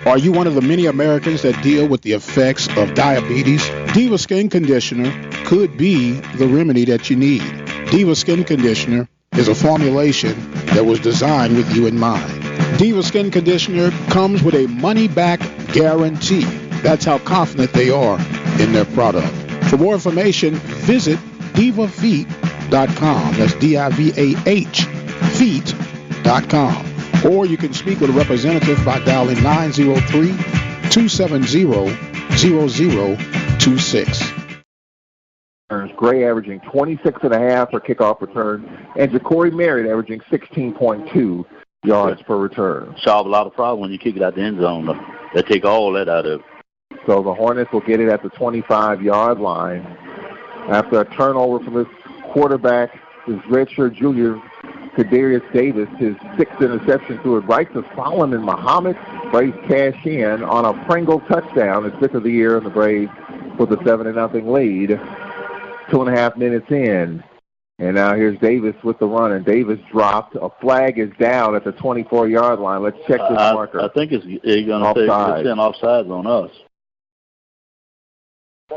Are you one of the many Americans that deal with the effects of diabetes? Diva Skin Conditioner could be the remedy that you need. Diva Skin Conditioner is a formulation that was designed with you in mind. Diva Skin Conditioner comes with a money-back guarantee. That's how confident they are in their product. For more information, visit divafeet.com. That's D-I-V-A-H, feet.com. Or you can speak with a representative by dialing 903-270-0026. Gray averaging 26.5 for kickoff return, and Ja'Cory Merritt averaging 16.2 yards per return. Solve a lot of problems when you kick it out the end zone. They take all that out of it. So the Hornets will get it at the 25-yard line. After a turnover from his quarterback, his redshirt junior, Kadarius Davis, his sixth interception threw it right to Solomon Muhammad. Braves cash in on a Pringle touchdown, his fifth of the year, and the Braves with a 7-0 lead. 2.5 minutes in. And now here's Davis with the run, and Davis dropped. A flag is down at the 24-yard line. Let's check this marker. I think it's going to say it's offsides on us.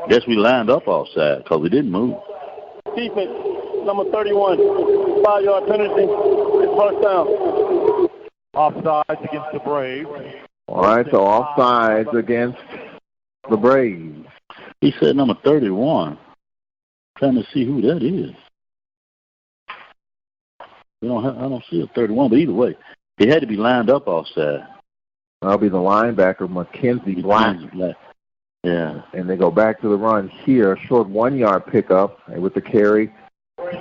Guess we lined up offside because we didn't move. Defense, number 31, 5-yard penalty. It's first down. Offsides against the Braves. All right, so offsides against the Braves. He said number 31. Trying to see who that is. I don't see a 31, but either way, he had to be lined up offside. That'll be the linebacker, Mackenzie Black. Yeah. And they go back to the run here. A short 1-yard pickup with the carry.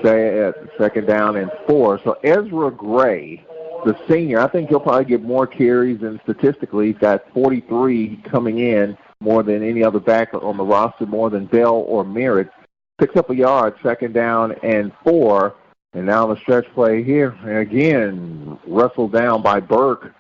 Stay at second down and 4. So Ezra Gray, the senior, I think he'll probably get more carries, and statistically he's got 43 coming in, more than any other back on the roster, more than Bell or Merritt. Picks up a yard, second down and 4. And now the stretch play here. And again, wrestled down by Burke.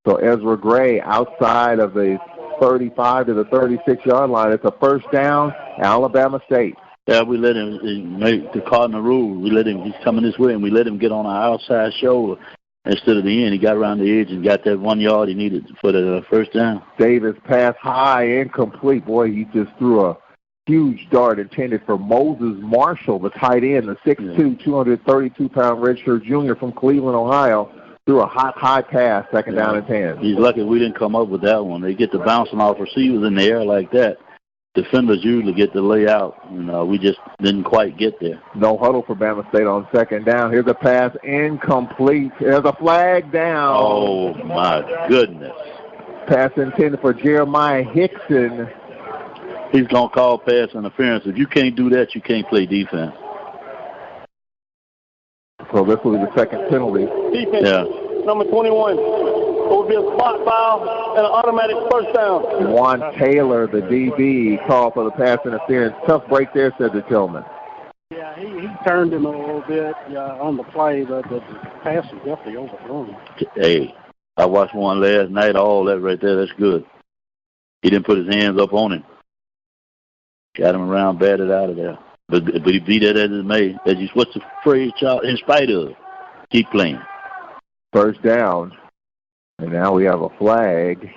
So Ezra Gray outside of the 35 to the 36-yard line. It's a first down, Alabama State. Yeah, we let him make the cardinal rule. We let him, he's coming this way, and we let him get on our outside shoulder instead of the end. He got around the edge and got that 1 yard he needed for the first down. Davis pass high, incomplete. Boy, he just threw a huge dart intended for Moses Marshall, the tight end, the 6'2", 232-pound redshirt junior from Cleveland, Ohio. Threw a high pass, second down and 10. He's lucky we didn't come up with that one. They get the bouncing off receivers in the air like that. Defenders usually get the layout, and we just didn't quite get there. No huddle for Bama State on second down. Here's a pass incomplete. There's a flag down. Oh, my goodness. Pass intended for Jeremiah Hickson. He's going to call pass interference. If you can't do that, you can't play defense. So this will be the second penalty. Defense, number 21. It will be a spot foul and an automatic first down. Juan Taylor, the DB, called for the pass interference. Tough break there, said the Tillman. Yeah, he turned him a little bit on the play, but the pass was definitely overthrown. Hey, I watched one last night. All that right there, that's good. He didn't put his hands up on him. Got him around, batted out of there. But he beat it as it may. What's the phrase, child? In spite of, keep playing. First down. And now we have a flag.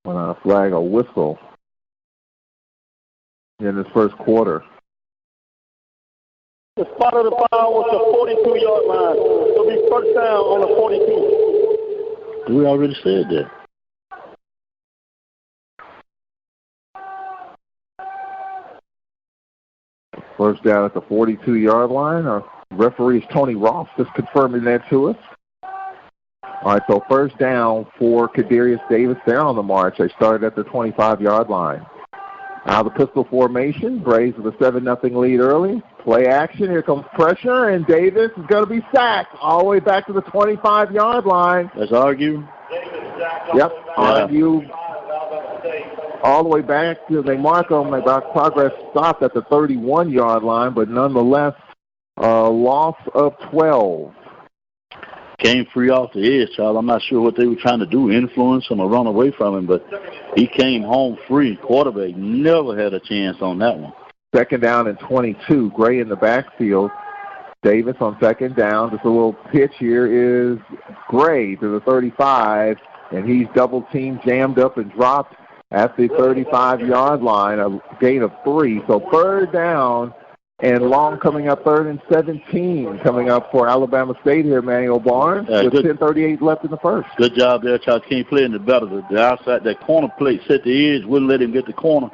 Well, not a flag, a whistle in this first quarter. The spot of the foul was the 42-yard line. It'll be first down on the 42. We already said that. First down at the 42-yard line. Our referee is Tony Ross, just confirming that to us. All right, so first down for Kadarius Davis. They're on the march. They started at the 25-yard line. Now the pistol formation. Braves with a 7-0 lead early. Play action. Here comes pressure, and Davis is going to be sacked all the way back to the 25-yard line. Let's argue. Yep, argue. All the way back to, they mark them about progress stopped at the 31-yard line, but nonetheless, loss of 12. Came free off the edge, child. I'm not sure what they were trying to do, influence him or run away from him, but he came home free. Quarterback never had a chance on that one. Second down and 22. Gray in the backfield. Davis on second down. Just a little pitch here is Gray to the 35. and he's double-teamed, jammed up, and dropped at the 35-yard line, a gain of 3. So third down and long coming up, 3rd and 17 coming up for Alabama State here, Manuel Barnes, with 10:38 left in the first. Good job there, Charles. Can't play any better. The outside, that corner plate set the edge, wouldn't let him get the corner.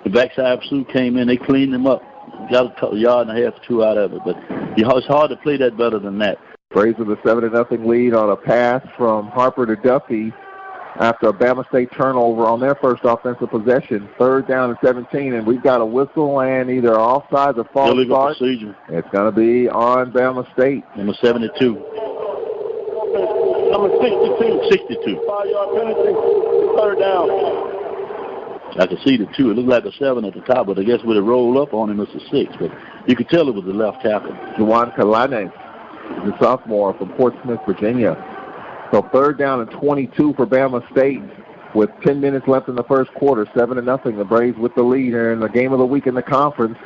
The backside pursuit came in, they cleaned him up. Got a yard and a half or 2 out of it, but it's hard to play that better than that. Braves with a 7-0 lead on a pass from Harper to Duffy after a Bama State turnover on their first offensive possession. 3rd down and 17, and we've got a whistle and either offside or false start. It's going to be on Bama State. Number 72. Number 62. 62. 5-yard penalty. 3rd down. I could see the 2. It looked like a 7 at the top, but I guess with it rolled up on him, it's a 6. But you could tell it was the left tackle. Juwan Kalane, the sophomore from Portsmouth, Virginia. So 3rd down and 22 for Bama State with 10 minutes left in the first quarter. 7-0. The Braves with the lead here in the game of the week in the conference.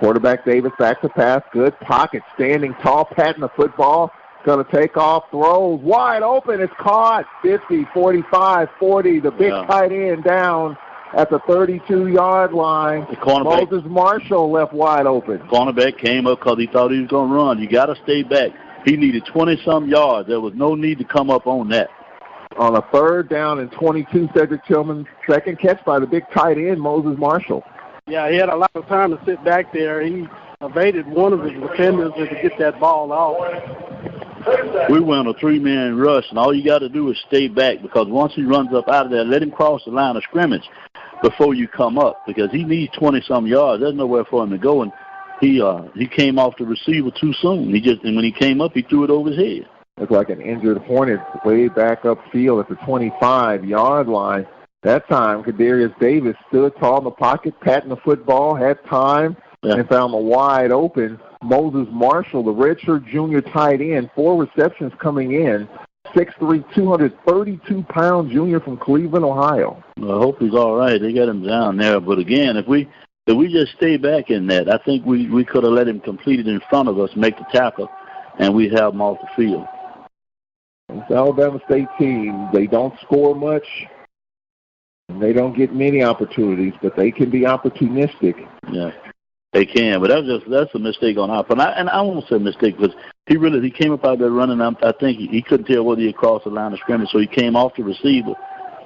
Quarterback Davis back to pass. Good pocket. Standing tall, patting the football. Going to take off, throws. Wide open. It's caught. 50, 45, 40. The big tight end down at the 32-yard line. The cornerback, Moses Marshall left wide open. Cornerback came up because he thought he was going to run. You got to stay back. He needed 20-some yards. There was no need to come up on that. On a 3rd down and 22, Cedric Tillman, second catch by the big tight end, Moses Marshall. Yeah, he had a lot of time to sit back there. He evaded one of his defenders to get that ball off. We went on a 3-man rush, and all you got to do is stay back because once he runs up out of there, let him cross the line of scrimmage before you come up because he needs 20-some yards. There's nowhere for him to go, and he came off the receiver too soon. And when he came up, he threw it over his head. Looked like an injured Hornet way back upfield at the 25-yard line. That time, Kadarius Davis stood tall in the pocket, patting the football, had time, and found the wide open Moses Marshall, the redshirt junior tight end, 4 receptions coming in, 6'3", 232-pound junior from Cleveland, Ohio. Well, I hope he's all right. They got him down there. But, again, if we just stay back in that, I think we could have let him complete it in front of us, make the tackle, and we'd have him off the field. This Alabama State team, they don't score much, and they don't get many opportunities, but they can be opportunistic. Yeah, they can. But that's a mistake on our part. And I won't say mistake because he came up out there running. I think he couldn't tell whether he crossed the line of scrimmage, so he came off the receiver.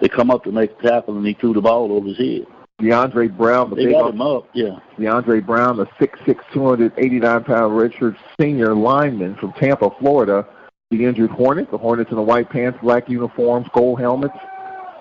They come up to make the tackle, and he threw the ball over his head. DeAndre Brown, they got him up, yeah. DeAndre Brown, the 6'6", 289-pound redshirt senior lineman from Tampa, Florida, the injured Hornet. The Hornets in the white pants, black uniforms, gold helmets.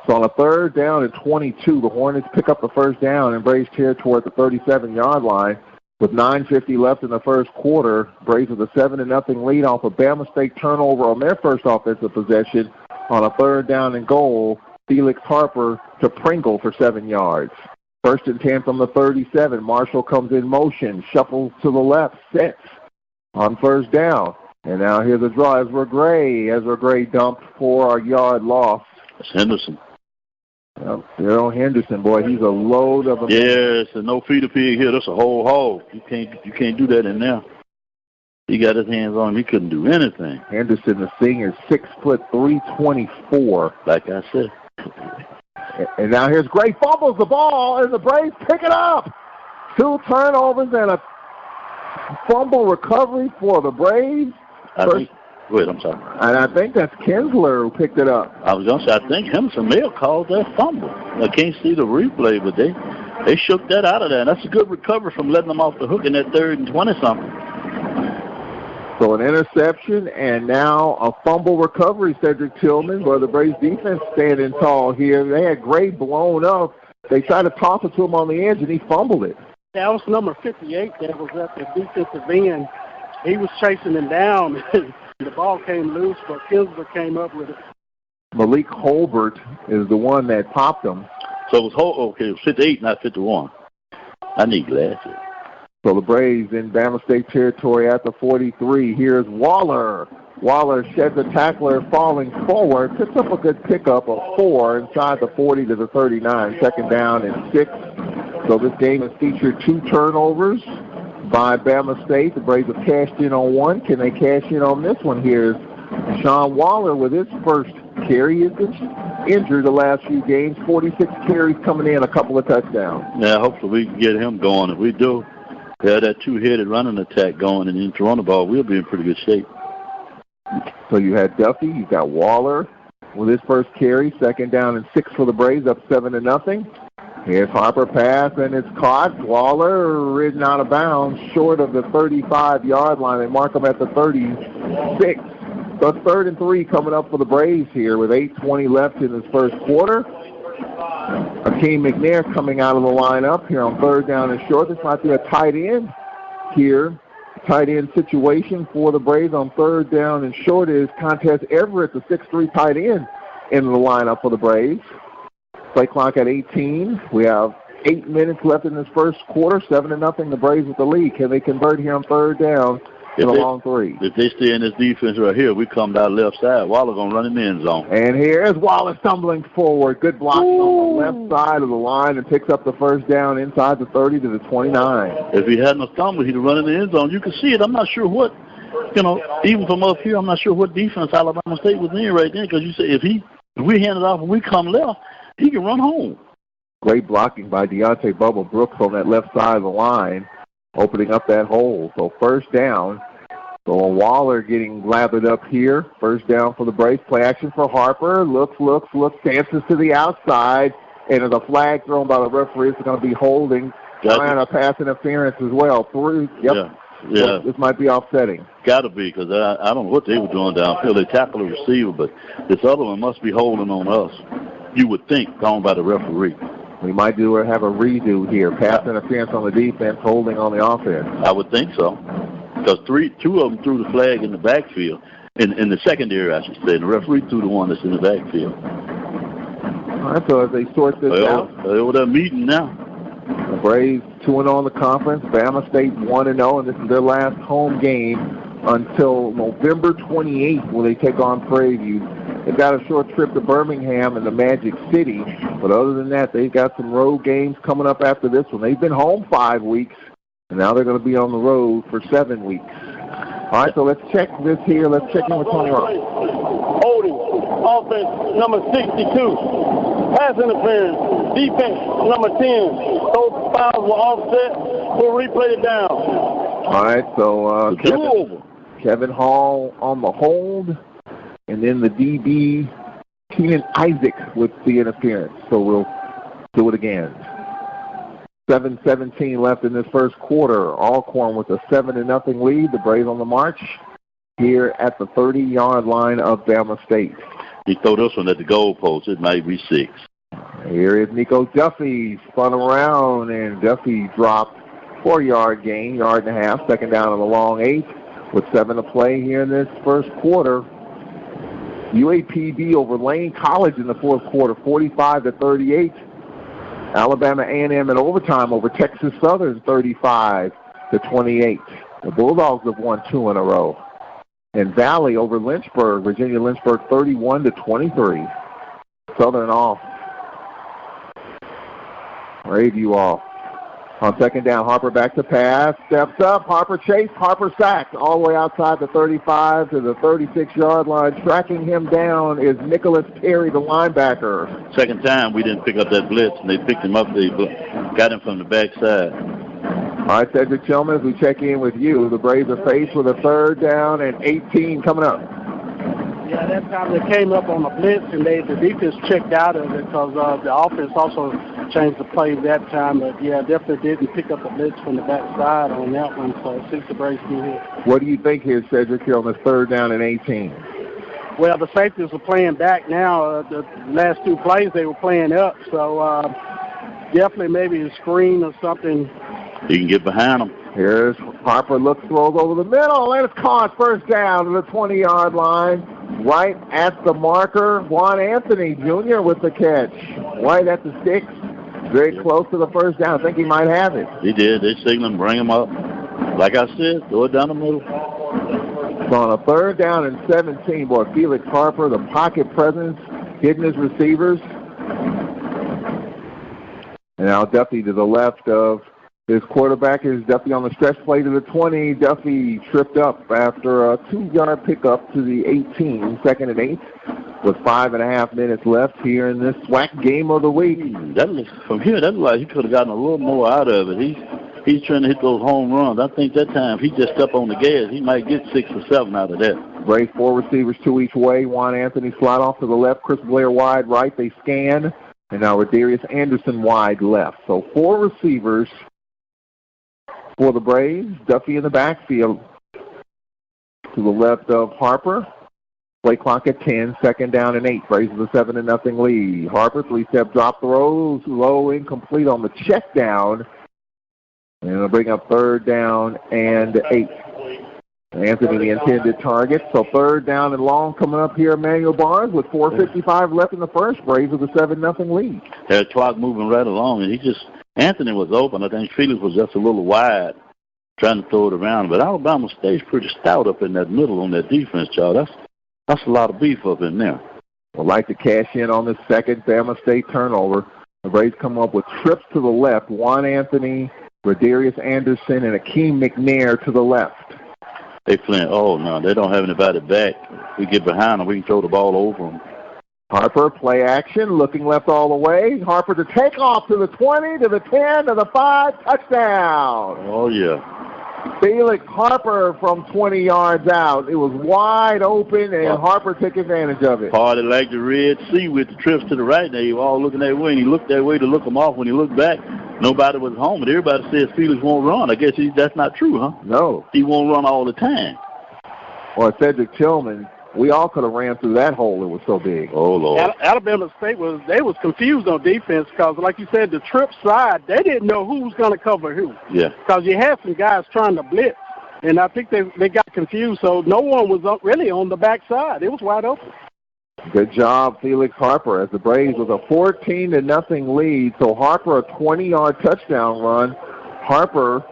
So on a 3rd down and 22, the Hornets pick up the first down in Braves territory at the 37-yard line. With 9:50 left in the first quarter, Braves with a 7-0 lead off a Bama State turnover on their first offensive possession. On a 3rd down and goal, Felix Harper to Pringle for 7 yards. 1st and 10 from the 37. Marshall comes in motion, shuffles to the left, sets on 1st down. And now here's a draw. Ezra Gray dumped for a yard loss. That's Henderson. Daryl Henderson, boy, he's a load of a man. Yes, and no feeder pig here. That's a whole hog. You can't do that in there. He got his hands on him. He couldn't do anything. Henderson, the senior, 6'3", 324. Like I said. And now here's Gray, fumbles the ball, and the Braves pick it up. 2 turnovers and a fumble recovery for the Braves. Wait, I'm sorry. And I think that's Kinsler who picked it up. I was going to say, I think Henderson may have called that fumble. I can't see the replay, but they shook that out of there. And that's a good recovery from letting them off the hook in that 3rd and 20-something. So an interception and now a fumble recovery, Cedric Tillman, where the Braves defense standing tall here. They had Gray blown up. They tried to toss it to him on the edge, and he fumbled it. That was number 58 that was at the defensive end. He was chasing him down. The ball came loose, but Kinsler came up with it. Malik Holbert is the one that popped him. So it was 58, not 51. I need glasses. So the Braves in Bama State territory at the 43. Here's Waller. Waller sheds a tackler falling forward. Picks up a good pickup of 4 inside the 40 to the 39. 2nd down and 6. So this game has featured 2 turnovers by Bama State. The Braves have cashed in on 1. Can they cash in on this one? Here's Sean Waller with his first Carey is injured the last few games. 46 carries coming in, a couple of touchdowns. Yeah, hopefully we can get him going. If we do, that two-headed running attack going and then throwing the ball, we'll be in pretty good shape. So you had Duffy, you got Waller with his first carry, 2nd down and 6 for the Braves, up 7-0. Here's Harper pass, and it's caught. Waller ridden out of bounds, short of the 35-yard line. They mark him at the 36. So it's 3rd and 3 coming up for the Braves here with 8:20 left in this first quarter. Akeem McNair coming out of the lineup here on 3rd down and short. This might be a tight end here. Tight end situation for the Braves on 3rd down and short is Contest Everett, the 6'3" tight end, in the lineup for the Braves. Play clock at 18. We have 8 minutes left in this first quarter. 7-0. The Braves with the lead. Can they convert here on 3rd down in a long 3? If they stay in this defense right here, we come down left side. Waller going to run in the end zone. And here's Waller stumbling forward. Good block on the left side of the line and picks up the 1st down inside the 30 to the 29. If he hadn't stumbled, he'd have run in the end zone. You can see it. I'm not sure what, even from up here, I'm not sure what defense Alabama State was in right then, because you say if we hand it off and we come left, he can run home. Great blocking by Deontay Bubba Brooks on that left side of the line, opening up that hole. So 1st down. So Waller getting lathered up here. 1st down for the Braves. Play action for Harper. Looks, dances to the outside. And there's a flag thrown by the referee. It's going to be holding. Trying a pass interference as well. Yeah. So this might be offsetting. Got to be, because I don't know what they were doing downfield. They tackled the receiver, but this other one must be holding on us. You would think, gone by the referee. We might have a redo here. Pass interference on the defense, holding on the offense. I would think so, because two of them threw the flag in the backfield, in the secondary, I should say, and the referee threw the one that's in the backfield. All right, so as they sort this out. They're over there meeting now. The Braves 2-0 in the conference. Bama State 1-0, and this is their last home game until November 28th when they take on Prairie View. They've got a short trip to Birmingham and the Magic City, but other than that, they've got some road games coming up after this one. They've been home 5 weeks, and now they're going to be on the road for 7 weeks. All right, so let's check this here. Let's check in with Tony Ross. Holding, offense number 62. Pass interference, defense number 10. Those fouls were offset. We'll replay it down. All right, so Kevin Hall on the hold. And then the DB, Keenan Isaac, with the interference. So we'll do it again. 7:17 left in this first quarter. Alcorn with a 7-0 lead. The Braves on the march here at the 30-yard line of Bama State. He throw this one at the goalpost. It might be 6. Here is Nico Duffy. Spun around, and Duffy dropped 4-yard gain, 1.5 yards. 2nd down on the long 8 with 7 to play here in this first quarter. UAPB over Lane College in the fourth quarter, 45-38. Alabama A&M in overtime over Texas Southern, 35-28. The Bulldogs have won 2 in a row. And Valley over Lynchburg, Virginia Lynchburg, 31-23. Southern off. Prairie off. On 2nd down, Harper back to pass, steps up, Harper chase, Harper sacked all the way outside the 35 to the 36-yard line. Tracking him down is Nicholas Terry, the linebacker. Second time we didn't pick up that blitz, and they picked him up. They got him from the backside. All right, Cedric Tillman, as we check in with you, the Braves are faced with a 3rd down and 18 coming up. Yeah, that time they came up on the blitz, and the defense checked out of it because the offense also changed the play that time. But, yeah, definitely didn't pick up the blitz from the backside on that one, so 6 the Braves do hit. What do you think here, Cedric, here on the 3rd down and 18? Well, the safeties are playing back now. The last 2 plays they were playing up, so definitely maybe a screen or something. You can get behind them. Here's Harper, throws over the middle, and it's caught. 1st down to the 20-yard line. Right at the marker, Juan Anthony Jr. with the catch. Right at the 6, very close to the 1st down. I think he might have it. He did. They signaled him, bring him up. Like I said, throw it down the middle. So on a 3rd down and 17, boy, Felix Harper, the pocket presence, hitting his receivers. And now Duffy to the left of his quarterback is Duffy on the stretch play to the 20. Duffy tripped up after a 2-yard pickup to the 18, 2nd and 8. with 5.5 minutes left here in this SWAC game of the week. From here, that looks like he could have gotten a little more out of it. He's trying to hit those home runs. I think that time, if he just stepped on the gas, he might get 6 or 7 out of that. Braves 4 receivers, 2 each way. Juan Anthony slide off to the left. Chris Blair wide right. They scan. And now Rodarius Anderson wide left. So 4 receivers for the Braves. Duffy in the backfield to the left of Harper. Play clock at 10, 2nd down and 8. Braves with a 7-0 lead. Harper, 3-step drop throws, low, incomplete on the check down. And it'll bring up 3rd down and 8. Anthony, the intended target. So 3rd down and long coming up here, Emmanuel Barnes, with 4:55 left in the first. Braves with a 7-0 lead. Had the clock moving right along, and Anthony was open. I think Felix was just a little wide trying to throw it around. But Alabama State's pretty stout up in that middle on that defense, Charles. That's a lot of beef up in there. Would like to cash in on the second Bama State turnover. The Braves come up with trips to the left. Juan Anthony, Rodarius Anderson, and Akeem McNair to the left. They playing, oh, no, they don't have anybody back. We get behind them, we can throw the ball over them. Harper, play action, looking left all the way. Harper to take off to the 20, to the 10, to the 5, touchdown. Oh, yeah. Felix Harper from 20 yards out. It was wide open, and Harper took advantage of it. Party like the Red Sea with the trips to the right. They were all looking that way, and he looked that way to look them off. When he looked back, nobody was home, but everybody says Felix won't run. I guess that's not true, huh? No. He won't run all the time. Well, Cedric Tillman, we all could have ran through that hole. It was so big. Oh, Lord. Alabama State was confused on defense because, like you said, the trip side, they didn't know who was going to cover who. Yeah. Because you had some guys trying to blitz, and I think they got confused, so no one was really on the backside. It was wide open. Good job, Felix Harper, as the Braves with a 14-0 lead. So Harper, a 20-yard touchdown run. Harper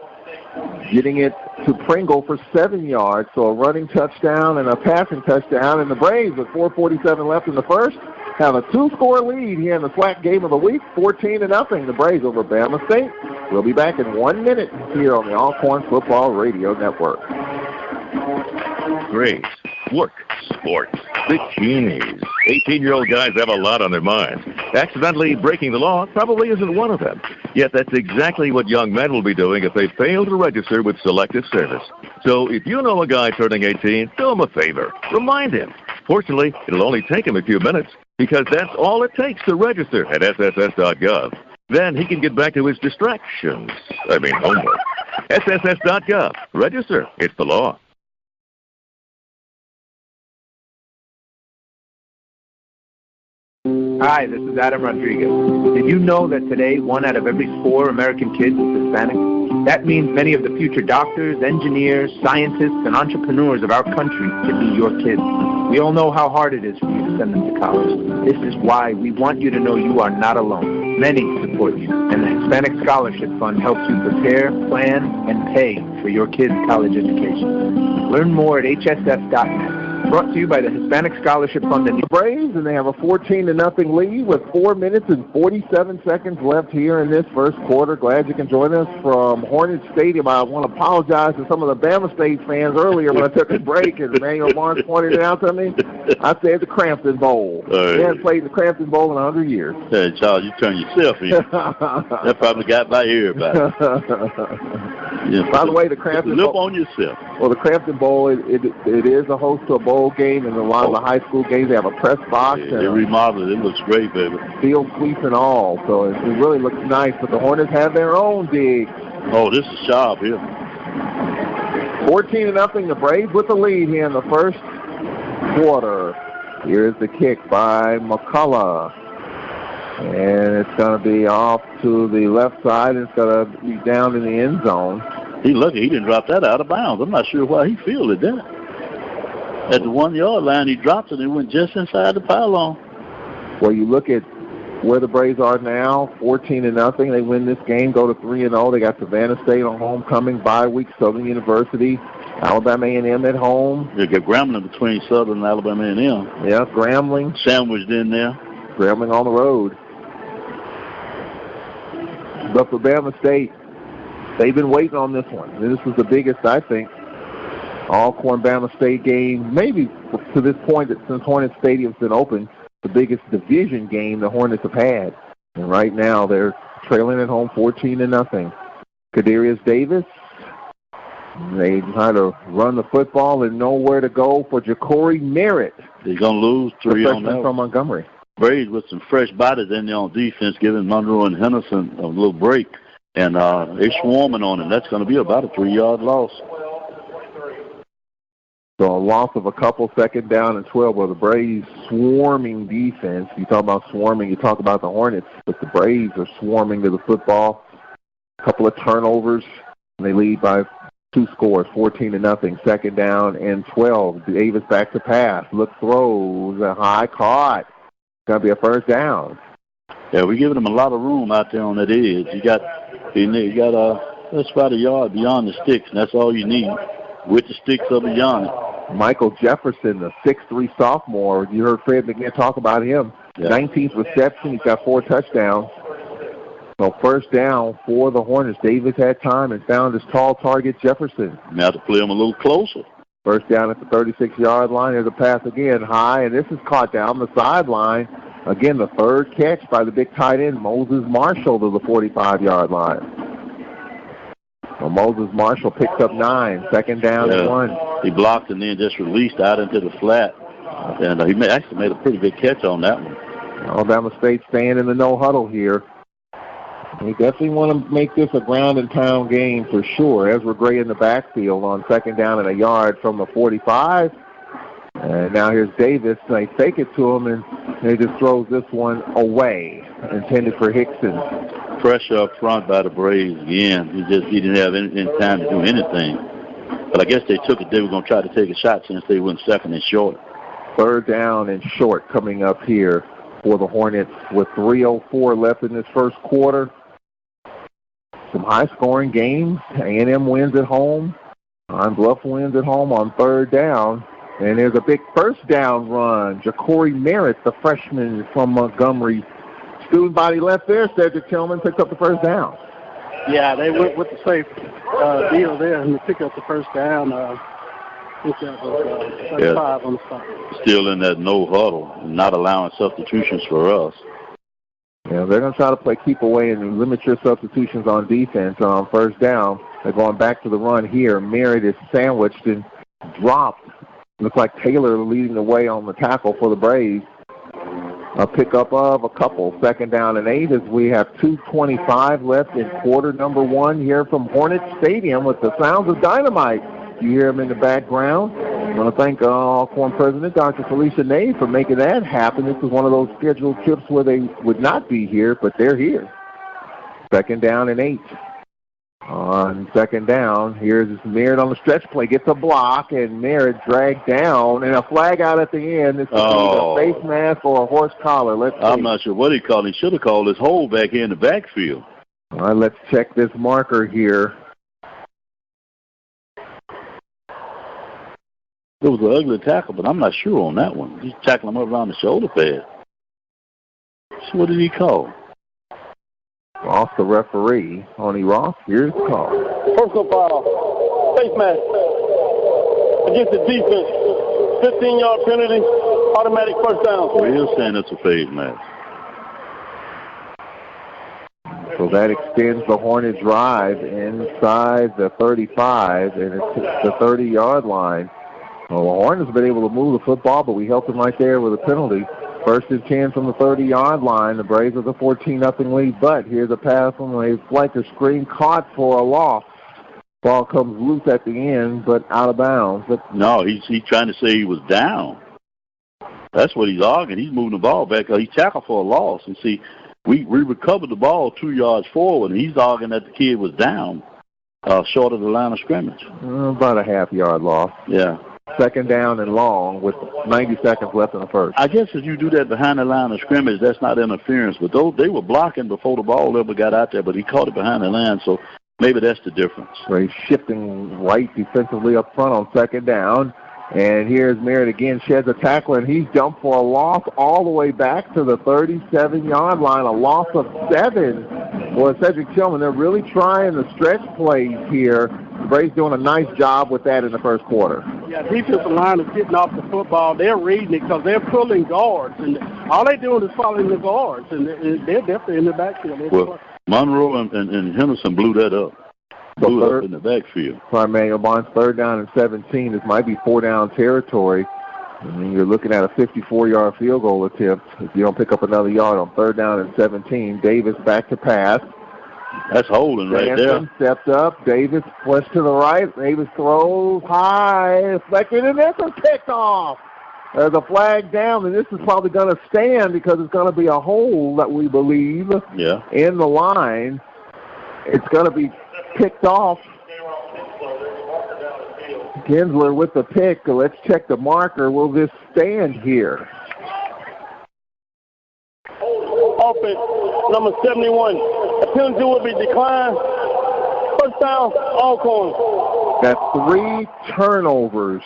getting it to Pringle for 7 yards. So a running touchdown and a passing touchdown. And the Braves, with 4:47 left in the first, have a 2-score lead here in the SWAC game of the week, 14-0. The Braves over Bama State. We'll be back in 1 minute here on the Alcorn Football Radio Network. Braves, work, sports, bikinis. 18-year-old guys have a lot on their minds. Accidentally breaking the law probably isn't one of them. Yet that's exactly what young men will be doing if they fail to register with Selective Service. So if you know a guy turning 18, do him a favor. Remind him. Fortunately, it'll only take him a few minutes because that's all it takes to register at sss.gov. Then he can get back to his distractions. Homework. sss.gov. Register. It's the law. Hi, this is Adam Rodriguez. Did you know that today 1 out of every 4 American kids is Hispanic? That means many of the future doctors, engineers, scientists, and entrepreneurs of our country could be your kids. We all know how hard it is for you to send them to college. This is why we want you to know you are not alone. Many support you, and the Hispanic Scholarship Fund helps you prepare, plan, and pay for your kids' college education. Learn more at hsf.net. Brought to you by the Hispanic Scholarship Fund and the Braves, and they have a 14-0 lead with 4 minutes and 47 seconds left here in this first quarter. Glad you can join us from Hornets Stadium. I want to apologize to some of the Bama State fans earlier when I took a break and Emmanuel Barnes pointed it out to me. I said the Crampton Bowl. They haven't played the Crampton Bowl in 100 years. Hey, Charles, you turn yourself in. That probably got by everybody. Yeah, by the way, the Crampton Look Bowl, on yourself. Well, the Crampton Bowl, it is a host to a bowl game, and a lot of the high school games, they have a press box. Yeah, they remodeled it. It looks great, baby. Field suites and all, so it really looks nice. But the Hornets have their own dig. Oh, this is sharp here. 14-0, the Braves with the lead here in the first quarter. Here's the kick by McCullough. And it's going to be off to the left side. It's going to be down in the end zone. He lucky he didn't drop that out of bounds. I'm not sure why he fielded that. At the 1 yard line, he dropped it and it went just inside the pylon. Well, you look at where the Braves are now, 14-0. They win this game, go to 3-0. They got Savannah State on homecoming, bye week, Southern University, Alabama A&M at home. They got Grambling between Southern and Alabama A&M. Yeah, Grambling. Sandwiched in there. Grambling on the road. But for Bama State, they've been waiting on this one. This was the biggest, I think, Alcorn State game, maybe to this point that since Hornet Stadium's been open, the biggest division game the Hornets have had. And right now they're trailing at home 14-0. Kadarius Davis, they try to run the football and know where to go for Ja'Cory Merritt. They're going to lose 3 on that from Montgomery. Braves with some fresh bodies in there on defense, giving Monroe and Henderson a little break. And they're swarming on him. That's going to be about a 3-yard loss. So a loss of a couple, 2nd down and 12. Well, the Braves swarming defense. You talk about swarming, you talk about the Hornets, but the Braves are swarming to the football. A couple of turnovers, and they lead by 2 scores, 14-0. 2nd down and 12. Davis back to pass. Look, throws, a high caught. Going to be a 1st down. Yeah, we're giving them a lot of room out there on that edge. You got that's about a yard beyond the sticks, and that's all you need. With the sticks or beyond it. Michael Jefferson, the 6'3" sophomore. You heard Fred McNair talk about him. Yeah. 19th reception. He's got 4 touchdowns. So 1st down for the Hornets. Davis had time and found his tall target, Jefferson. Now to play him a little closer. 1st down at the 36-yard line. There's a pass again, high, and this is caught down the sideline. Again, the 3rd catch by the big tight end, Moses Marshall, to the 45-yard line. So Moses Marshall picks up 9, 2nd down and 1. He blocked and then just released out into the flat. And he actually made a pretty big catch on that one. Alabama State staying in the no huddle here. We definitely want to make this a ground-and-pound game for sure. Ezra Gray in the backfield on 2nd down and a yard from the 45. And now here's Davis. They fake it to him, and he just throws this one away, intended for Hickson. Pressure up front by the Braves again. He didn't have any time to do anything. But I guess they took it. They were going to try to take a shot since they went 2nd and short. 3rd down and short coming up here for the Hornets with 3:04 left in this 1st quarter. Some high-scoring games. A&M wins at home. Pine Bluff wins at home on 3rd down. And there's a big 1st down run. Ja'Cory Merritt, the freshman from Montgomery. Student body left there. Cedric Tillman picks up the 1st down. Yeah, they went with the safe deal there and pick up the 1st down. I think that was 35 on the spot. Still in that no huddle, not allowing substitutions for us. Yeah, they're going to try to keep away and limit your substitutions on defense on 1st down. They're going back to the run here. Merritt is sandwiched and dropped. Looks like Taylor leading the way on the tackle for the Braves. A pickup of a couple. 2nd down and 8 as we have 2:25 left in quarter number 1 here from Hornet Stadium with the sounds of dynamite. You hear them in the background. I want to thank Alcorn President Dr. Felicia Nave for making that happen. This was one of those scheduled trips where they would not be here, but they're here. 2nd down and 8. On 2nd down, here's Merritt on the stretch play. Gets a block, and Merritt dragged down, and a flag out at the end. This is a face mask or a horse collar. I'm not sure what he called. He should have called his hole back here in the backfield. All right, let's check this marker here. It was an ugly tackle, but I'm not sure on that one. He's tackling him up around the shoulder pad. So what did he call? Off the referee, Tony Ross. Here's the call. Personal foul. Face mask. Against the defense. 15-yard penalty. Automatic 1st down. We're saying it's a face mask. So that extends the Hornet drive inside the 35, and it's the 30-yard line. Well, the Hornets have been able to move the football, but we helped them right there with a penalty. 1st and 10 from the 30-yard line. The Braves with a 14-0 lead, but here's a pass from a flanker screen caught for a loss. Ball comes loose at the end, but out of bounds. No, he's trying to say he was down. That's what he's arguing. He's moving the ball back. He tackled for a loss. And see, we recovered the ball 2 yards forward, and he's arguing that the kid was down short of the line of scrimmage. About a half-yard loss. Yeah. 2nd down and long with 90 seconds left in the 1st. I guess if you do that behind the line of scrimmage, that's not interference. But they were blocking before the ball ever got out there, but he caught it behind the line, so maybe that's the difference. So he's shifting right defensively up front on 2nd down. And here's Merritt again, sheds a tackle, and he's jumped for a loss all the way back to the 37-yard line, a loss of 7. Well, Cedric Tillman, they're really trying the stretch plays here. Braves doing a nice job with that in the first quarter. Yeah, defensive line is getting off the football. They're reading it because they're pulling guards, and all they're doing is following the guards, and they're definitely in the backfield. Well, Monroe and Henderson blew that up. Blew it up in the backfield. Manuel Barnes, 3rd down and 17. This might be 4-down territory. I mean, you're looking at a 54-yard field goal attempt if you don't pick up another yard on 3rd down and 17. Davis back to pass. That's holding right there. Steps up. Davis flips to the right. Davis throws high, deflected, and this is picked off. There's a flag down, and this is probably going to stand because it's going to be a hole that we believe in the line. It's going to be picked off. Kinsler with the pick. Let's check the marker. Will this stand here? Offense, number 71. The penalty will be declined. First down, Alcorn. That's 3 turnovers.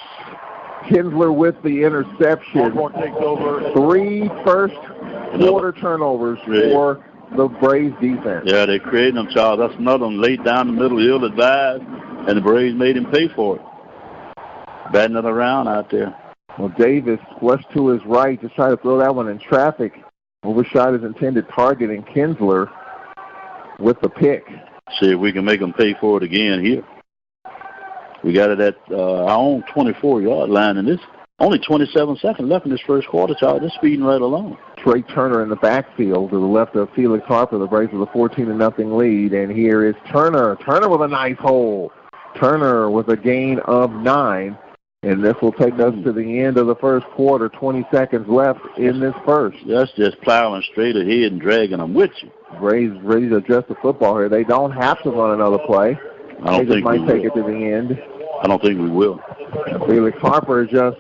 Kinsler with the interception. Takes over. 3 first-quarter turnovers for the Braves defense. Yeah, they're creating them, Charles. That's another one laid down the middle, ill-advised, and the Braves made him pay for it. Batting it around out there. Well, Davis flushed to his right, just trying to throw that one in traffic. Overshot his intended target, and Kinsler with the pick. See if we can make them pay for it again here. We got it at our own 24-yard line, and this only 27 seconds left in this first quarter, Charles. They're speeding right along. Trey Turner in the backfield to the left of Felix Harper. The Braves with a 14-0 lead, and here is Turner. Turner with a nice hole. Turner with a gain of 9. And this will take us to the end of the first quarter, 20 seconds left in this first. That's just plowing straight ahead and dragging them with you. Braves ready to adjust the football here. They don't have to run another play. They just might take it to the end. I don't think we will. Felix Harper just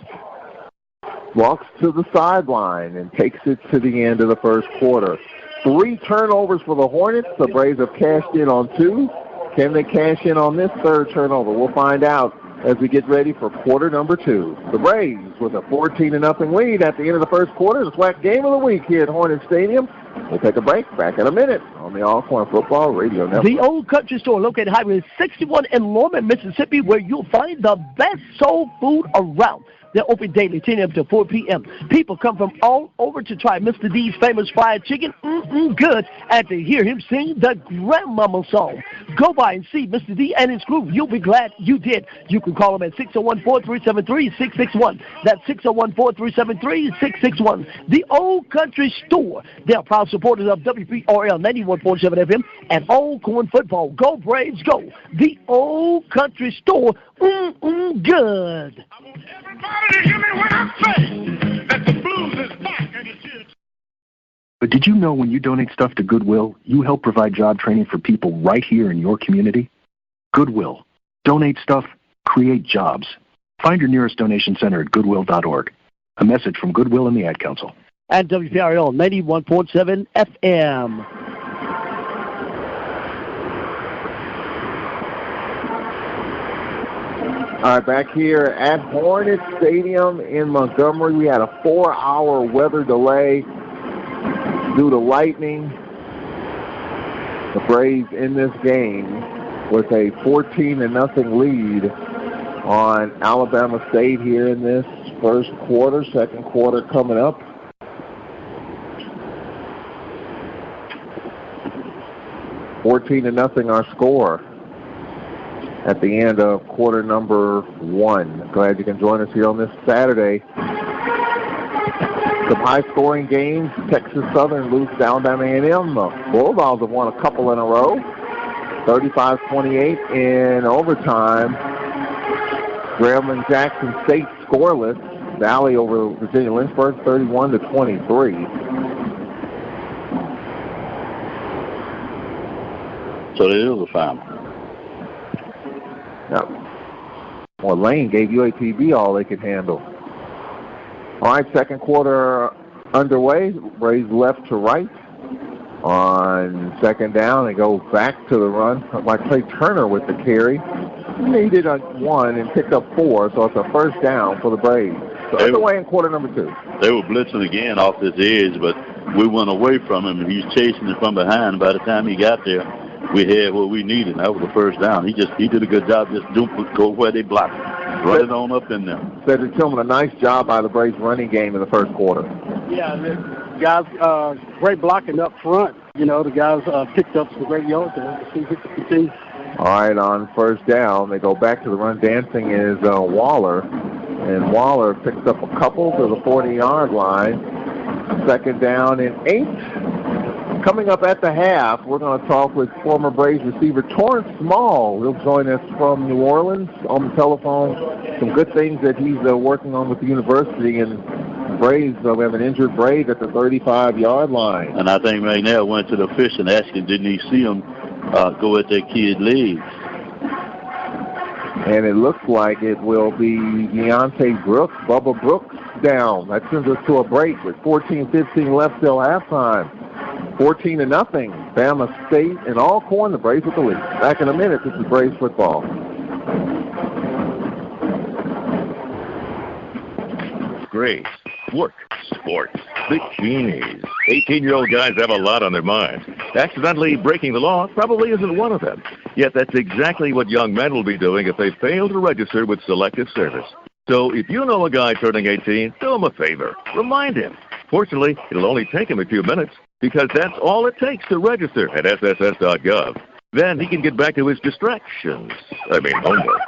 walks to the sideline and takes it to the end of the first quarter. 3 turnovers for the Hornets. The Braves have cashed in on 2. Can they cash in on this 3rd turnover? We'll find out as we get ready for quarter number 2. The Braves with a 14-0 lead at the end of the first quarter. The SWAC game of the week here at Hornet Stadium. We'll take a break. Back in a minute on the Alcorn Football Radio Network. The Old Country Store located Highway 61 in Lorman, Mississippi, where you'll find the best soul food around. They're open daily, 10 a.m. to 4 p.m. People come from all over to try Mr. D's famous fried chicken, good, and to hear him sing the Grandmama song. Go by and see Mr. D and his crew. You'll be glad you did. You can call them at 601-4373-661. That's 601-4373-661. The Old Country Store. They are proud supporters of WPRL 91.7 FM and Alcorn Football. Go Braves, go. The Old Country Store, good. Everybody hear me when I say that the blues is back and it's here. But did you know when you donate stuff to Goodwill, you help provide job training for people right here in your community? Goodwill. Donate stuff, create jobs. Find your nearest donation center at goodwill.org. A message from Goodwill and the Ad Council. And WPRL 91.7 FM. All right, back here at Hornet Stadium in Montgomery, we had a 4-hour weather delay due to lightning. The Braves in this game with a 14-0 lead on Alabama State here in this first quarter. Second quarter coming up. $14-0 our score at the end of quarter number 1. Glad you can join us here on this Saturday. Some high-scoring games. Texas Southern loses to Alabama A&M. The Bulldogs have won a couple in a row. 35-28 in overtime. Grambling Jackson State scoreless. Valley over Virginia Lynchburg, 31-23. So it is a final. Now, well, Lane gave UAPB all they could handle. All right, second quarter underway. Braves left to right. On second down, they go back to the run. Like Trey Turner with the carry. He needed a 1 and picked up 4, so it's a first down for the Braves. So underway in quarter number 2. They were blitzing again off this edge, but we went away from him, and he was chasing it from behind. By the time he got there, we had what we needed. And that was the first down. He did a good job just go where they blocked. Run it on up in there. Cedric Tillman, a nice job by the Braves running game in the first quarter. Yeah, the guys, great blocking up front. You know, the guys picked up some great yards there. See if it can continue. All right, on first down, they go back to the run. Dancing is Waller, and Waller picks up a couple to the 40-yard line. Second down and 8. Coming up at the half, we're going to talk with former Braves receiver Torrance Small. He'll join us from New Orleans on the telephone. Some good things that he's working on with the university, and Braves, we have an injured Brave at the 35-yard line. And I think McNair went to the official and asked him, didn't he see him go at that kid's legs? And it looks like it will be Deontay Brooks, Bubba Brooks, down. That sends us to a break with 14-15 left till halftime. 14-0. Bama State and Alcorn, the Braves with the lead. Back in a minute. This is Braves football. Braves, work, sports, bikinis. 18-year-old guys have a lot on their minds. Accidentally breaking the law probably isn't one of them. Yet that's exactly what young men will be doing if they fail to register with Selective Service. So if you know a guy turning 18, do him a favor. Remind him. Fortunately, it'll only take him a few minutes because that's all it takes to register at sss.gov. Then he can get back to his distractions. Homework.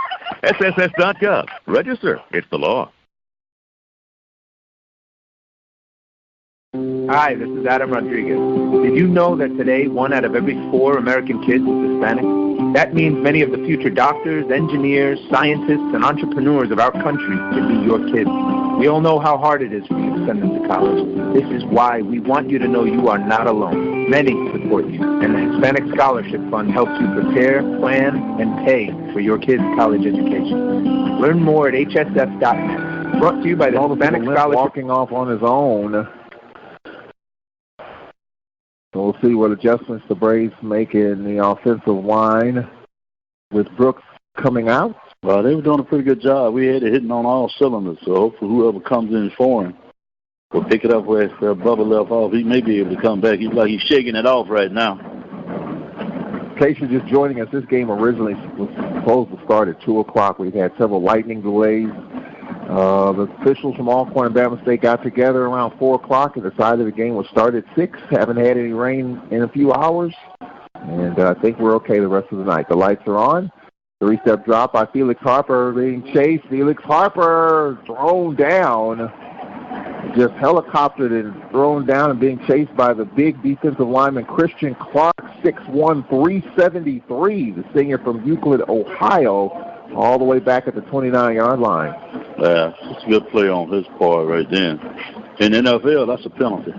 sss.gov. Register. It's the law. Hi, this is Adam Rodriguez. Did you know that today 1 out of every 4 American kids is Hispanic? That means many of the future doctors, engineers, scientists, and entrepreneurs of our country can be your kids. We all know how hard it is for you to send them to college. This is why we want you to know you are not alone. Many support you, and the Hispanic Scholarship Fund helps you prepare, plan, and pay for your kids' college education. Learn more at hsf.net. Brought to you by the Hispanic Scholarship. Walking off on his own. So we'll see what adjustments the Braves make in the offensive line with Brooks coming out. Well, they were doing a pretty good job. We had it hitting on all cylinders, so hopefully whoever comes in for him will pick it up where Bubba left off. He may be able to come back. He's shaking it off right now. In case you're just joining us, this game originally was supposed to start at 2 o'clock. We've had several lightning delays. The officials from Alcorn and Alabama State got together around 4 o'clock and decided the game would start at 6. Haven't had any rain in a few hours, and I think we're okay the rest of the night. The lights are on. 3-step drop by Felix Harper being chased. Felix Harper thrown down, just helicoptered and thrown down and being chased by the big defensive lineman Christian Clark, 6'1", 373, the senior from Euclid, Ohio, all the way back at the 29-yard line. Yeah, it's a good play on his part right then. In the NFL, that's a penalty.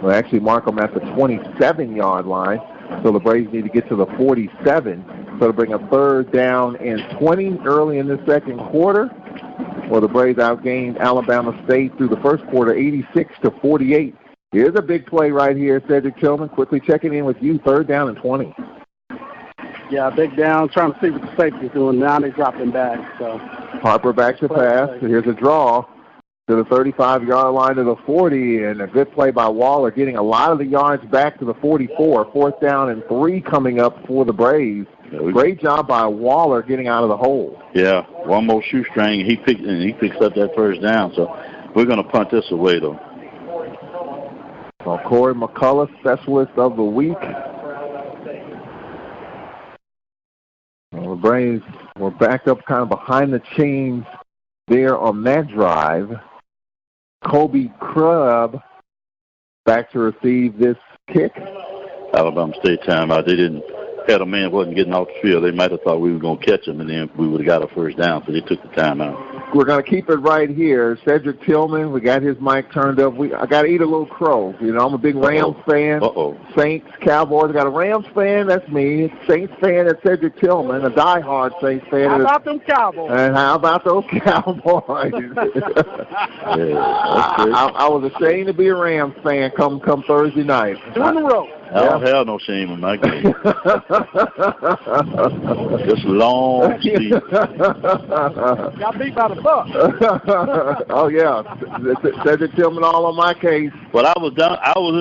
Well, actually mark them at the 27-yard line, so the Braves need to get to the 47. So to bring a 3rd down and 20 early in the second quarter. Well, the Braves outgained Alabama State through the first quarter, 86-48. Here's a big play right here, Cedric Tillman. Quickly checking in with you, 3rd down and 20. Yeah, big down, trying to see what the safety's doing. Now they drop him back. So Harper back to pass. So here's a draw to the 35-yard line to the 40, and a good play by Waller, getting a lot of the yards back to the 44. 4th down and 3 coming up for the Braves. Great job by Waller getting out of the hole. Yeah, one more shoestring, he picks up that 1st down. So we're going to punt this away, though. So Corey McCullough, specialist of the week. Well, the Braves were backed up kind of behind the chains there on that drive. Kobe Crubb back to receive this kick. Alabama State timeout. They didn't had a man wasn't getting off the field. They might have thought we were going to catch him, and then we would have got a 1st down, so they took the timeout. We're going to keep it right here. Cedric Tillman, we got his mic turned up. I got to eat a little crow. You know, I'm a big Rams fan. Saints, Cowboys. I got a Rams fan. That's me. Saints fan. That's Cedric Tillman, a diehard Saints fan. How about them Cowboys? And how about those Cowboys? I was ashamed to be a Rams fan come Thursday night. 2 in a row. I don't have no shame in my game. Just a long season. Got beat by the buck. Oh yeah, Cedric Tillman all on my case. But I was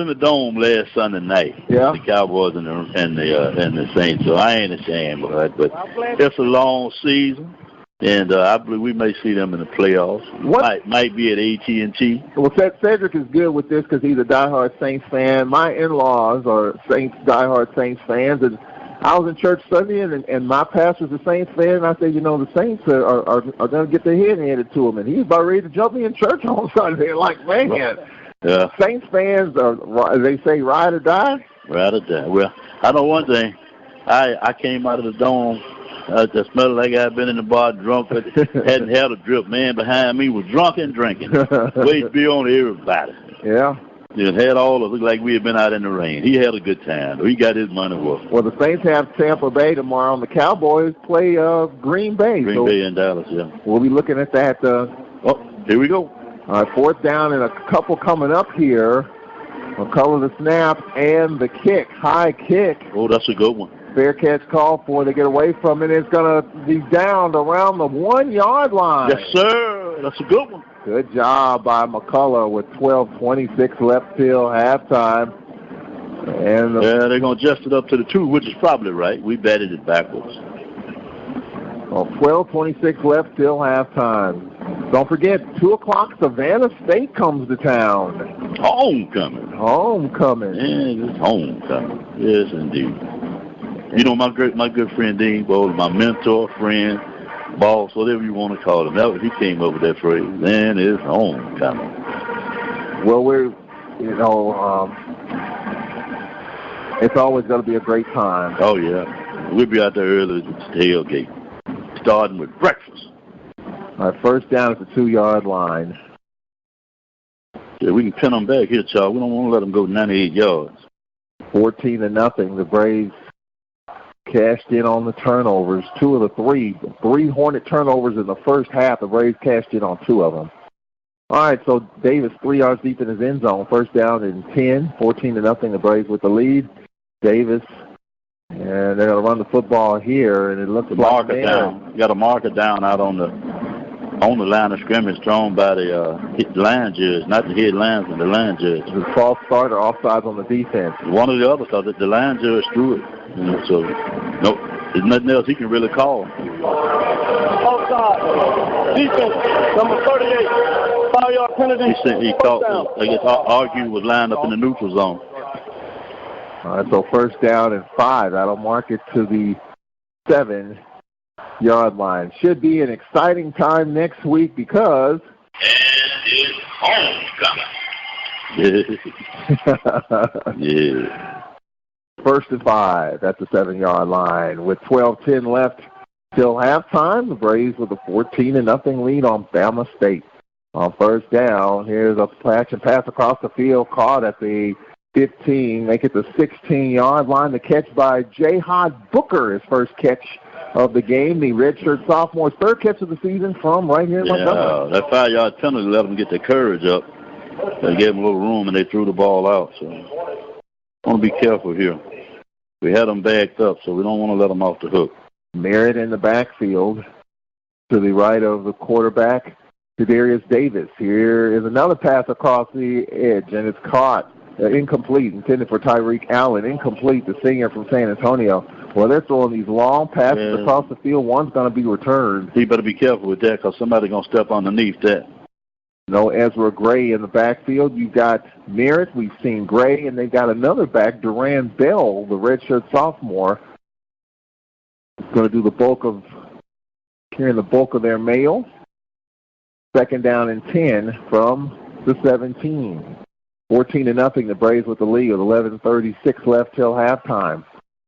in the dome last Sunday night. Yeah. The Cowboys and the Saints. So I ain't ashamed of it. But it's a long season. And I believe we may see them in the playoffs. Might be at AT&T. Well, Cedric is good with this because he's a diehard Saints fan. My in-laws are diehard Saints fans, and I was in church Sunday, and my pastor's a Saints fan. And I said, the Saints are going to get their head handed to them, and he's about ready to jump me in church on Sunday. Like, man, yeah. Saints fans are, they say, ride or die. Ride or die. Well, I know one thing. I came out of the dome. I just smelled like I'd been in the bar drunk, but hadn't had a drip. Man behind me was drunk and drinking. Way to be on everybody. Yeah. It had all of it, looked like we had been out in the rain. He had a good time. He got his money worth. Well, the Saints have Tampa Bay tomorrow, and the Cowboys play Green Bay. Green Bay and Dallas, yeah. We'll be looking at that. Here we go. All right, fourth down and a couple coming up here. We'll cover the snap and the kick. High kick. Oh, that's a good one. Fair catch call for they get away from it. It's going to be down around the 1 yard line. Yes, sir. That's a good one. Good job by McCullough with 12:26 left till halftime. And they're going to adjust it up to the 2, which is probably right. We batted it backwards. 12:26 left till halftime. Don't forget, 2 o'clock, Savannah State comes to town. Homecoming. Yeah, it's homecoming. Yes, indeed. You know, my good friend Dean Bowles, my mentor, friend, boss, whatever you want to call him. He came up with that phrase. Man, it's homecoming. Well, it's always going to be a great time. Oh, yeah. We'll be out there early with the tailgate, starting with breakfast. All right, first down at the 2 yard line. Yeah, we can pin them back here, Charles. We don't want to let them go 98 yards. 14-0. The Braves cashed in on the turnovers. 2 of the 3 Hornet turnovers in the first half. The Braves cashed in on 2 of them. All right, so Davis 3 yards deep in his end zone. First down and 10. 14-0. The Braves with the lead. Davis, and they're going to run the football here, and it looks like down. You got to mark it down out on the line of scrimmage thrown by the line judge, not the head linesman, the line judge. It was a false start or offsides on the defense. One or the other, because the line judge threw it. So, nope, there's nothing else he can really call. Offside. Defense, number 38. 5-yard penalty. He caught, I guess, argued was lined up in the neutral zone. All right, so first down and 5. That'll mark it to the 7 yard line. Should be an exciting time next week because it's homecoming. Yeah. First and 5 at the 7 yard line with 12:10 left till halftime. The Braves with a 14-0 lead on Alabama State. On first down, here's a patch and pass across the field, caught at the 15, make it the 16 yard line. The catch by Jayhad Booker, his first catch of the game, the redshirt sophomore's third catch of the season from right here in Montgomery. That 5-yard penalty let them get their courage up. They gave them a little room, and they threw the ball out. So I want to be careful here. We had them backed up, so we don't want to let them off the hook. Merritt in the backfield to the right of the quarterback, Darius Davis. Here is another pass across the edge, and it's caught. Incomplete, intended for Tyreek Allen. Incomplete, the senior from San Antonio. Well, they're throwing these long passes across the field. One's going to be returned. You better be careful with that because somebody's going to step underneath that. No Ezra Gray in the backfield. You've got Merritt. We've seen Gray, and they've got another back, Duran Bell, the redshirt sophomore. He's going to do carrying the bulk of their mail. Second down and 10 from the 17. 14-0, the Braves with the lead with 11:36 left till halftime.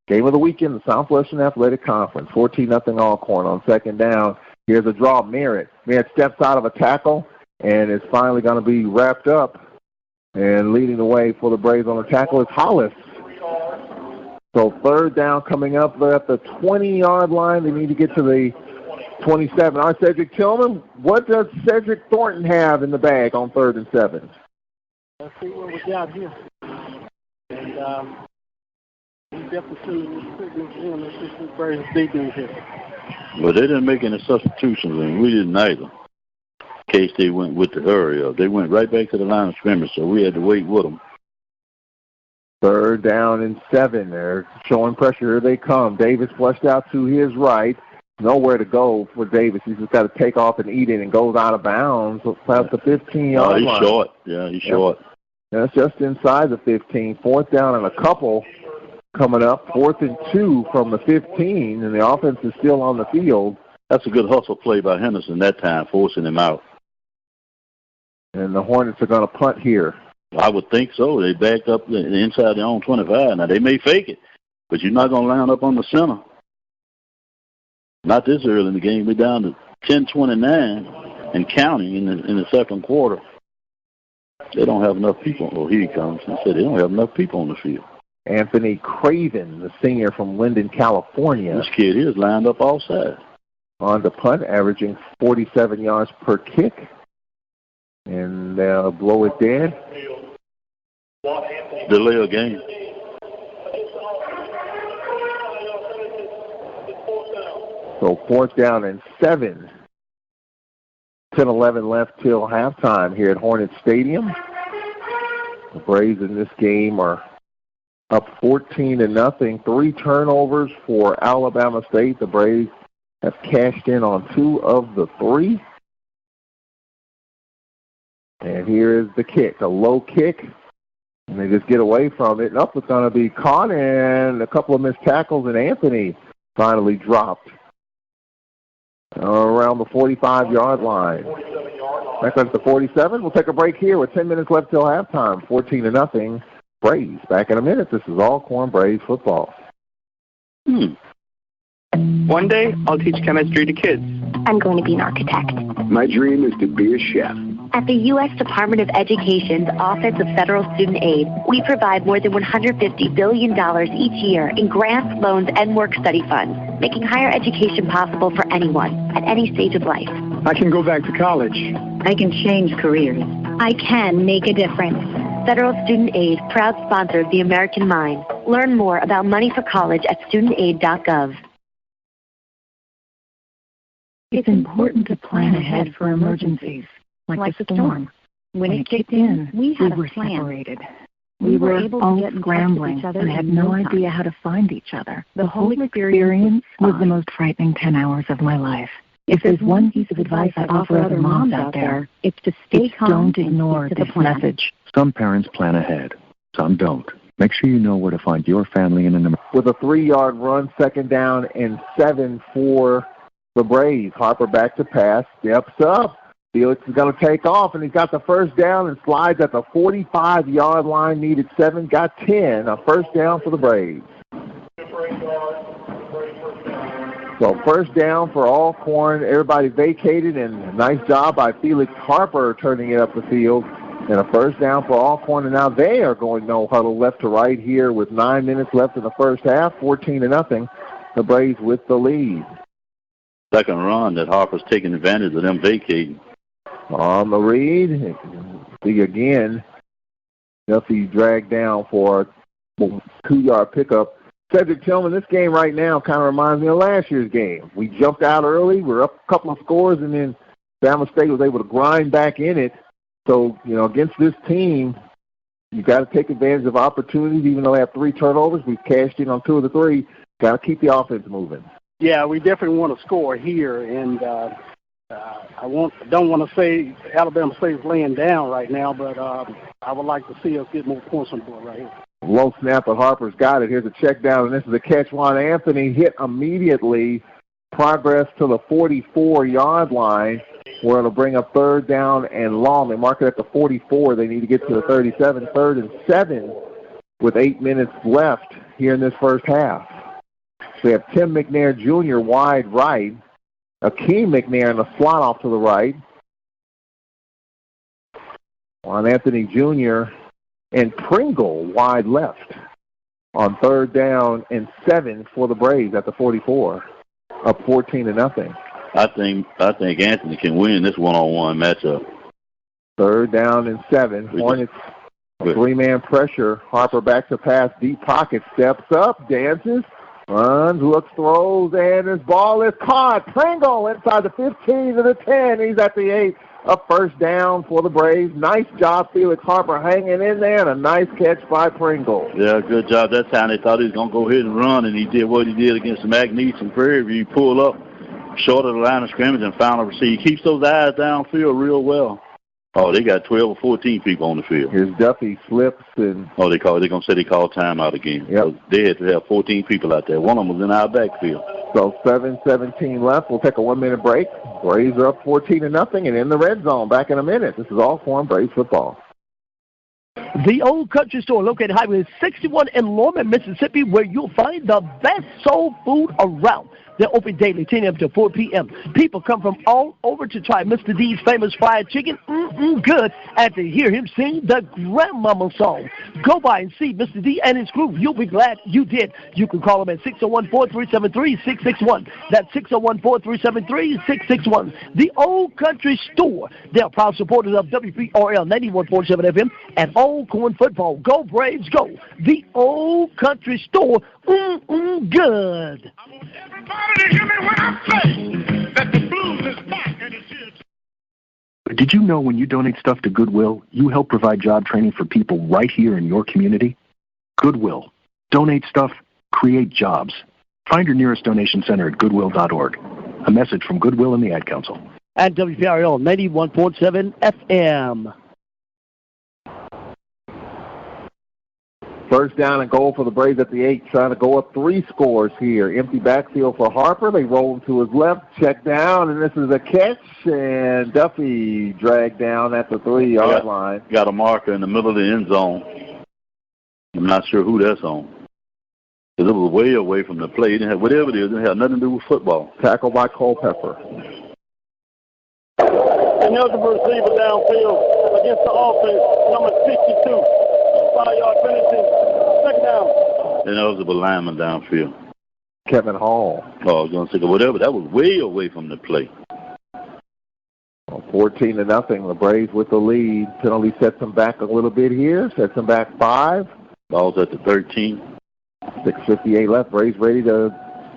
Game of the weekend, the Southwestern Athletic Conference. 14-0 Alcorn on second down. Here's a draw, Merritt. Merritt steps out of a tackle and is finally going to be wrapped up. And leading the way for the Braves on the tackle is Hollis. So third down coming up. They're at the 20-yard line. They need to get to the 27. All right, Cedric Tillman, what does Cedric Thornton have in the bag on 3rd and 7? Let's see what we got here. And definitely sending signals in. This is Braves beating here. Well, they didn't make any substitutions, and we didn't either. In case they went with the hurry up. They went right back to the line of scrimmage, so we had to wait with them. 3rd down and 7. They're showing pressure. Here they come. Davis flushed out to his right. Nowhere to go for Davis. He's just got to take off and eat it and goes out of bounds past the 15-yard line. He's short. Yeah, he's short. That's just inside the 15. 4th down and a couple coming up. 4th and 2 from the 15, and the offense is still on the field. That's a good hustle play by Henderson that time, forcing him out. And the Hornets are going to punt here. I would think so. They backed up the inside their own 25. Now, they may fake it, but you're not going to line up on the center. Not this early in the game. We're down to 10-29 and counting in the second quarter. They don't have enough people. Oh, here he comes. He said they don't have enough people on the field. Anthony Craven, the senior from Linden, California. This kid here is lined up all sides. On the punt, averaging 47 yards per kick. And they'll blow it dead. Delay a game. So 4th down and 7. 10-11 left till halftime here at Hornet Stadium. The Braves in this game are up 14-0. 3 turnovers for Alabama State. The Braves have cashed in on 2 of the 3. And here is the kick, a low kick. And they just get away from it. And up it's going to be caught, and a couple of missed tackles, and Anthony finally dropped around the 45-yard line. Back at the 47. We'll take a break here with 10 minutes left till halftime. 14-0. Braves. Back in a minute. This is Alcorn Braves football. One day, I'll teach chemistry to kids. I'm going to be an architect. My dream is to be a chef. At the U.S. Department of Education's Office of Federal Student Aid, we provide more than $150 billion each year in grants, loans, and work-study funds, making higher education possible for anyone at any stage of life. I can go back to college. I can change careers. I can make a difference. Federal Student Aid, proud sponsor of the American Mind. Learn more about money for college at studentaid.gov. It's important to plan ahead for emergencies, like the storm. When it kicked in, we were separated. We were all scrambling and had no idea how to find each other. The whole experience was the most frightening 10 hours of my life. If there's one piece of advice I offer other moms out there, it's to stay calm. Don't ignore this message. Some parents plan ahead. Some don't. Make sure you know where to find your family in an emergency. With a 3-yard run, 2nd down and 7 for the Braves. Harper back to pass, steps up. Felix is going to take off, and he's got the 1st down and slides at the 45-yard line. Needed 7, got 10. A 1st down for the Braves. So 1st down for Alcorn. Everybody vacated, and a nice job by Felix Harper turning it up the field. And a 1st down for Alcorn, and now they are going no huddle left to right here with 9 minutes left in the first half, 14-0. The Braves with the lead. Second run that Harper's taking advantage of them vacating. On the read, see again, Duffy dragged down for a 2-yard pickup. Cedric Tillman, this game right now kind of reminds me of last year's game. We jumped out early, we're up a couple of scores, and then Bama State was able to grind back in it. So, against this team, you got to take advantage of opportunities, even though they have 3 turnovers. We've cashed in on 2 of the 3. Got to keep the offense moving. Yeah, we definitely want to score here, and don't want to say Alabama State is laying down right now, but I would like to see us get more points on the board right here. Low snap, but Harper's got it. Here's a check down, and this is a catch. Juan Anthony hit immediately. Progress to the 44-yard line, where it'll bring up 3rd down and long. They mark it at the 44. They need to get to the 37. 3rd and 7 with 8 minutes left here in this first half. We have Tim McNair Jr. wide right. Akeem McNair in the slot off to the right. On Anthony Jr. and Pringle wide left on 3rd down and 7 for the Braves at the 44. Up 14-0. I think Anthony can win this one-on-one matchup. 3rd down and 7. Hornets Three-man pressure. Harper back to pass, deep pocket, steps up, dances, runs, looks, throws, and his ball is caught. Pringle inside the 15 to the 10. He's at the 8. A first down for the Braves. Nice job, Felix Harper hanging in there, and a nice catch by Pringle. Yeah, good job. That time they thought he was going to go ahead and run, and he did what he did against the McNeese and Prairie View. He pulled up short of the line of scrimmage and found a receiver. He keeps those eyes downfield real well. Oh, they got 12 or 14 people on the field. Here's Duffy slips and. Oh, they're going to say they called timeout again. Yep. So they had to have 14 people out there. One of them was in our backfield. So 7:17 left. We'll take a 1-minute break. Braves are up 14-0 and in the red zone. Back in a minute. This is Alcorn Braves football. The Old Country Store, located Highway 61 in Lorman, Mississippi, where you'll find the best soul food around. They're open daily, 10 a.m. to 4 p.m. People come from all over to try Mr. D's famous fried chicken. Good. And to hear him sing the Grandmama song. Go by and see Mr. D and his crew. You'll be glad you did. You can call them at 601-4373-661. That's 601-4373-661. The Old Country Store. They're proud supporters of WPRL 91.7 FM and Alcorn football. Go Braves, go. The Old Country Store. Good. Did you know when you donate stuff to Goodwill, you help provide job training for people right here in your community? Goodwill. Donate stuff, create jobs. Find your nearest donation center at goodwill.org. A message from Goodwill and the Ad Council. At WPRL 91.7 FM. First down and goal for the Braves at the 8, trying to go up 3 scores here. Empty backfield for Harper. They roll him to his left, check down, and this is a catch, and Duffy dragged down at the 3-yard line. Got a marker in the middle of the end zone. I'm not sure who that's on. Because it was way away from the play. It didn't have, whatever it is, it didn't have nothing to do with football. Tackled by Culpepper. Ineligible receiver downfield against the offense, number 62. 5-yard penalty. Second down. Ineligible lineman downfield. Kevin Hall. Oh, I was going to say whatever. That was way away from the play. 14-0. The Braves with the lead. Penalty sets them back a little bit here. Sets them back 5. Ball's at the 13. 6:58 left. Braves ready to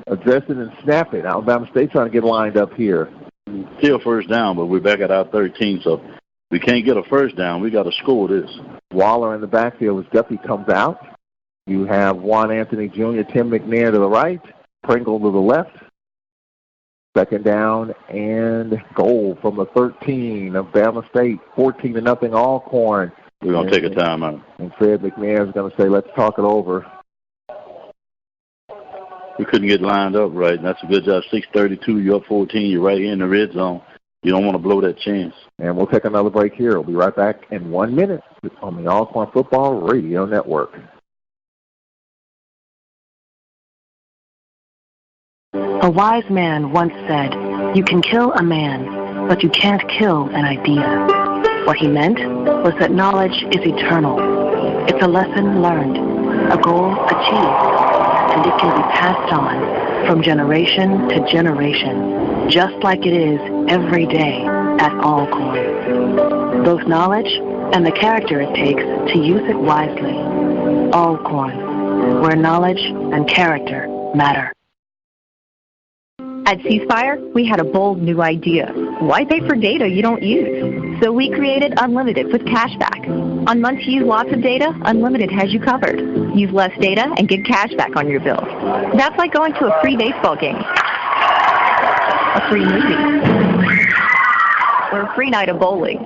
address it and snap it. Alabama State trying to get lined up here. Still first down, but we're back at our 13, so we can't get a first down. We got to score this. Waller in the backfield as Duffy comes out. You have Juan Anthony Jr., Tim McNair to the right, Pringle to the left. Second down and goal from the 13 of Bama State. 14-0 Alcorn. We're going to take a timeout. And Fred McNair is going to say, let's talk it over. We couldn't get lined up right, and that's a good job. 6:32, you're up 14, you're right here in the red zone. You don't want to blow that chance. And we'll take another break here. We'll be right back in 1 minute on the Alcorn Football Radio Network. A wise man once said, "You can kill a man, but you can't kill an idea." What he meant was that knowledge is eternal. It's a lesson learned, a goal achieved, and it can be passed on from generation to generation, just like it is every day at Alcorn. Both knowledge and the character it takes to use it wisely. Alcorn, where knowledge and character matter. At Ceasefire, we had a bold new idea. Why pay for data you don't use? So we created Unlimited with cashback. On months you use lots of data, Unlimited has you covered. Use less data and get cashback on your bill. That's like going to a free baseball game, a free movie, or a free night of bowling.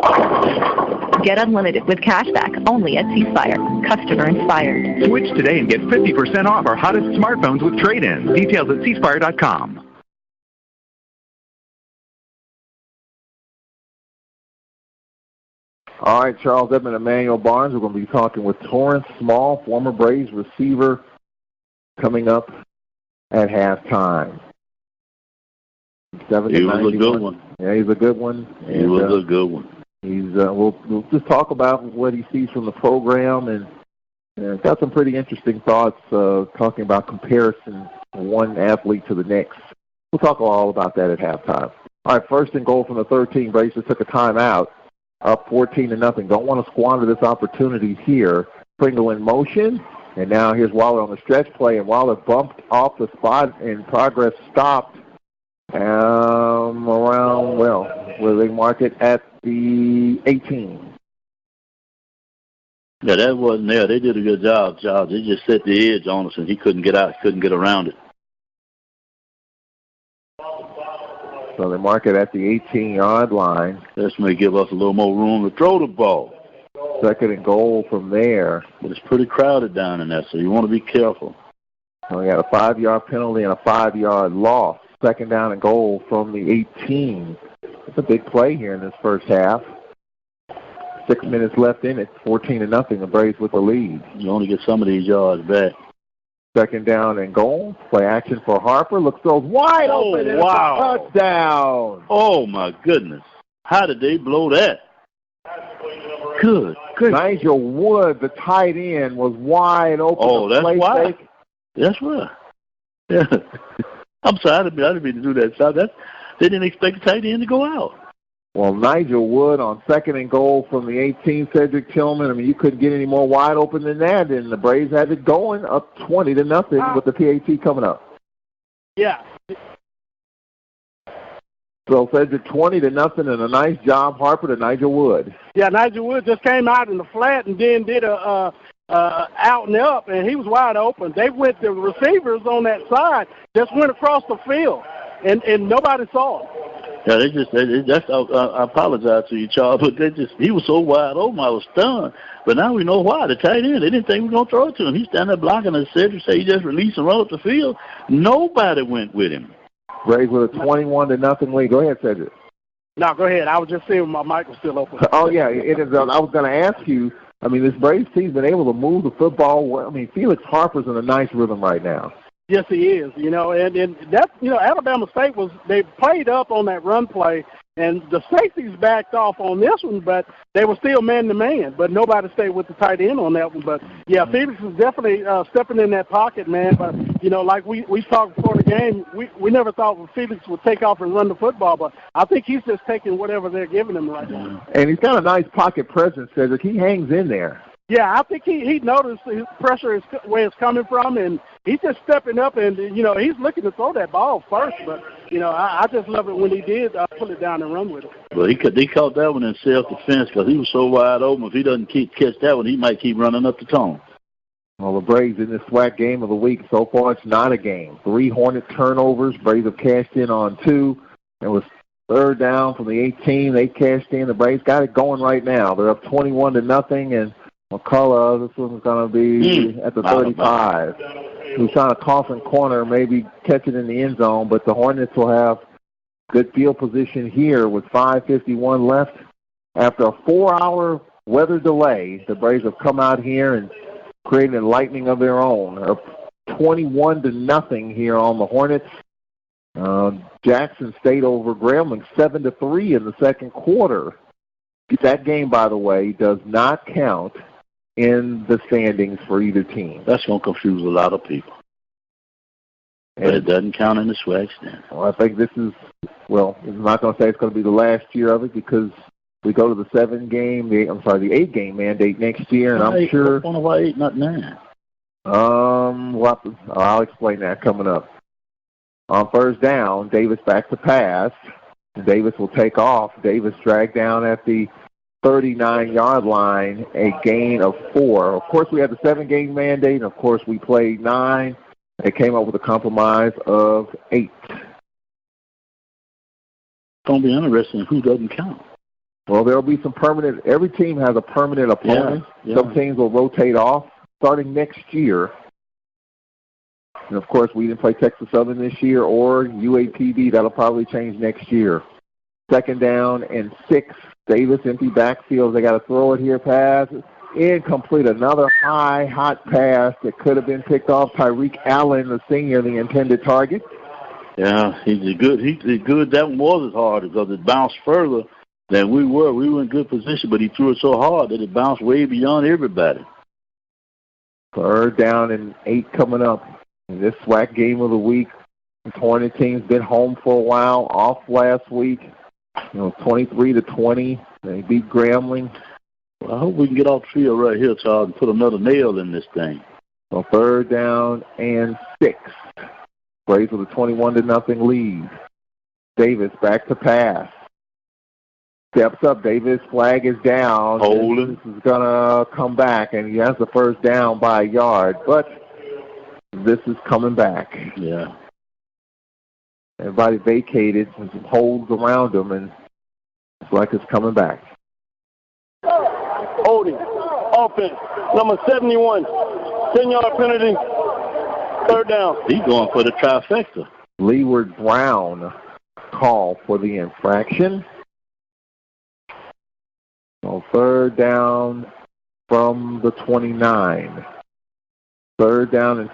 Get Unlimited with cashback only at Ceasefire. Customer inspired. Switch today and get 50% off our hottest smartphones with trade-in. Details at ceasefire.com. All right, Charles Edmond and Emmanuel Barnes. We're going to be talking with Torrance Small, former Braves receiver, coming up at halftime. He was a good one. Yeah, he's a good one. He was a good one. He's we'll just talk about what he sees from the program, and got some pretty interesting thoughts talking about comparison from one athlete to the next. We'll talk all about that at halftime. All right, first and goal from the 13. Braves just took a timeout. up 14-0. Don't want to squander this opportunity here. Pringle in motion, and now here's Waller on the stretch play, and Waller bumped off the spot, and progress stopped around, where they mark it at the 18. Yeah, that wasn't there. They did a good job, Charles. They just set the edge on us, and he couldn't get out, couldn't get around it. So they mark it at the 18-yard line. This may give us a little more room to throw the ball. 2nd and goal from there. But it's pretty crowded down in there, so you want to be careful. So we got a 5-yard penalty and a 5-yard loss. 2nd down and goal from the 18. It's a big play here in this first half. 6 minutes left in it, 14-0. The Braves with the lead. You only get some of these yards back. 2nd down and goal. Play action for Harper. Looks throws wide open. And wow. It's a touchdown. Oh, my goodness. How did they blow that? Good. Nigel Wood, the tight end, was wide open. Oh, that's why. That's why. Yeah. I'm sorry. I didn't mean to do that. So they didn't expect the tight end to go out. Well, Nigel Wood on 2nd and goal from the 18, Cedric Tillman. I mean, you couldn't get any more wide open than that, and the Braves had it going up 20-0 with the PAT coming up. Yeah. So Cedric 20-0, and a nice job, Harper, to Nigel Wood. Yeah, Nigel Wood just came out in the flat and then did a out and up, and he was wide open. The receivers on that side just went across the field, and nobody saw him. Yeah, I apologize to you, Charles, but he was so wide open, I was stunned. But now we know why. The tight end, they didn't think we were going to throw it to him. He's standing there blocking, and Cedric said he just released and run up the field. Nobody went with him. Braves with a 21-0 lead. Go ahead, Cedric. No, go ahead. I was just seeing my mic was still open. Oh, yeah, it is. I was going to ask you, I mean, this Braves team's been able to move the football well. I mean, Felix Harper's in a nice rhythm right now. Yes, he is. And that's, Alabama State they played up on that run play, and the safeties backed off on this one, but they were still man-to-man, but nobody stayed with the tight end on that one. But, yeah, Felix is definitely stepping in that pocket, man. But, like we talked before the game, we never thought Felix would take off and run the football, but I think he's just taking whatever they're giving him right now. And he's got a nice pocket presence, Cedric. He hangs in there. Yeah, I think he noticed his pressure is where it's coming from, and he's just stepping up, and, he's looking to throw that ball first. But, I just love it when he did pull it down and run with it. Well, he caught that one in self-defense because he was so wide open. If he doesn't catch that one, he might keep running up the tone. Well, the Braves in this SWAC game of the week, so far it's not a game. 3 Hornet turnovers. Braves have cashed in on 2. It was 3rd down from the 18. They cashed in. The Braves got it going right now. They're up 21-0, and McCullough, this one's going to be at the 35. He's trying to coffin corner, maybe catch it in the end zone, but the Hornets will have good field position here with 5:51 left. After a 4-hour weather delay, the Braves have come out here and created a lightning of their own. 21-0 here on the Hornets. Jackson State over Grambling 7-3 in the second quarter. That game, by the way, does not count in the standings for either team. That's going to confuse a lot of people. But it doesn't count in the SWAC stand. Well, I think this is, I'm not going to say it's going to be the last year of it because we go to the 8-game mandate next year, and I'm sure. I wonder why 8, not 9. I'll explain that coming up. On 1st down, Davis back to pass. Davis will take off. Davis dragged down at the 39-yard line, a gain of 4. Of course, we had the 7-game mandate, and of course, we played 9. They came up with a compromise of 8. It's going to be interesting who doesn't count. Well, there will be some permanent. Every team has a permanent opponent. Yeah. Some teams will rotate off starting next year. And, of course, we didn't play Texas Southern this year or UAPB. That'll probably change next year. 2nd down and 6. Davis, empty backfield. They got to throw it here, pass. Incomplete. Another high, hot pass that could have been picked off. Tyreek Allen, the senior, the intended target. Yeah, he's good. That one wasn't hard because it bounced further than we were. We were in good position, but he threw it so hard that it bounced way beyond everybody. 3rd down and 8 coming up. In this SWAC game of the week, the Hornet team's been home for a while, off last week. 23-20. They beat Grambling. Well, I hope we can get off the field right here, Charles, and put another nail in this thing. So 3rd down and 6. Braves with a 21-0 lead. Davis back to pass. Steps up. Davis, flag is down. Holding. This is going to come back, and he has the 1st down by a yard. But this is coming back. Yeah. Everybody vacated and some holds around them, and it's like it's coming back. Holding. Offense. Number 71. 10-yard penalty. 3rd down. He's going for the trifecta. Leeward Brown call for the infraction. So 3rd down from the 29. 3rd down and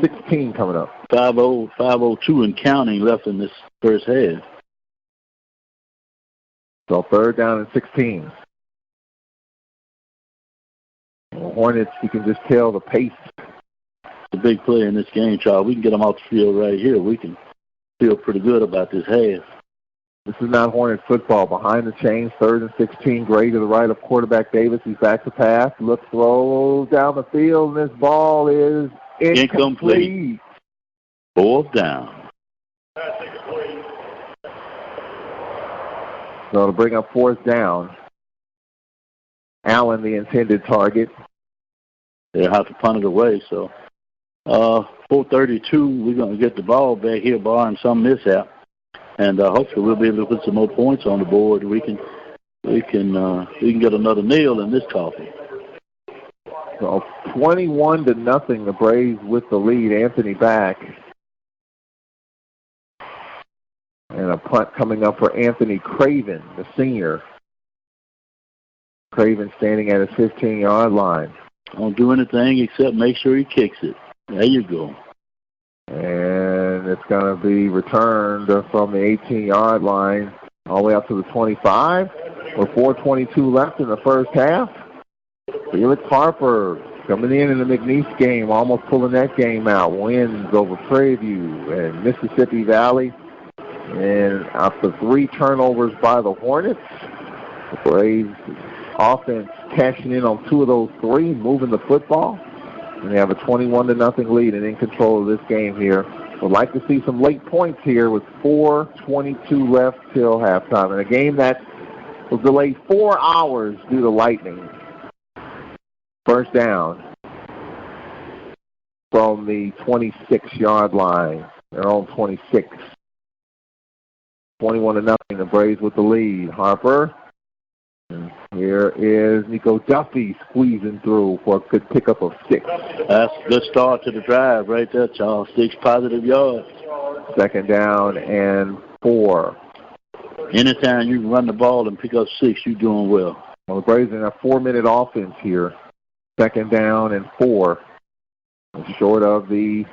16 coming up. 5:02 and counting left in this first half. So 3rd down and 16. The Hornets, you can just tell the pace. It's a big play in this game, Charles. We can get them off the field right here. We can feel pretty good about this half. This is not Hornet football. Behind the chains, 3rd and 16. Gray to the right of quarterback Davis. He's back to pass. Looks, throws down the field, and this ball is incomplete. 4th down. So to bring up 4th down. Allen, the intended target. They'll have to punt it away. So 4:32, we're going to get the ball back here, barring some mishap. And hopefully we'll be able to put some more points on the board. We can get another nail in this coffee. So 21-0, the Braves with the lead. Anthony back. And a punt coming up for Anthony Craven, the senior. Craven standing at his 15-yard line. Don't do anything except make sure he kicks it. There you go. And it's going to be returned from the 18-yard line all the way up to the 25 with 4:22 left in the first half. Felix Harper coming in the McNeese game, almost pulling that game out. Wins over Prairie View and Mississippi Valley. And after 3 turnovers by the Hornets, the Braves offense cashing in on 2 of those 3, moving the football. And they have a 21-0 lead and in control of this game here. Would like to see some late points here with 4:22 left till halftime. In a game that was delayed 4 hours due to lightning. 1st down from the 26-yard line. They're on 26. 21-0, the Braves with the lead. Harper. And here is Nico Duffy squeezing through for a good pickup of 6. That's a good start to the drive right there, Charles. 6 positive yards. 2nd down and 4. Anytime you can run the ball and pick up 6, you're doing well. Well, the Braves in a 4-minute offense here. 2nd down and 4. Short of the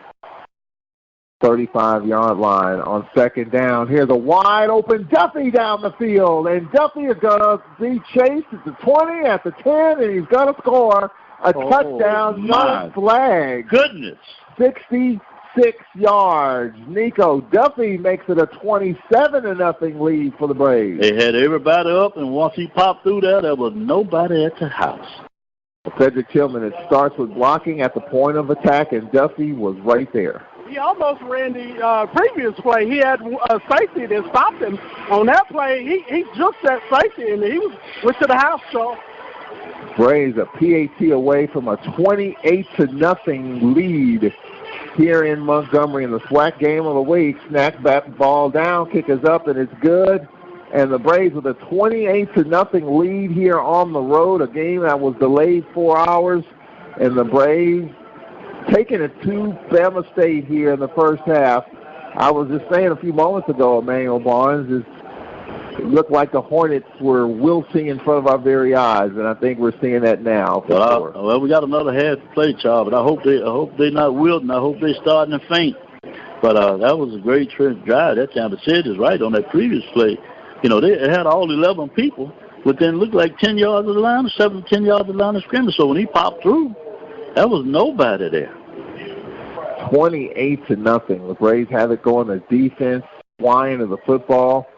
35-yard line on 2nd down. Here's a wide-open Duffy down the field, and Duffy is going to be chased at the 20, at the 10, and he's going to score a touchdown, no flag. Goodness. 66 yards. Nico Duffy makes it a 27-0 lead for the Braves. They had everybody up, and once he popped through there was nobody at the house. Cedric Tillman, it starts with blocking at the point of attack, and Duffy was right there. He almost ran the previous play. He had a safety that stopped him. On that play, he just that safety, and he went to the house, so. Braves a PAT away from a 28-0 lead here in Montgomery in the SWAC game of the week. Snack bat ball down, kick is up, and it's good. And the Braves with a 28-0 lead here on the road, a game that was delayed 4 hours. And the Braves taking it to Bama State here in the first half. I was just saying a few moments ago, Emmanuel Barnes, it looked like the Hornets were wilting in front of our very eyes, and I think we're seeing that now. Well, we got another half to play, Charles, but I hope they're not wilting. I hope they're starting to faint. But that was a great drive that time. But Sid is right on that previous play. You know, they had all 11 people within, looked like 10 yards of the line, 7 to 10 yards of the line of scrimmage. So when he popped through, that was nobody there. 28-0. The Braves have it going. The defense flying to the football.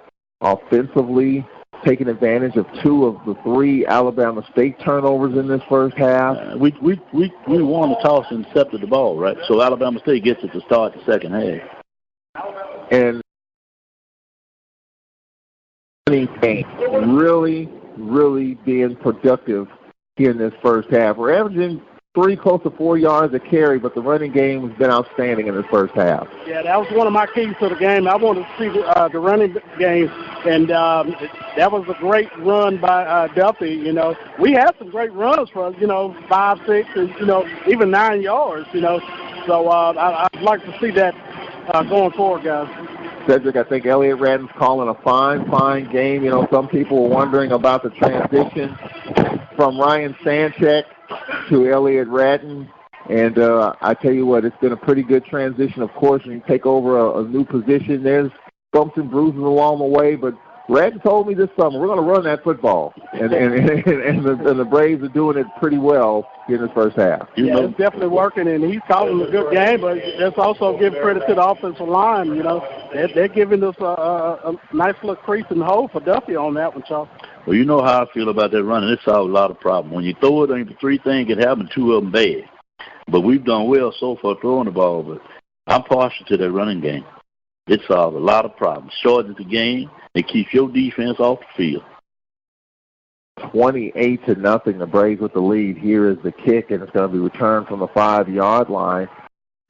Offensively, taking advantage of 2 of the 3 Alabama State turnovers in this first half. We won the toss and intercepted the ball, right? So Alabama State gets it to start the second half. And really being productive here in this first half. We're averaging 3, close to 4 yards a carry, but the running game has been outstanding in this first half. Yeah, that was one of my keys to the game. I wanted to see the running game, and that was a great run by Duffy. You know, we had some great runs for us, 5, 6, and, even 9 yards, So I'd like to see that going forward, guys. Cedric, I think Elliott Ratton's calling a fine game. Some people were wondering about the transition from Ryan Sanchek to Elliott Ratton. And I tell you what, it's been a pretty good transition. Of course, when you take over a new position, there's bumps and bruises along the way. But Ratton told me this summer, we're going to run that football. And the Braves are doing it pretty well in this first half. Yeah, it's definitely working, and he's calling a good game, but let's also give credit to the offensive line. They're giving us a nice little crease in the hole for Duffy on that one, Charles. Well, you know how I feel about that running. It solves a lot of problems. When you throw it, I mean, the 3 things can happen, 2 of them bad. But we've done well so far throwing the ball, but I'm partial to that running game. It solves a lot of problems. Shortens the game. It keeps your defense off the field. 28-0, the Braves with the lead. Here is the kick, and it's going to be returned from the 5-yard line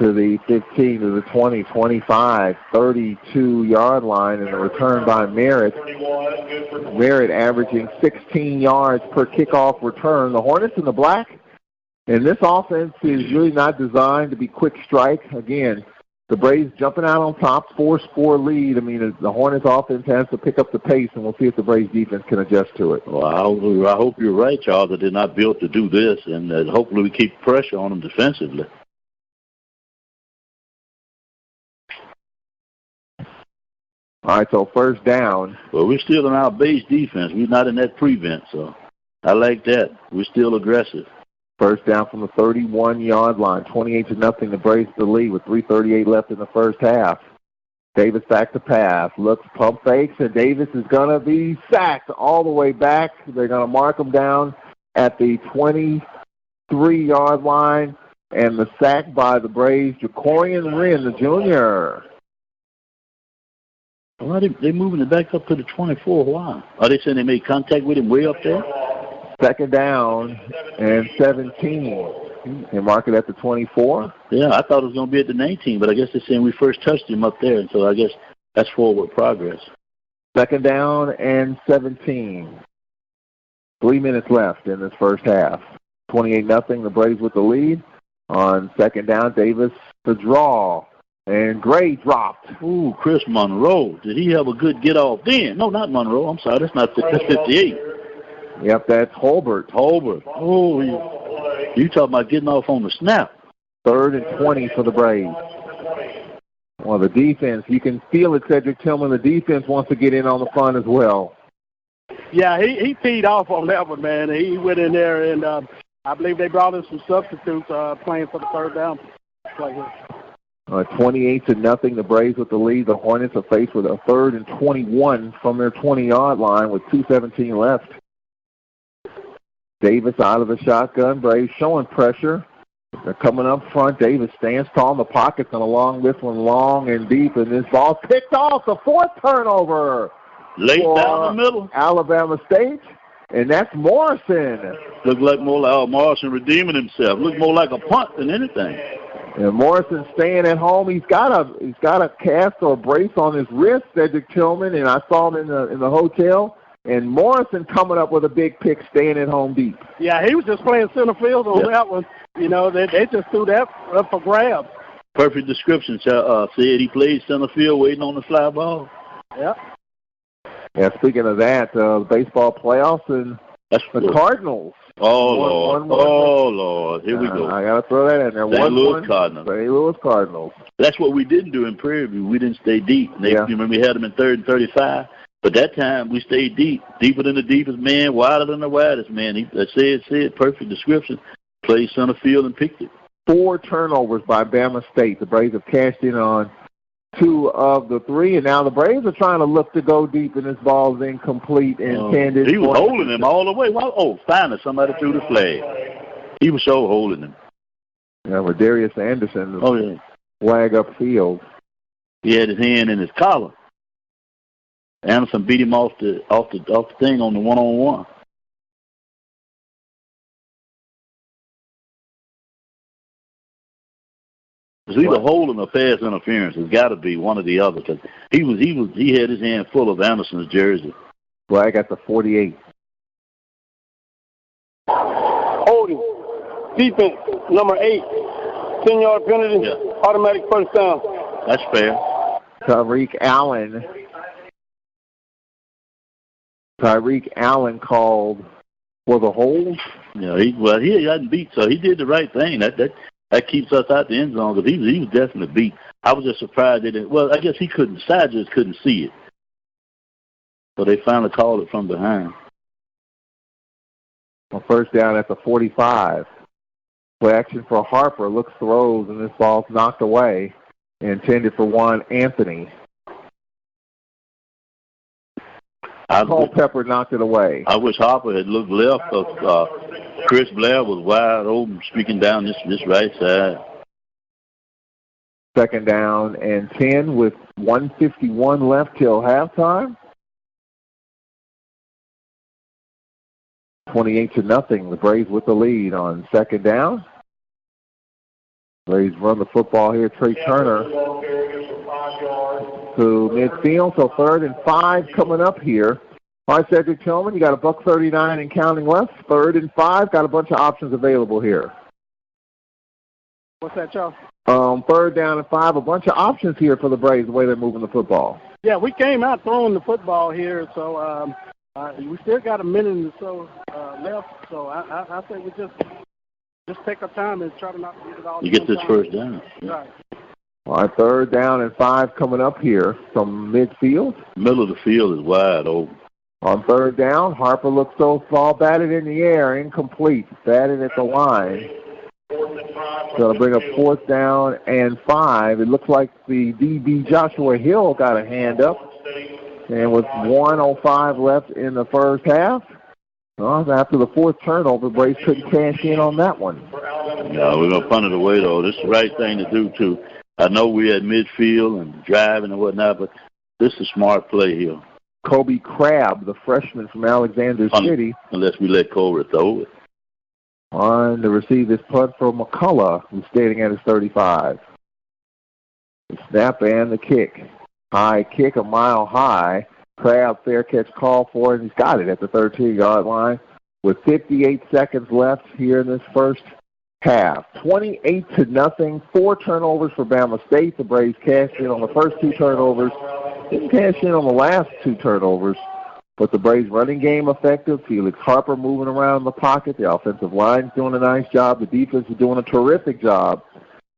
to the 15, to the 20, 25, 32-yard line, and a return by Merritt. Merritt averaging 16 yards per kickoff return. The Hornets in the black, and this offense is really not designed to be quick strike. Again, the Braves jumping out on top, 4-score lead. I mean, the Hornets offense has to pick up the pace, and we'll see if the Braves defense can adjust to it. Well, I hope you're right, Charles, that they're not built to do this, and that hopefully we keep pressure on them defensively. All right, so first down. Well, we're still in our base defense. We're not in that prevent, so I like that. We're still aggressive. First down from the 31-yard line, 28-0, the Braves the lead with 3:38 left in the first half. Davis back to pass, looks, pump fakes, and Davis is going to be sacked all the way back. They're going to mark him down at the 23-yard line, and the sack by the Braves, Jacorian Wren, the junior. Well, they're moving it back up to the 24. Why? Are they saying they made contact with him way up there? Second down and 17. They mark it at the 24. Yeah, I thought it was going to be at the 19, but I guess they're saying we first touched him up there, and so I guess that's forward progress. Second down and 17. 3 minutes left in this first half. 28-0, the Braves with the lead. On second down, Davis the draw. And Gray dropped. Ooh, Chris Monroe. Did he have a good get-off then? No, not Monroe. I'm sorry. That's 58. Yep, that's Holbert. Oh, you talking about getting off on the snap. 3rd and 20 for the Braves. Well, the defense, you can feel it, Cedric Tillman. The defense wants to get in on the fun as well. Yeah, he teed off on that one, man. He went in there, and I believe they brought in some substitutes playing for the third down play here. 28-0, the Braves with the lead. The Hornets are faced with a 3rd and 21 from their 20-yard line with 2:17 left. Davis out of the shotgun. Braves showing pressure. They're coming up front. Davis stands tall in the pockets and along this one long and deep, and this ball picked off. The 4th turnover. Late down the middle. Alabama State, and that's Morrison. Looked like more like Morrison redeeming himself. Looked more like a punt than anything. And Morrison staying at home. He's got a cast or a brace on his wrist, Cedric Tillman, and I saw him in the hotel. And Morrison coming up with a big pick, staying at home deep. Yeah, he was just playing center field on that one. They just threw that up for grabs. Perfect description. Said he played center field waiting on the fly ball. Yeah. Yeah, speaking of that, the baseball playoffs and the Cardinals. Oh, Lord. Here we go. I got to throw that in there. St. Louis Cardinals. St. Louis Cardinals. That's what we didn't do in Prairie View. We didn't stay deep. You remember we had them in 3rd and 35. But that time we stayed deep, deeper than the deepest man, wider than the widest man. He said, perfect description. Played center field and picked it. 4 turnovers by Bama State. The Braves have cashed in on 2 of the 3, and now the Braves are trying to look to go deep, and this ball's incomplete intended. He was holding him all the way. Well, finally somebody threw the flag. He was so holding him. Yeah, with Darius Anderson, flag upfield. He had his hand in his collar. Anderson beat him off the thing on the 1-on-1. It's either holding or pass interference. It's got to be one or the other because he had his hand full of Anderson's jersey. Flag at the 48. Holding. Defense, number 8. 10-yard penalty, automatic first down. That's fair. Tyreek Allen called for the hold. Yeah, he hadn't beat, so he did the right thing. That keeps us out the end zone because he was definitely beat. I was just surprised that I guess he couldn't. Just couldn't see it, so they finally called it from behind. On first down at the 45. Play action for Harper. Looks, throws, and this ball's knocked away. Intended for Juan Anthony. Culpepper knocked it away. I wish Harper had looked left because Chris Blair was wide open, speaking down this right side. Second down and 10 with 1:51 left till halftime. 28-0. The Braves with the lead on second down. Braves run the football here. Trey Turner to midfield. So 3rd and 5 coming up here. All right, Cedric Tillman, you got $1.39 and counting left. 3rd and 5. Got a bunch of options available here. What's that, Charles? 3rd down and 5. A bunch of options here for the Braves, the way they're moving the football. Yeah, we came out throwing the football here, so we still got a minute or so left. So I think we just take our time and try to not get it all. You get this first down. Right. All right, 3rd down and 5 coming up here from midfield. Middle of the field is wide open. On 3rd down, Harper looks so small, batted in the air, incomplete, batted at the line. Going to bring up 4th down and 5. It looks like the DB Joshua Hill got a hand up. And with 1:05 left in the first half, after the 4th turnover, Braves couldn't cash in on that one. No, we're going to punt it away, though. This is the right thing to do, too. I know we're at midfield and driving and whatnot, but this is a smart play here. Kobe Crabb, the freshman from Alexander City. Unless we let Cobra throw it. On to receive this punt from McCullough, who's standing at his 35. The snap and the kick. High kick, a mile high. Crabb, fair catch call for it, and he's got it at the 13-yard line with 58 seconds left here in this first half. 28-0, 4 turnovers for Bama State. The Braves cashed in on the first 2 turnovers. Didn't cash in on the last 2 turnovers, but the Braves running game effective. Felix Harper moving around in the pocket. The offensive line's doing a nice job. The defense is doing a terrific job.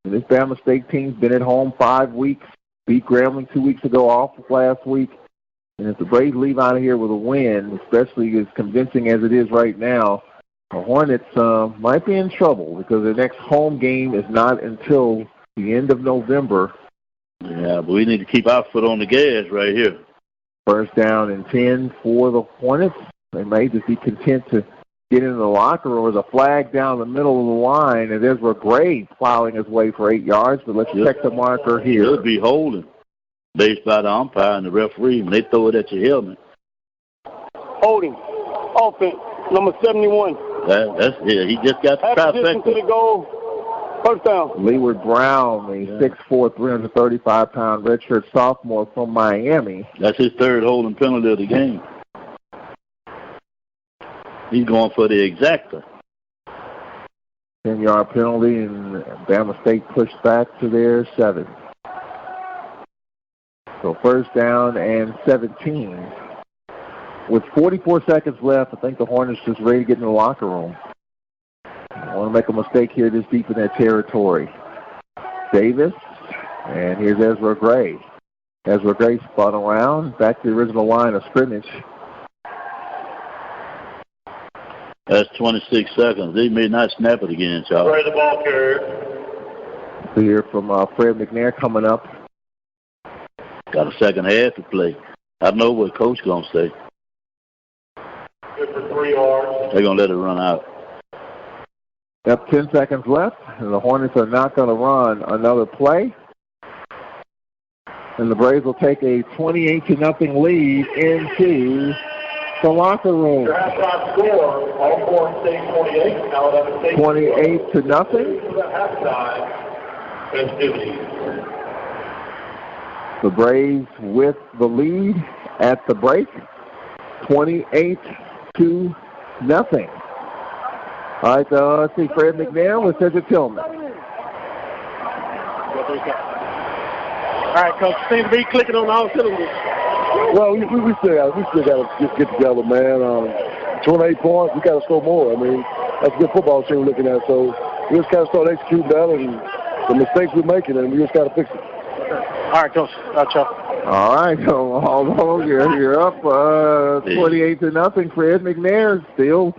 And this Bama State team's been at home 5 weeks. Beat Grambling 2 weeks ago, off last week. And if the Braves leave out of here with a win, especially as convincing as it is right now, the Hornets might be in trouble because their next home game is not until the end of November. Yeah, but we need to keep our foot on the gas right here. First down and 10 for the Hornets. They may just be content to get into the locker room. There's a flag down the middle of the line, and there's Gray plowing his way for 8 yards, but let's check the marker here. It'll be holding based by the umpire and the referee when they throw it at your helmet. Holding. Offense, number 71. He just got the trifecta. To the goal. First down. Leeward Brown, the 6'4", 335-pound redshirt sophomore from Miami. That's his 3rd holding penalty of the game. He's going for the exacta. 10-yard penalty, and Bama State pushed back to their 7. So first down and 17. With 44 seconds left, I think the Hornets just ready to get in the locker room. I want to make a mistake here this deep in their territory. Davis, and here's Ezra Gray. Ezra Gray spun around, back to the original line of scrimmage. That's 26 seconds. They may not snap it again, Charles. Right, the ball carrier. So here from Fred McNair coming up. Got a second half to play. I know what Coach going to say. Good for 3 yards. They're going to let it run out. Yep, 10 seconds left, and the Hornets are not going to run another play. And the Braves will take a 28-0 lead into the locker room. Draft top score, Alcorn State 28, Alabama State 28-0. Halftime festivities. The Braves with the lead at the break, 28-0. All right, let's see, Fred McNair with Cedric Tillman. All right, Coach, seem to be clicking on all cylinders. Well, we still got to get together, man. 28 points, we got to score more. I mean, that's a good football team we're looking at. So we just got to start executing better and the mistakes we're making, and we just got to fix it. All right, Coach. Ciao. All right, so although you're up 28-0, Fred McNair still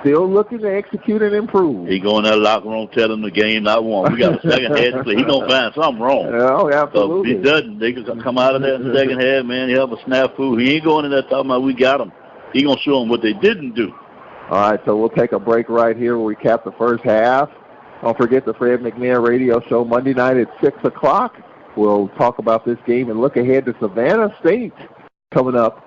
looking to execute and improve. He go in that locker room, tell him the game not won. We got a second half to play. He gonna find something wrong. Oh, absolutely. So if he doesn't, they can come out of that in the second half, man. He'll have a snafu. He ain't going in there talking about we got him. He gonna show them what they didn't do. All right, so we'll take a break right here where we cap the first half. Don't forget the Fred McNair radio show Monday night at 6 o'clock. We'll talk about this game and look ahead to Savannah State coming up.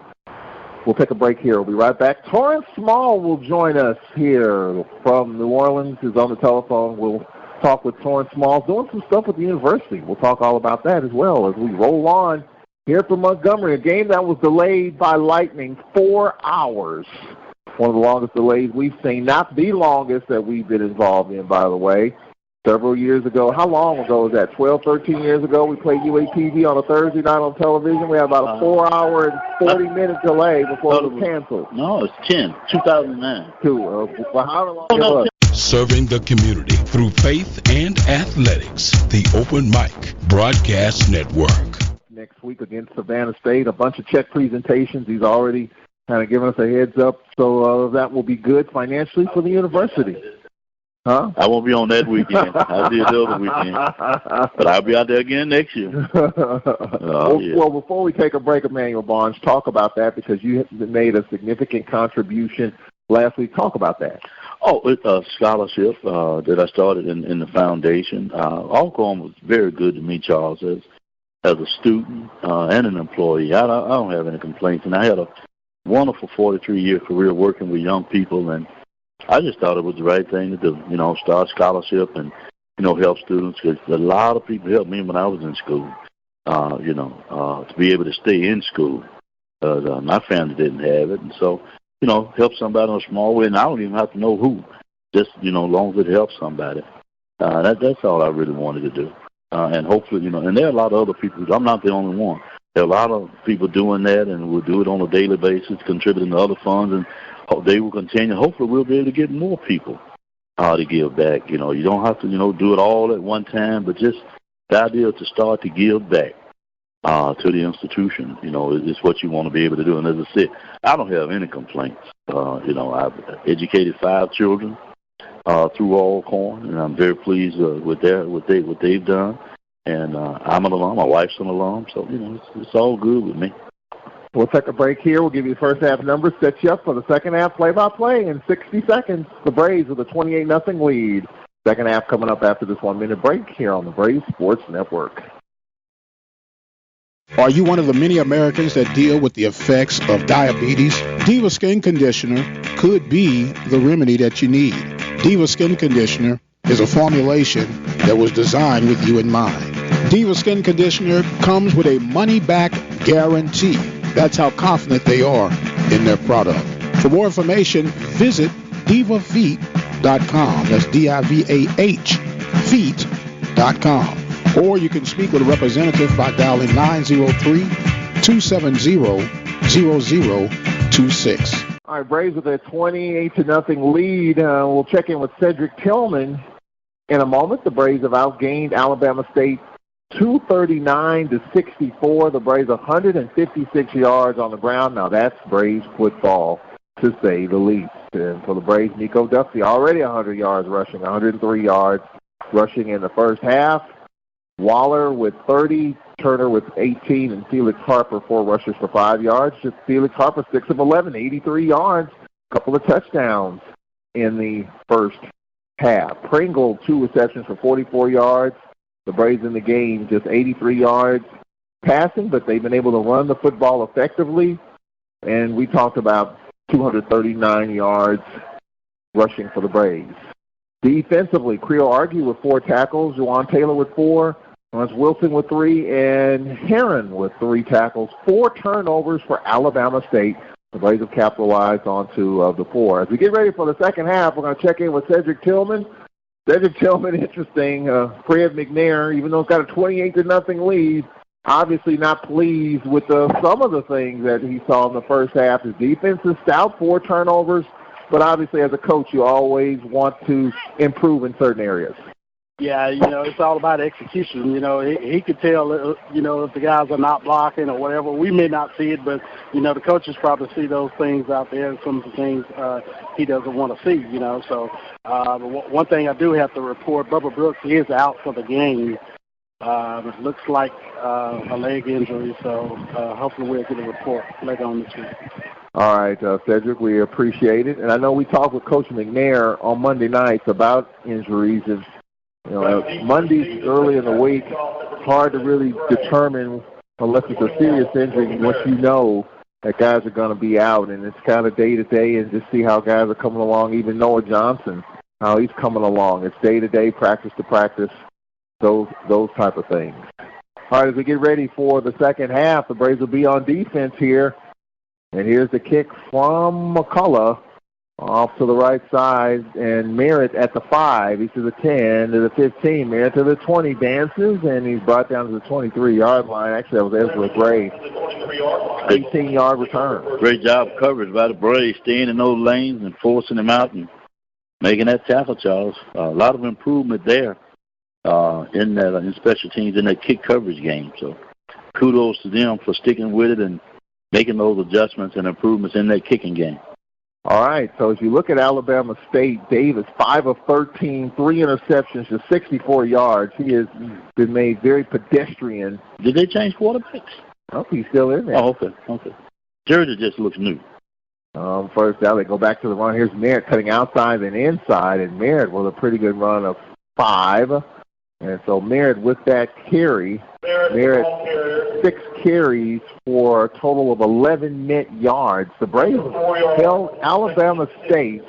We'll take a break here. We'll be right back. Torrance Small will join us here from New Orleans. He's on the telephone. We'll talk with Torrance Small, doing some stuff with the university. We'll talk all about that as well as we roll on here from Montgomery, a game that was delayed by lightning 4 hours. One of the longest delays we've seen, not the longest that we've been involved in, by the way. Several years ago, how long ago was that? 12, 13 years ago, we played UAPB on a Thursday night on television. We had about a 4 hour and 40-minute delay before it was canceled. No, it's 2009. Well, how long? Serving the community through faith and athletics. The Open Mic Broadcast Network. Next week against Savannah State, a bunch of check presentations. He's already kind of given us a heads up, so that will be good financially for the university. Huh? I won't be on that weekend. I'll be the other weekend. But I'll be out there again next year. Well, before we take a break, Emmanuel Barnes, talk about that because you made a significant contribution last week. Talk about that. Oh, it's a scholarship that I started in the foundation. Alcorn was very good to me, Charles, as a student and an employee. I don't have any complaints. And I had a wonderful 43-year career working with young people, and I just thought it was the right thing to do, start scholarship and, help students, because a lot of people helped me when I was in school, to be able to stay in school. My family didn't have it, and so, help somebody in a small way, and I don't even have to know who, just, as long as it helps somebody. That's all I really wanted to do. And hopefully, and there are a lot of other people. I'm not the only one. There are a lot of people doing that, and we'll do it on a daily basis, contributing to other funds, and they will continue. Hopefully, we'll be able to get more people to give back. You don't have to, do it all at one time, but just the idea to start to give back to the institution, is what you want to be able to do. And as I said, I don't have any complaints. I've educated 5 children through Alcorn, and I'm very pleased with what they've done. And I'm an alum. My wife's an alum, so it's all good with me. We'll take a break here. We'll give you the first half numbers, set you up for the second half play-by-play in 60 seconds. The Braves with a 28-0 lead. Second half coming up after this 1-minute break here on the Braves Sports Network. Are you one of the many Americans that deal with the effects of diabetes? Diva Skin Conditioner could be the remedy that you need. Diva Skin Conditioner is a formulation that was designed with you in mind. Diva Skin Conditioner comes with a money-back guarantee. That's how confident they are in their product. For more information, visit divafeet.com. That's D-I-V-A-H, feet.com. Or you can speak with a representative by dialing 903-270-0026. All right, Braves with a 28-0 lead. We'll check in with Cedric Tillman in a moment. The Braves have outgained Alabama State 239-64. The Braves 156 yards on the ground. Now that's Braves football, to say the least. And for the Braves, Nico Duffy already 100 yards rushing, 103 yards rushing in the first half. Waller with 30, Turner with 18, and Felix Harper 4 rushes for 5 yards. Just Felix Harper 6 of 11, 83 yards, a couple of touchdowns in the first half. Pringle 2 receptions for 44 yards. The Braves in the game just 83 yards passing, but they've been able to run the football effectively. And we talked about 239 yards rushing for the Braves. Defensively, Creel Argue with 4 tackles, Juwan Taylor with 4, Lawrence Wilson with 3, and Heron with 3 tackles. 4 turnovers for Alabama State. The Braves have capitalized on 2 of the 4. As we get ready for the second half, we're going to check in with Cedric Tillman. Cedric Tillman, interesting. Fred McNair, even though he's got a 28-0 lead, obviously not pleased with some of the things that he saw in the first half. His defense is stout, 4 turnovers, but obviously as a coach you always want to improve in certain areas. Yeah, it's all about execution. He could tell, if the guys are not blocking or whatever. We may not see it, but, the coaches probably see those things out there, some of the things he doesn't want to see, So one thing I do have to report, Bubba Brooks is out for the game. It looks like a leg injury, so hopefully we'll get a report later on this week. All right, Cedric, we appreciate it. And I know we talked with Coach McNair on Monday nights about injuries. And, Mondays early in the week, it's hard to really determine, unless it's a serious injury, once you know that guys are going to be out. And it's kind of day-to-day and just see how guys are coming along. Even Noah Johnson, how he's coming along. It's day-to-day, practice to practice, those type of things. All right, as we get ready for the second half, the Braves will be on defense here. And here's the kick from McCullough off to the right side, and Merritt at the 5. He's to the 10, to the 15. Merritt to the 20, dances, and he's brought down to the 23-yard line. Actually, that was Ezra Gray. 18-yard return. Great job coverage by the Braves, staying in those lanes and forcing them out and making that tackle, Charles. A lot of improvement there in special teams in that kick coverage game. So kudos to them for sticking with it and making those adjustments and improvements in that kicking game. All right, so as you look at Alabama State, Davis, 5 of 13, 3 interceptions, just 64 yards. He has been made very pedestrian. Did they change quarterbacks? Oh, he's still in there. Oh, okay. Jersey just looks new. First down, they go back to the run. Here's Merritt cutting outside and inside, and Merritt with a pretty good run of 5. And so Merritt with that carry, Merritt 6 carries for a total of 11 net yards. The Braves held Alabama State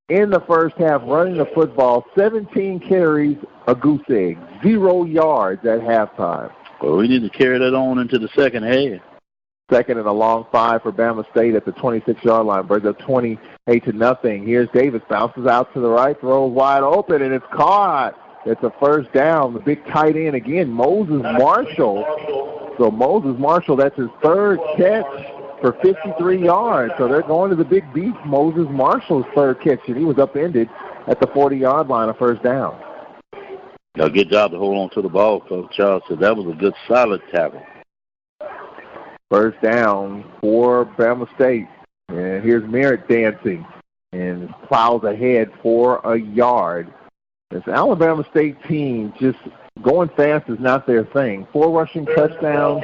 in the first half running the football, 17 carries, a goose egg, 0 yards at halftime. Well, we need to carry that on into the second half. Second and a long 5 for Bama State at the 26-yard line. Braves up 28-0. Here's Davis, bounces out to the right, throws wide open, and it's caught. It's a first down. The big tight end again, Moses Marshall. So Moses Marshall, that's his 3rd catch for 53 yards. So they're going to the big beat. Moses Marshall's 3rd catch, and he was upended at the 40-yard line, a first down. A good job to hold on to the ball, Coach Charles. So that was a good, solid tackle. First down for Bama State. And here's Merritt dancing and plows ahead for a yard. This Alabama State team, just going fast is not their thing. 4 rushing touchdowns.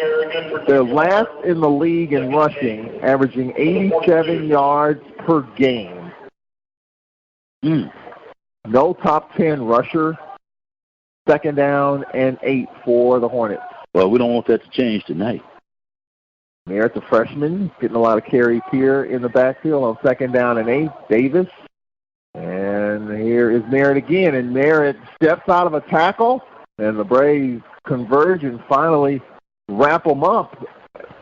They're last in the league in rushing, averaging 87 yards per game. No top 10 rusher. Second down and 8 for the Hornets. Well, we don't want that to change tonight. Merritt's a freshman, getting a lot of carries here in the backfield on second down and 8. Davis. And here is Merritt again, and Merritt steps out of a tackle, and the Braves converge and finally wrap them up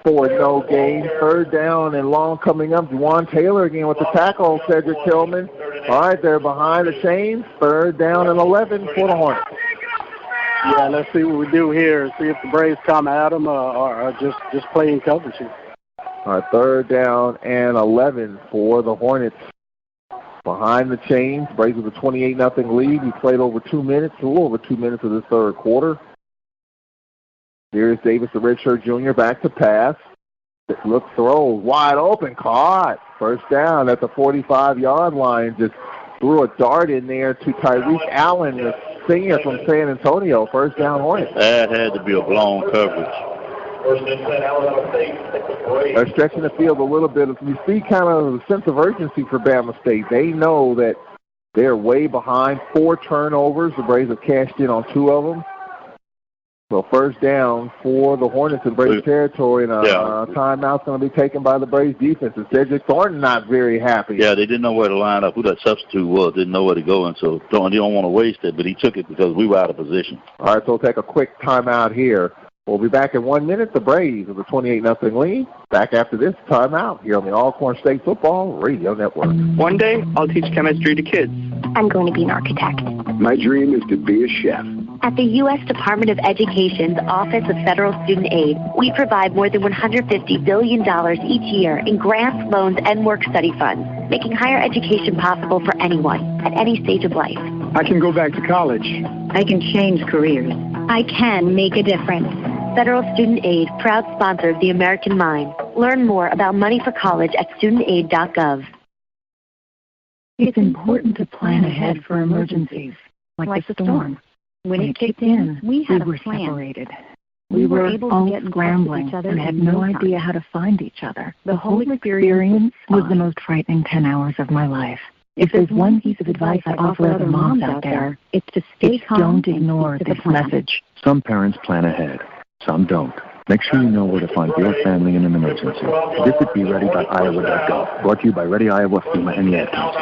for no gain. Third down and long coming up. Juwan Taylor again with the tackle, Cedric Tillman. All right, they're behind the chains. Third down and 11 for the Hornets. Yeah, let's see what we do here. See if the Braves come at them or just play in coverage here. All right, third down and 11 for the Hornets. Behind the chains, Braves with a 28-0 lead. We played over 2 minutes, a little over 2 minutes of this third quarter. Here's Davis, the redshirt junior, back to pass. Looks, throws, wide open, caught. First down at the 45-yard line. Just threw a dart in there to Tyreek Allen, the senior from San Antonio, first down Hornets. That had to be a blown coverage. They're stretching the field a little bit. You see kind of the sense of urgency for Bama State. They know that they're way behind. 4 turnovers. The Braves have cashed in on 2 of them. So first down for the Hornets in Braves territory, and a timeout's going to be taken by the Braves defense. And Cedric Thornton not very happy. Yeah, they didn't know where to line up, who that substitute was, didn't know where to go, and so Thornton didn't want to waste it, but he took it because we were out of position. All right, so we'll take a quick timeout here. We'll be back in 1 minute. The Braves with a 28-0 lead. Back after this timeout here on the Alcorn State Football Radio Network. One day, I'll teach chemistry to kids. I'm going to be an architect. My dream is to be a chef. At the U.S. Department of Education's Office of Federal Student Aid, we provide more than $150 billion each year in grants, loans, and work-study funds, making higher education possible for anyone at any stage of life. I can go back to college. I can change careers. I can make a difference. Federal Student Aid, proud sponsor of the American Mind. Learn more about money for college at studentaid.gov. It's important to plan ahead for emergencies, like the storm. When it kicked in, we were separated. We were all scrambling and had no idea how to find each other. The whole experience was the most frightening 10 hours of my life. If there's one piece of advice I offer other moms out there, it's to stay calm. Don't ignore this message. Some parents plan ahead. Some don't. Make sure you know where to find your family in an emergency. Visit BeReady.iowa.gov. Brought to you by Ready Iowa, FEMA, and the Ad Council.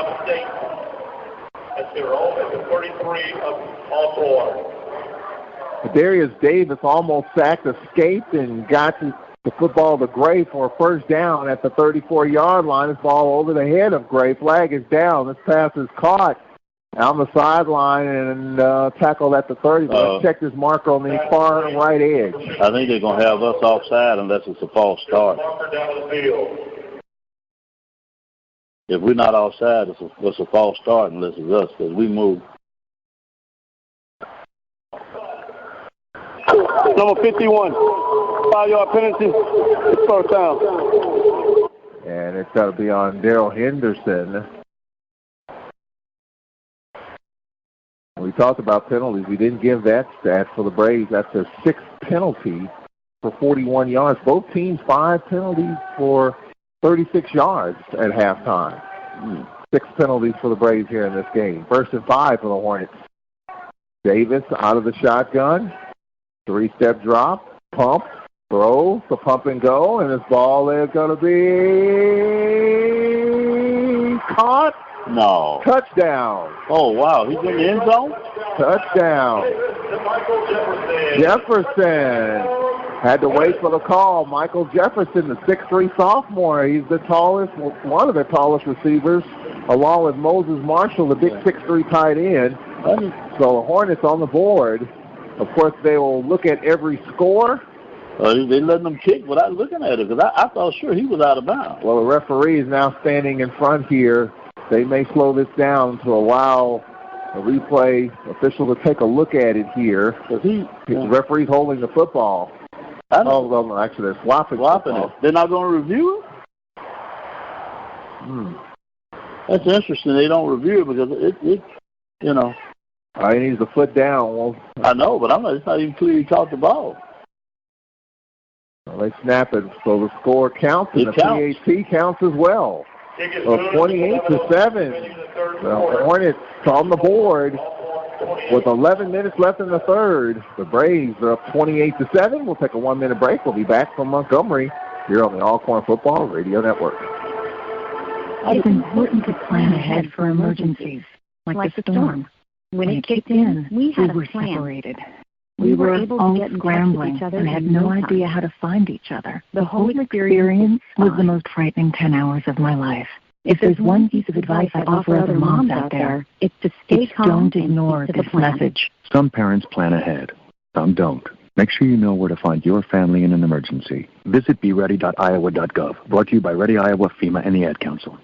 Darius Davis almost sacked, escaped, and got the football to Gray for a first down at the 34-yard line. This ball over the head of Gray. Flag is down. This pass is caught on the sideline and tackled at the 30. Let's check this marker on the far right edge. I think they're going to have us offside unless it's a false start. If we're not offside, it's a false start unless it's us because we move. Number 51, 5-yard penalty, it's first down. And it's got to be on Daryl Henderson. We talked about penalties. We didn't give that stat for the Braves. That's their 6th penalty for 41 yards. Both teams 5 penalties for 36 yards at halftime. 6 penalties for the Braves here in this game. 1st and 5 for the Hornets. Davis out of the shotgun. 3-step drop. Pump. Throw. The pump and go. And this ball is going to be caught. No. Touchdown. Oh, wow. He's in the end zone? Touchdown. Jefferson had to wait for the call. Michael Jefferson, the 6'3" sophomore. He's the tallest, one of the tallest receivers, along with Moses Marshall, the big 6'3" tight end. So the Hornets on the board. Of course, they will look at every score. They letting them kick without looking at it because I thought sure he was out of bounds. Well, the referee is now standing in front here. They may slow this down to allow the replay official to take a look at it here. The referee's holding the football. No, actually, they're swapping it. They're not going to review it? That's interesting. They don't review it because it you know. He needs the foot down. Well, I know, but it's not even clear he caught the ball. Well, they snap it, so the score counts, and the PAT counts as well. So 28-7. The Hornets on the board with 11 minutes left in the third. The Braves are up 28-7. We'll take a 1-minute break. We'll be back from Montgomery here on the Alcorn Football Radio Network. It's important to plan ahead for emergencies, like the storm. When it kicked in, we were separated. We were all scrambling and had no idea how to find each other. The whole experience was the most frightening 10 hours of my life. If there's one piece of advice I offer other moms out there, it's to stay calm. Don't ignore this message. Some parents plan ahead. Some don't. Make sure you know where to find your family in an emergency. Visit BeReady.iowa.gov. Brought to you by Ready Iowa, FEMA, and the Ad Council.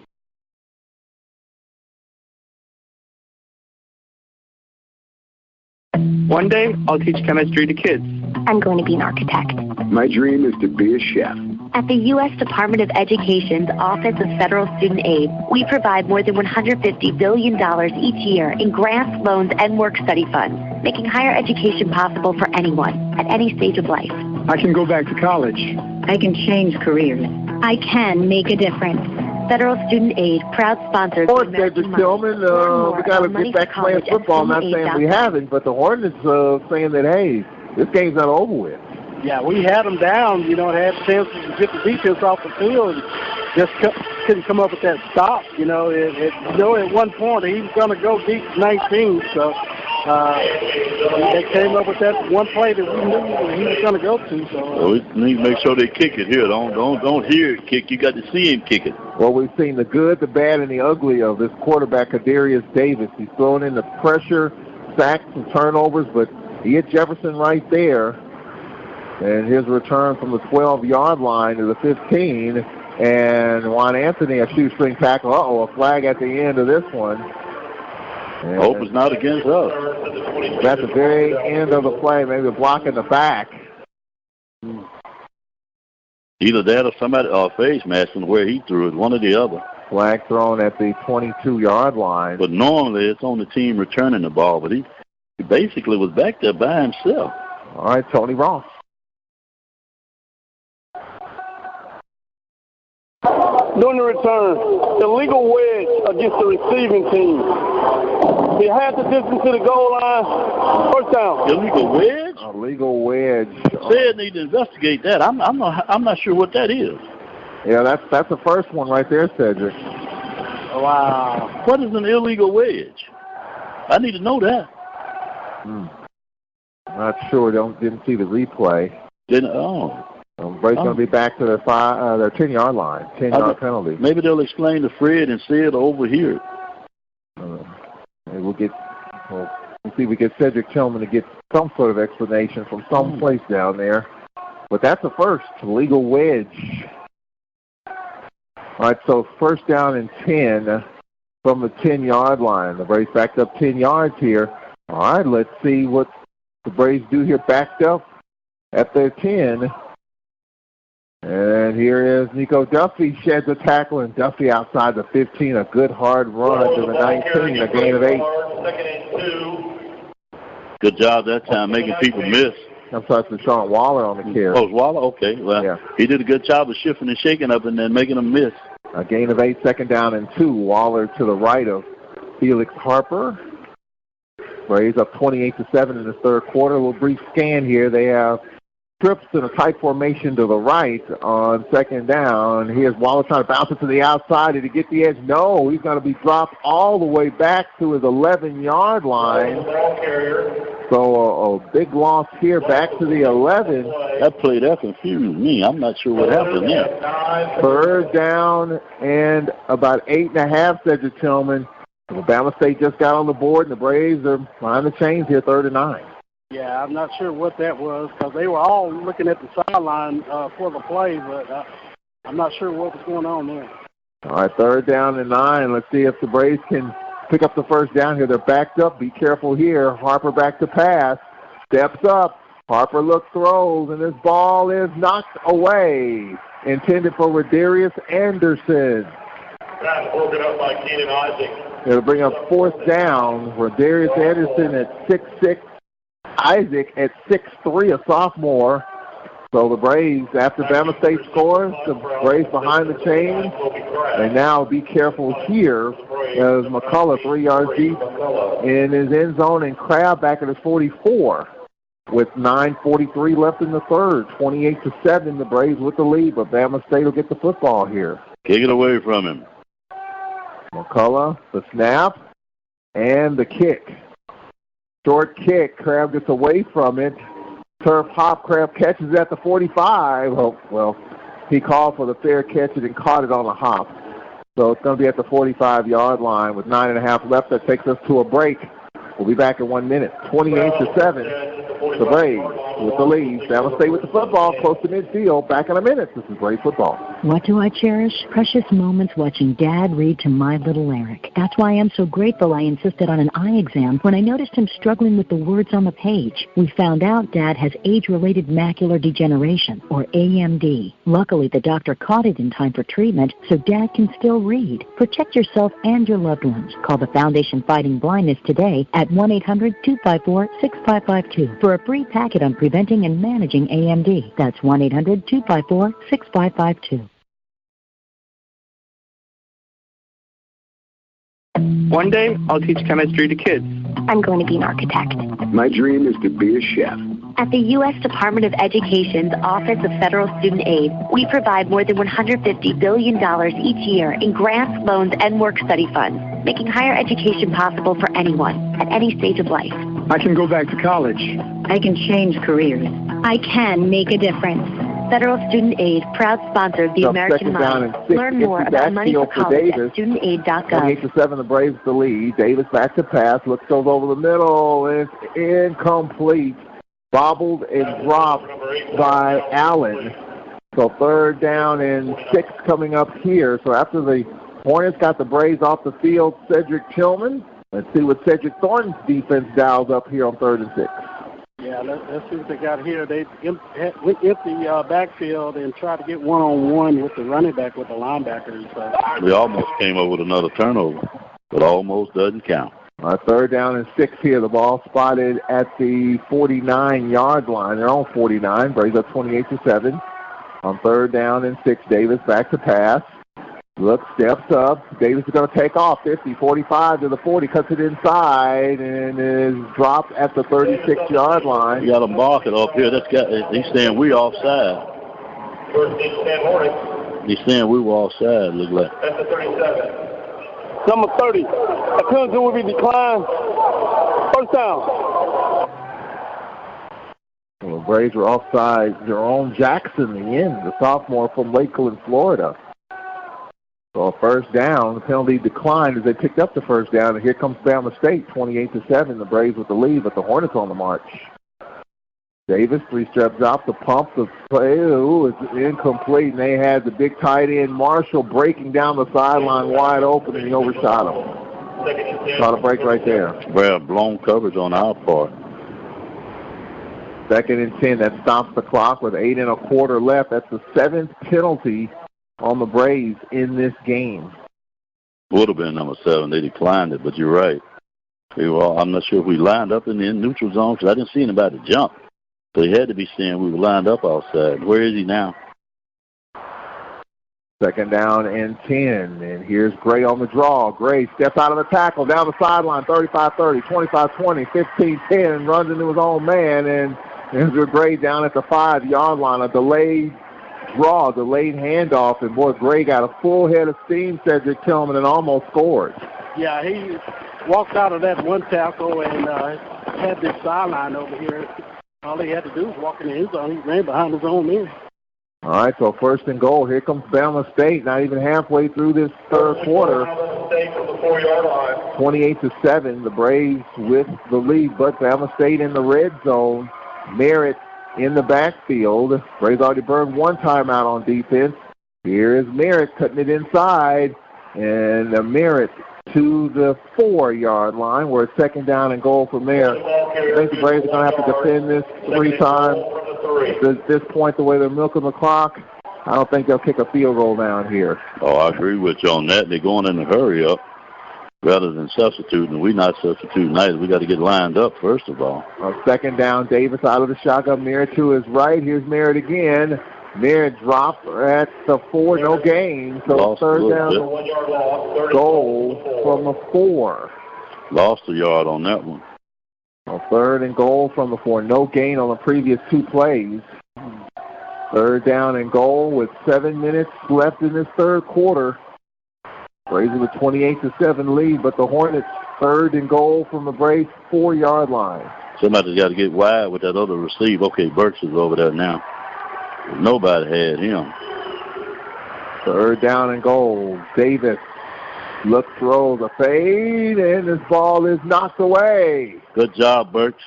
One day, I'll teach chemistry to kids. I'm going to be an architect. My dream is to be a chef. At the U.S. Department of Education's Office of Federal Student Aid, we provide more than $150 billion each year in grants, loans, and work-study funds, making higher education possible for anyone at any stage of life. I can go back to college. I can change careers. I can make a difference. Federal Student Aid, proud sponsors. Hornets, Cedric Tillman, we got to get back playing football. I'm not saying we haven't, but the Hornets saying that, hey, this game's not over with. Yeah, we had them down, had chances to get the defense off the field and just couldn't come up with that stop. At one point he was going to go deep 19, so they came up with that one play that we knew he was going to go to. So well, we need to make sure they kick it here. Don't hear it kick. You got to see him kick it. Well, we've seen the good, the bad, and the ugly of this quarterback, Kadarius Davis. He's throwing in the pressure, sacks, and turnovers, but he hit Jefferson right there. And his return from the 12-yard line to the 15. And Juan Anthony, a shoestring tackle. A flag at the end of this one. And hope it's not against us. That's the very end of the play, maybe a block in the back. Either that or somebody face masking where he threw it, one or the other. Flag thrown at the 22-yard line. But normally it's on the team returning the ball, but he basically was back there by himself. All right, Tony Ross. During the return, illegal wedge against the receiving team. He had the distance to the goal line. First down. Illegal wedge? Illegal wedge. Said need to investigate that. I'm not sure what that is. Yeah, that's the first one right there, Cedric. Wow. What is an illegal wedge? I need to know that. Not sure. Didn't see the replay. Braves going to be back to their 10-yard line, 10-yard penalty. Maybe they'll explain to Fred and say it over here. Maybe we'll see if we get Cedric Tillman to get some sort of explanation from some place down there. But that's the first, legal wedge. All right, so first down and 10 from the 10-yard line. The Braves backed up 10 yards here. All right, let's see what the Braves do here backed up at their 10. And here is Nico Duffy, sheds a tackle, and Duffy outside the 15, a good hard run to the 19, a gain of 8. Good job that time, making people miss. I'm sorry, it's Sean Waller on the carry. Oh, it's Waller? Okay. Well, yeah. He did a good job of shifting and shaking up and then making them miss. A gain of 8, second down and 2. Waller to the right of Felix Harper. Braves up 28-7 in the third quarter. A little brief scan here. They have trips in a tight formation to the right on second down. Here's Waller trying to bounce it to the outside. Did he get the edge? No, he's going to be dropped all the way back to his 11-yard line. So a big loss here back to the 11. That play, that confused me. I'm not sure what happened there. Third down and about 8.5, Cedric Tillman. Alabama State just got on the board, and the Braves are behind the chains here, 3rd and 9. Yeah, I'm not sure what that was because they were all looking at the sideline for the play, but I'm not sure what was going on there. All right, 3rd down and 9. Let's see if the Braves can pick up the first down here. They're backed up. Be careful here. Harper back to pass. Steps up. Harper looks, throws, and this ball is knocked away. Intended for Rodarius Anderson. That's broken up by Keenan Isaac. It'll bring up 4th down. Rodarius Anderson at 6'6". Isaac at 6'3", a sophomore. So the Braves, after Bama State scores, the Braves behind the chains. And now be careful here as McCullough 3 yards deep in his end zone and Crab back at his 44 with 9:43 left in the third. 28-7, the Braves with the lead, but Bama State will get the football here. Kick it away from him. McCullough, the snap, and the kick. Short kick. Crab gets away from it. Turf hop. Crab catches at the 45. Oh, well, he called for the fair catch and caught it on a hop. So it's going to be at the 45-yard line with 9.5 left. That takes us to a break. We'll be back in 1 minute. 28-7. The Braves with the lead. Bama State with the football close to midfield. Back in a minute. This is Brave football. What do I cherish? Precious moments watching Dad read to my little Eric. That's why I'm so grateful I insisted on an eye exam when I noticed him struggling with the words on the page. We found out Dad has age-related macular degeneration, or AMD. Luckily, the doctor caught it in time for treatment, so Dad can still read. Protect yourself and your loved ones. Call the Foundation Fighting Blindness today at 1-800-254-6552 for a free packet on preventing and managing AMD. That's 1-800-254-6552. One day, I'll teach chemistry to kids. I'm going to be an architect. My dream is to be a chef. At the U.S. Department of Education's Office of Federal Student Aid, we provide more than $150 billion each year in grants, loans, and work-study funds, making higher education possible for anyone at any stage of life. I can go back to college. I can change careers. I can make a difference. Federal Student Aid, proud sponsor of the American Mind. Learn more about money for college at studentaid.gov. 28-7, the Braves the lead. Davis back to pass, looks goes over the middle, and it's incomplete. Bobbled and dropped by Allen. So third down and 6 coming up here. So after the Hornets got the Braves off the field, Cedric Tillman. Let's see what Cedric Thornton's defense dials up here on 3rd and 6. Yeah, let's see what they got here. They went empty backfield and tried to get one-on-one with the running back, with the linebackers. So. We almost came up with another turnover, but almost doesn't count. 3rd down and 6 here. The ball spotted at the 49-yard line. They're on 49. Braves up 28-7. On 3rd down and 6, Davis back to pass. Look, steps up. Davis is going to take off. 50, 45 to the 40, cuts it inside, and is dropped at the 36-yard line. You got a marker up here. He's saying we offside. He's saying we were offside, look like. That's the 37. Number 30. A penalty will be declined. 1st down. Well, the Braves were offside. Jerome Jackson, the end, the sophomore from Lakeland, Florida. So a 1st down, the penalty declined as they picked up the 1st down, and here comes Alabama State, 28-7. The Braves with the lead, but the Hornets on the march. Davis, 3-step drop, the pump, the play, it's incomplete, and they had the big tight end Marshall breaking down the sideline wide open, and he overshot him. Got a break right there. Well, blown coverage on our part. 2nd and 10, that stops the clock with 8 1/4 left. That's the 7th penalty on the Braves in this game. Would have been number 7. They declined it, but you're right. I'm not sure if we lined up in the neutral zone because I didn't see anybody jump. So he had to be saying we were lined up outside. Where is he now? 2nd down and 10. And here's Gray on the draw. Gray steps out of the tackle, down the sideline, 35-30, 25-20, 15-10, runs into his own man. And there's Gray down at the 5-yard line. A delayed handoff, and boy, Gray got a full head of steam, Cedric Tillman, and almost scored. Yeah, he walked out of that one tackle and had this sideline over here. All he had to do was walk in the end zone. He ran behind his own man. All right, so 1st and goal. Here comes Bama State, not even halfway through this 3rd quarter. 28-7, the Braves with the lead, but Bama State in the red zone. Merritt in the backfield. Braves already burned one timeout on defense. Here is Merritt cutting it inside, and Merritt to the 4-yard line, where it's 2nd down and goal from there. I think the Braves are going to have to defend this 3 times. At this point, the way they're milking the clock, I don't think they'll kick a field goal down here. Oh, I agree with you on that. They're going in a hurry up rather than substituting. We're not substituting either. We got to get lined up, first of all. 2nd down, Davis out of the shotgun. Merritt to his right. Here's Merritt again. Merritt dropped at the 4, no gain. So lost 3rd down, goal from the 4. Lost a yard on that one. 3rd and goal from the 4. No gain on the previous 2 plays. 3rd down and goal with 7 minutes left in this 3rd quarter. Braves with a 28-7 lead, but the Hornets 3rd and goal from the Braves 4-yard line. Somebody's got to get wide with that other receiver. Okay, Burks is over there now. Nobody had him. 3rd down and goal. Davis looks, throws a fade, and this ball is knocked away. Good job, Burks.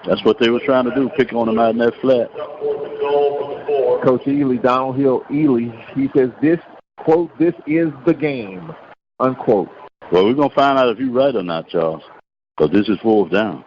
That's what they were trying to do, pick on him out in that flat. Coach Ely, Donald Hill Ely, he says this, quote, this is the game, unquote. Well, we're going to find out if you're right or not, Charles, because this is 4th down.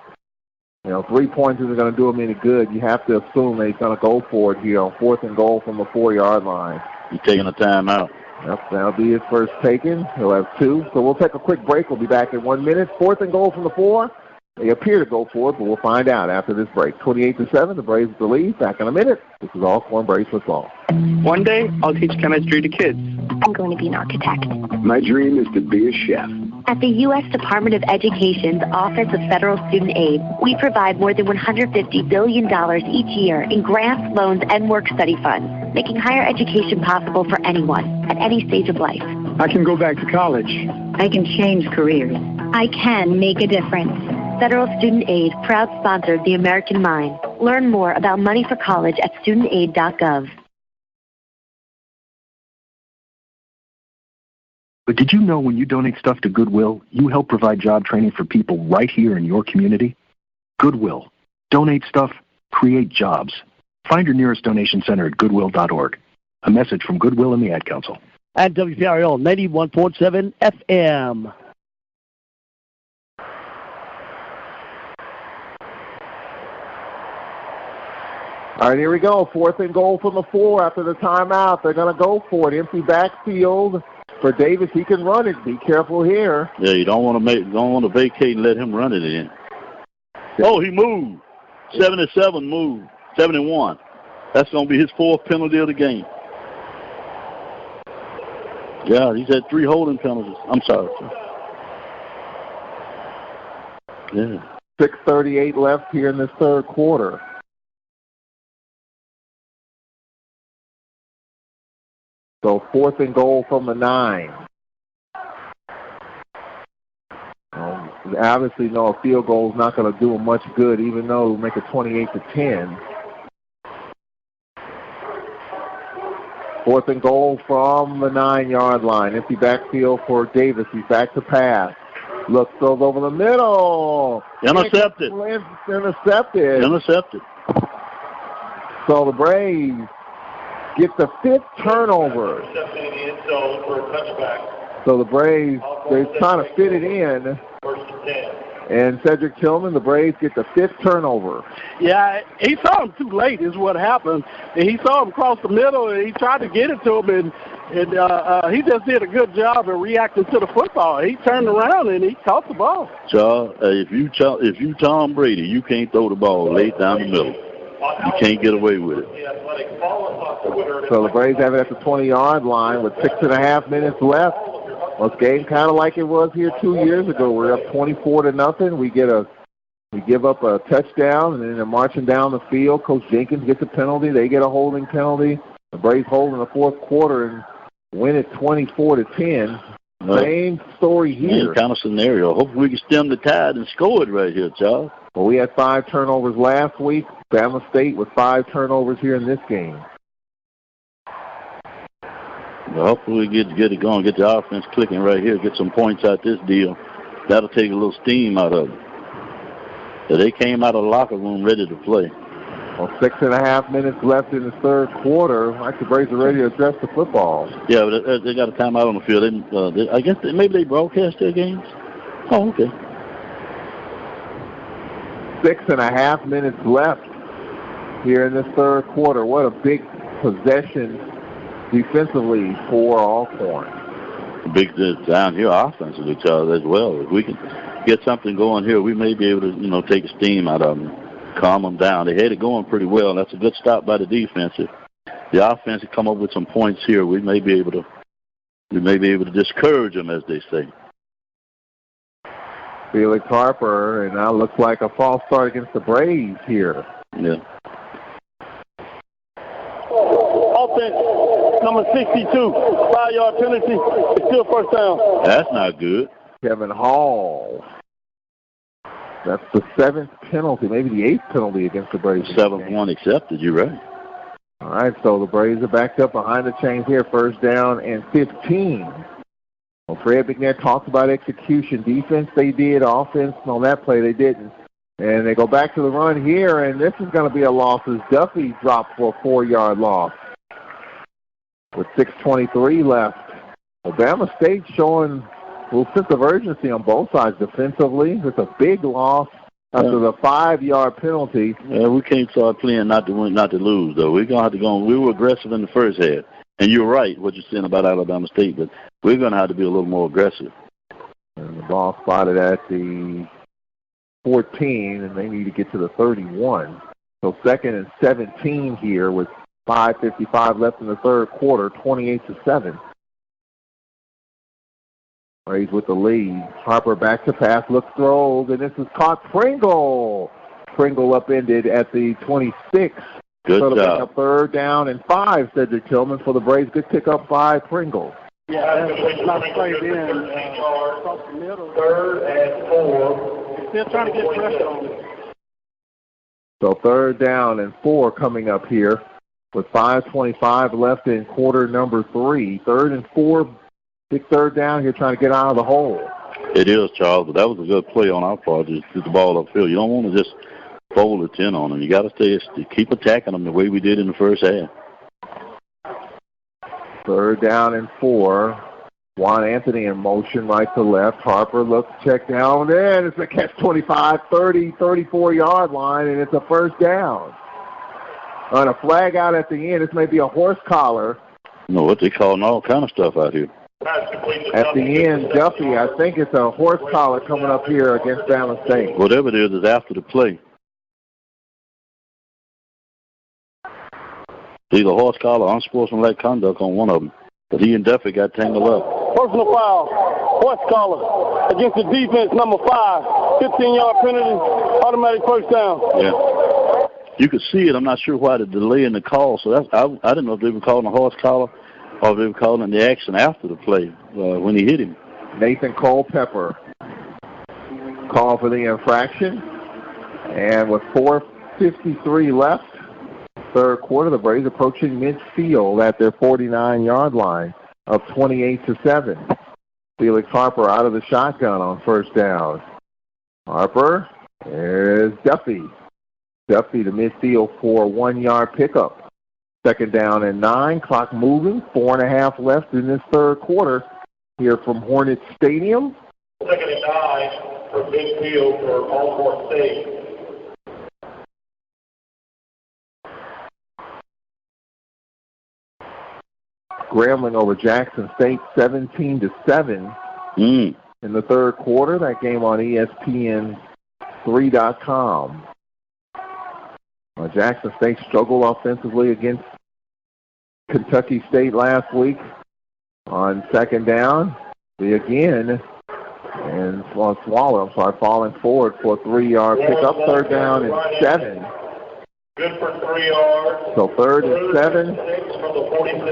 You know, 3-pointers are going to do him any good. You have to assume that he's going to go for it here on 4th and goal from the 4-yard line. He's taking a timeout. Yep, that'll be his first taken. He'll have 2. So we'll take a quick break. We'll be back in 1 minute. 4th and goal from the 4. They appear to go for it, but we'll find out after this break. 28-7, the Braves with the lead. Back in a minute. This is Alcorn Braves football. One day, I'll teach chemistry to kids. I'm going to be an architect. My dream is to be a chef. At the U.S. Department of Education's Office of Federal Student Aid, we provide more than $150 billion each year in grants, loans, and work-study funds, making higher education possible for anyone at any stage of life. I can go back to college. I can change careers. I can make a difference. Federal Student Aid, proud sponsor of the American Mind. Learn more about money for college at studentaid.gov. But did you know when you donate stuff to Goodwill, you help provide job training for people right here in your community? Goodwill. Donate stuff, create jobs. Find your nearest donation center at goodwill.org. A message from Goodwill and the Ad Council. At WPRL 91.7 FM. All right, here we go. 4th and goal from the 4 after the timeout. They're going to go for it. Empty backfield for Davis. He can run it. Be careful here. Yeah, you don't want to vacate and let him run it in. Oh, he moved. 77 moved. 71. That's going to be his 4th penalty of the game. Yeah, he's had 3 holding penalties. I'm sorry. Yeah. 6:38 left here in this 3rd quarter. So 4th and goal from the 9. Obviously, no, a field goal is not going to do him much good, even though it'll make it 28-10. 4th and goal from the 9-yard line. Empty backfield for Davis. He's back to pass. Looks, throws over the middle. Intercepted. Intercepted. So the Braves get the 5th turnover. So the Braves, they're trying to fit it in. And Cedric Tillman, the Braves get the 5th turnover. Yeah, he saw him too late is what happened. And he saw him cross the middle, and he tried to get it to him, and he just did a good job of reacting to the football. He turned around, and he caught the ball. Charles, if you Tom Brady, you can't throw the ball late down the middle. You can't get away with it. So the Braves have it at the 20-yard line with 6.5 minutes left. Well, this game kind of like it was here 2 years ago. We're up 24-0. We give up a touchdown, and then they're marching down the field. Coach Jenkins gets a penalty. They get a holding penalty. The Braves hold in the 4th quarter and win it 24-10. Same story here. Same kind of scenario. Hopefully we can stem the tide and score it right here, Charles. Well, we had 5 turnovers last week. Alabama State with 5 turnovers here in this game. Well, hopefully we get it going, get the offense clicking right here, get some points out this deal. That'll take a little steam out of it. So they came out of the locker room ready to play. Well, 6.5 minutes left in the 3rd quarter. Like the Braves are ready to address the football. Yeah, but they got a timeout on the field. I guess maybe they broadcast their games. Oh, okay. 6.5 minutes left here in this 3rd quarter. What a big possession defensively for Alcorn. Big down here offensively, Charles, as well. If we can get something going here, we may be able to, take a steam out of them, calm them down. They had it going pretty well. That's a good stop by the defense. If the offense can come up with some points here, we may be able to discourage them, as they say. Felix Harper, and now looks like a false start against the Braves here. Yeah. Offense, number 62, 5-yard penalty. It's still 1st down. That's not good. Kevin Hall. That's the 7th penalty, maybe the 8th penalty against the Braves. 7th one accepted, you're right. All right, so the Braves are backed up behind the chains here, 1st down and 15. Well, Fred McNair talked about execution. Defense, they did. Offense, on that play, they didn't. And they go back to the run here, and this is going to be a loss as Duffy dropped for a 4-yard loss. With 6:23 left. Alabama State showing a little sense of urgency on both sides defensively. It's a big loss after the 5-yard penalty. Yeah, we can't start playing not to win, not to lose, though. We're going to have to go on. We were aggressive in the first half. And you're right, what you're saying about Alabama State, but we're going to have to be a little more aggressive. And the ball spotted at the 14, and they need to get to the 31. So 2nd and 17 here with 5:55 left in the third quarter, 28-7. Braves with the lead. Harper back to pass, looks, throws, and this is caught. Pringle. Pringle upended at the 26. Good so job. A 3rd down and 5, Cedric Tillman, for the Braves. Good pick up by Pringle. Yeah, that's not played in across the middle. 3rd and 4. Still trying to get pressure on it. So 3rd down and 4 coming up here with 5:25 left in quarter number 3. 3rd and 4, big 3rd down here trying to get out of the hole. It is, Charles, but that was a good play on our part to get the ball upfield. You don't want to just fold it in on them. You got to keep attacking them the way we did in the first half. 3rd down and 4. Juan Anthony in motion right to left. Harper looks, check down, and it's a catch 25, 30, 34-yard line, and it's a 1st down. On a flag out at the end, this may be a horse collar. You know what, they calling all kind of stuff out here. At the end, Duffy, I think it's a horse collar coming up here against Alabama State. Whatever it is after the play. It's either horse collar or unsportsmanlike conduct on one of them. But he and Duffy got tangled up. Personal foul, horse collar against the defense, number 5. 15-yard penalty, automatic 1st down. Yeah. You could see it. I'm not sure why the delay in the call. So I didn't know if they were calling a horse collar or if they were calling the action after the play when he hit him. Nathan Culpepper call for the infraction. And with 4:53 left, third quarter, the Braves approaching midfield at their 49-yard line of 28-7. Felix Harper out of the shotgun on 1st down. Harper, there's Duffy. Duffy to midfield for a 1-yard pickup. 2nd down and 9, clock moving, 4.5 left in this third quarter here from Hornets Stadium. 2nd and 9 for midfield for Alcorn State. Grambling over Jackson State 17-7 in the third quarter. That game on ESPN3.com. Jackson State struggled offensively against Kentucky State last week on 2nd down. Again, and falling forward for a 3-yard pickup. 3rd down and 7. Good for 3 yards. So 3rd and 7.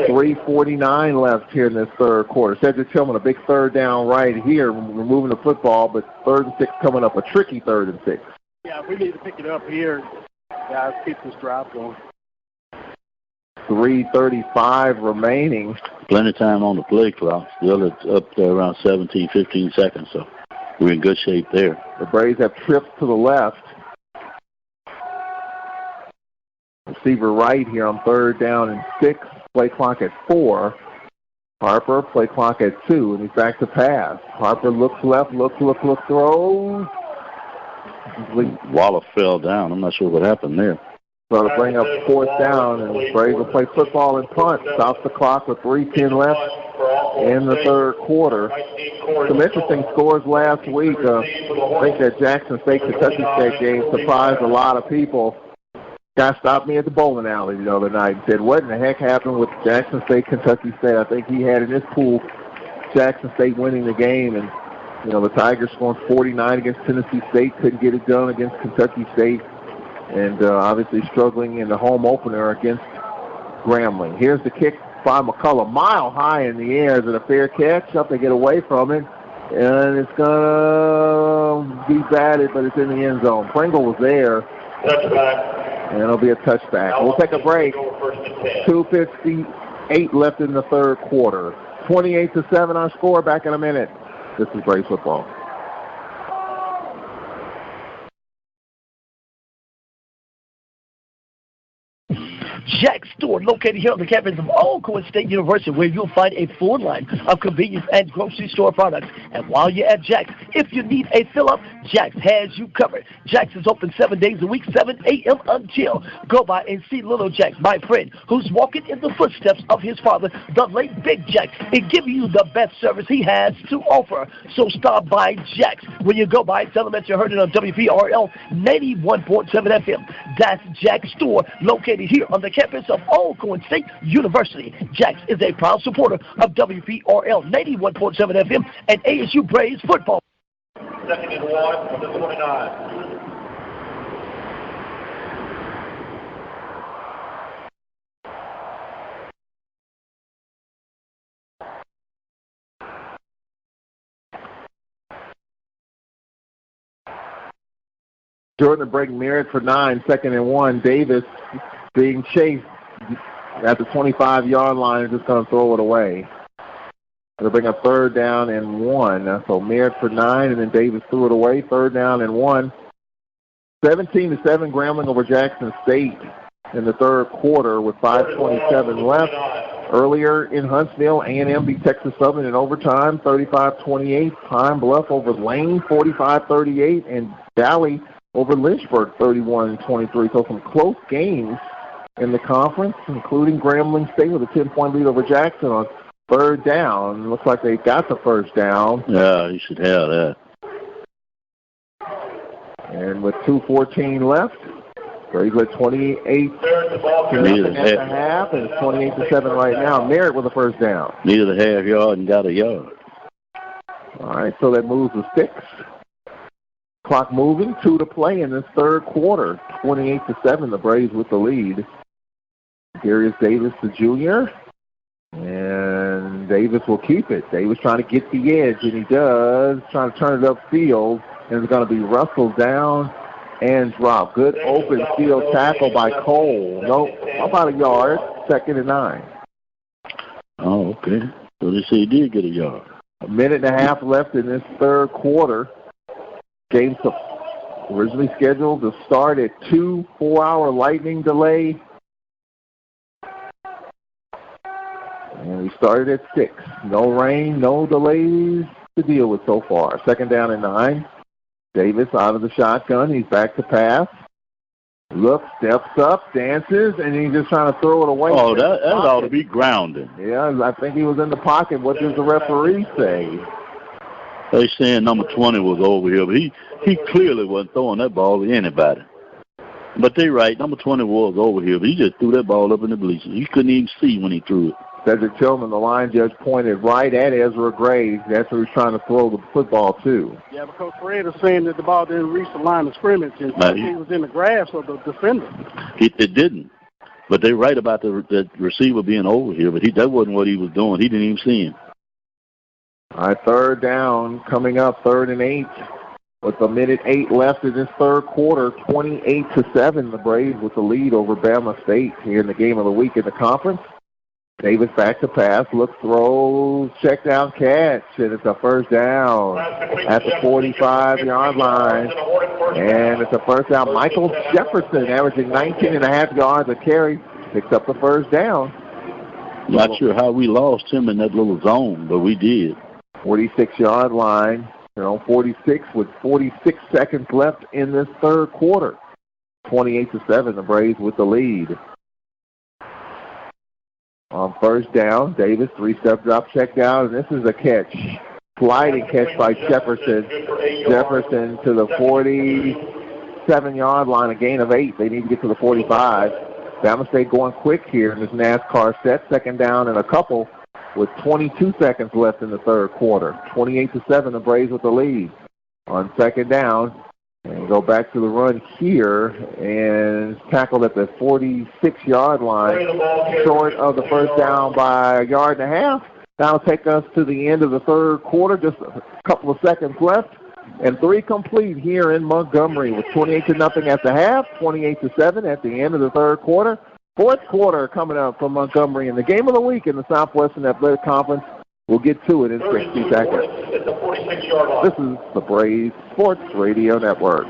3:49 left here in this third quarter. Cedric Tillman, a big 3rd down right here, removing the football, but 3rd and 6 coming up, a tricky 3rd and 6. Yeah, we need to pick it up here. Guys, keep this drive going. 3:35 remaining. Plenty of time on the play clock. Still it's up there around 17, 15 seconds, so we're in good shape there. The Braves have trips to the left. Receiver right here on 3rd down and 6. Play clock at 4. Harper, play clock at 2, and he's back to pass. Harper looks left, looks, throws. Waller fell down. I'm not sure what happened there. So to bring up 4th down, and Braves will play football and punt. Stops the clock with 3:10 left in the third quarter. Some interesting scores last week. I think that Jackson State-Kentucky State game surprised a lot of people. Guy stopped me at the bowling alley the other night and said, what in the heck happened with Jackson State-Kentucky State? I think he had in his pool Jackson State winning the game, and the Tigers scoring 49 against Tennessee State, couldn't get it done against Kentucky State, and obviously struggling in the home opener against Grambling. Here's the kick by McCullough, mile high in the air. Is it a fair catch? Up they get away from it, and it's going to be batted, but it's in the end zone. Pringle was there. Touchback. And it'll be a touchback. We'll take a break. 2:58 left in the third quarter. 28-7 our score. Back in a minute. This is Braves football. Jack's store, located here on the campus of Alcorn State University, where you'll find a full line of convenience and grocery store products. And while you're at Jack's, if you need a fill-up, Jack's has you covered. Jack's is open 7 days a week, 7 a.m. until. Go by and see Little Jack, my friend, who's walking in the footsteps of his father, the late Big Jack, and giving you the best service he has to offer. So stop by Jack's. When you go by, tell them that you heard it on WPRL 91.7 FM. That's Jack's store, located here on the campus of Alcorn State University. Jack's is a proud supporter of WPRL 91.7 FM and ASU Braves football. Second and 1 from the 29. During the break, Merritt for 9, second and 1. Davis being chased at the 25-yard line and just going to throw it away. They'll bring up 3rd down and 1. So Merritt for 9, and then Davis threw it away. 3rd down and 1. 17-7 Grambling over Jackson State in the third quarter with 5:27 left. Earlier in Huntsville, A&M beat Texas Southern in overtime, 35-28. Pine Bluff over Lane, 45-38, and Valley over Lynchburg, 31-23. So some close games in the conference, including Grambling State with a 10-point lead over Jackson on 3rd down. Looks like they got the first down. Yeah, you should have that. And with 2:14 left, Braves at 28 at the half, and it's 28-7 right now. Merritt with a first down. Needed a half yard and got a yard. All right, so that moves the sticks. Clock moving, 2 to play in this third quarter. 28-7, the Braves with the lead. Darius Davis, the junior, and Davis will keep it. Davis trying to get the edge, and he does, trying to turn it upfield, and it's going to be wrestled down and dropped. Good open field tackle by Cole. Nope, about a yard, 2nd and 9. Oh, okay. So they say he did get a yard. A minute and a half left in this third quarter. Game's originally scheduled to start at 2, 4-hour lightning delay. And we started at 6. No rain, no delays to deal with so far. 2nd down and 9. Davis out of the shotgun. He's back to pass. Looks, steps up, dances, and he's just trying to throw it away. Oh, that ought to be grounding. Yeah, I think he was in the pocket. What does the referee say? They saying number 20 was over here, but he clearly wasn't throwing that ball to anybody. But they right, number 20 was over here, but he just threw that ball up in the bleachers. He couldn't even see when he threw it. Cedric Tillman, the line judge, pointed right at Ezra Gray. That's who he's trying to throw the football to. Yeah, because Fred is saying that the ball didn't reach the line of scrimmage, and he was in the grasp of the defender. It didn't. But they're right about the receiver being over here, but that wasn't what he was doing. He didn't even see him. All right, 3rd down coming up, 3rd and 8. With a minute 8 left in this third quarter, 28-7, the Braves with the lead over Alabama State here in the game of the week in the conference. Davis back to pass, looks, throws, check down catch, and it's a first down at the 45-yard line. And it's a first down. Michael Jefferson, averaging 19.5 yards a carry, picks up the first down. Not sure how we lost him in that little zone, but we did. 46-yard line. They're on 46 with 46 seconds left in this third quarter. 28-7, the Braves with the lead. On first down, Davis, 3-step drop, check down, and this is a catch. Sliding catch by Jefferson. Jefferson to the 47-yard line, a gain of 8. They need to get to the 45. Alabama State going quick here in this NASCAR set. 2nd down and a couple with 22 seconds left in the third quarter. 28-7, the Braves with the lead. On 2nd down, and go back to the run here, and tackled at the 46-yard line, short of the first down by a yard and a half. That'll take us to the end of the third quarter, just a couple of seconds left, and 3 complete here in Montgomery with 28-0 at the half, 28-7 at the end of the third quarter. Fourth quarter coming up from Montgomery in the game of the week in the Southwestern Athletic Conference. We'll get to it in 60 seconds. This is the Braves Sports Radio Network.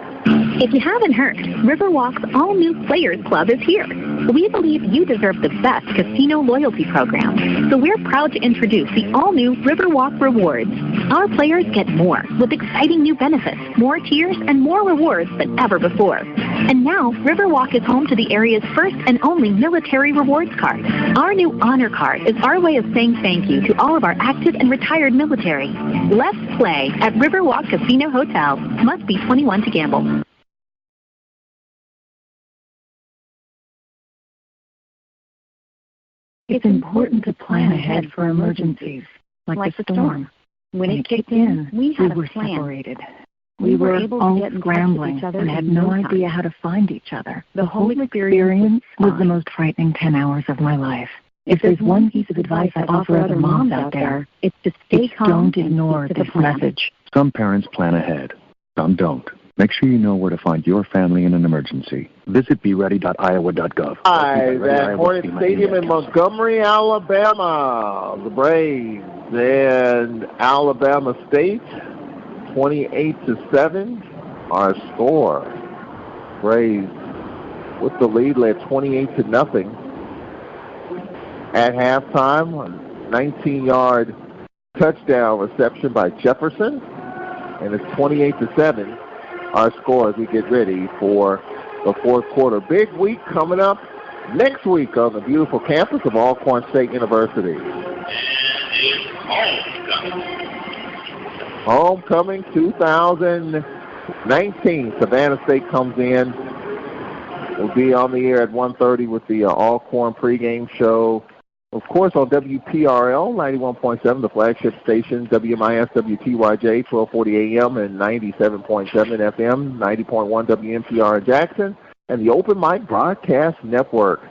If you haven't heard, Riverwalk's all-new Players Club is here. We believe you deserve the best casino loyalty program, so we're proud to introduce the all-new Riverwalk Rewards. Our players get more with exciting new benefits, more tiers, and more rewards than ever before. And now, Riverwalk is home to the area's first and only military rewards card. Our new Honor Card is our way of saying thank you to all of our active and retired military. Let's play at Riverwalk Casino Hotel. Must be 21 to gamble. It's important to plan ahead for emergencies, like the storm. When it kicked in, we were separated. We were all scrambling and had no idea how to find each other. The whole experience was the most frightening 10 hours of my life. If there's one piece of advice I offer other moms out there, it's to stay calm. Don't ignore this message. Some parents plan ahead. Some don't. Make sure you know where to find your family in an emergency. Visit beready.iowa.gov. Live at Hornet Stadium in Montgomery, Alabama. The Braves and Alabama State, 28-7. Our score. Braves with the lead, led 28-0. At halftime, a 19-yard touchdown reception by Jefferson, and it's 28-7. Our score as we get ready for the fourth quarter. Big week coming up next week on the beautiful campus of Alcorn State University. Homecoming 2019. Savannah State comes in. We'll be on the air at 1:30 with the Alcorn pregame show. Of course, on WPRL 91.7, the flagship station, WMIS WTYJ 1240 AM and 97.7 FM, 90.1 WMPR in Jackson, and the Open Mic Broadcast Network.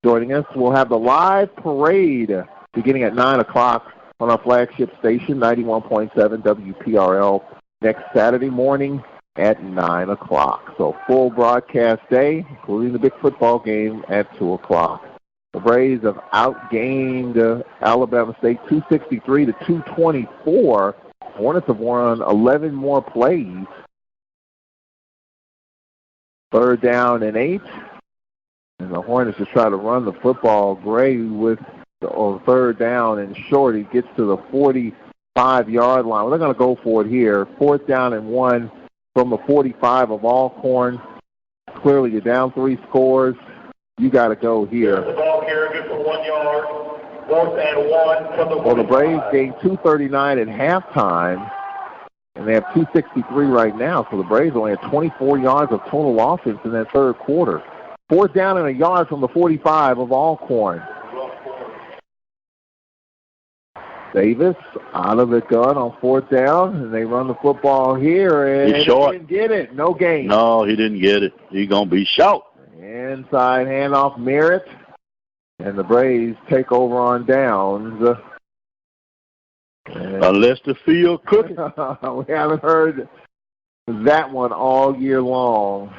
Joining us, we'll have the live parade beginning at 9 o'clock on our flagship station, 91.7 WPRL, next Saturday morning at 9 o'clock. So full broadcast day, including the big football game at 2 o'clock. The Braves have outgained Alabama State 263-224. Hornets have won 11 more plays. 3rd down and 8. And the Hornets just try to run the football. Gray with the 3rd down and short. He gets to the 45-yard line. Well, they're going to go for it here. 4th down and 1 from the 45 of Alcorn. Clearly, you're down 3 scores. You got to go here. The ball carrier good for 1 yard. 4th and 1 from the 45. Well, the Braves gained 239 at halftime, and they have 263 right now. So the Braves only had 24 yards of total offense in that third quarter. 4th down and a yard from the 45 of Alcorn. Davis out of the gun on 4th down, and they run the football here, and He's short. He didn't get it. No gain. No, he didn't get it. He's going to be short. Inside handoff, Merritt, and the Braves take over on downs. Unless the field crooked. We haven't heard that one all year long.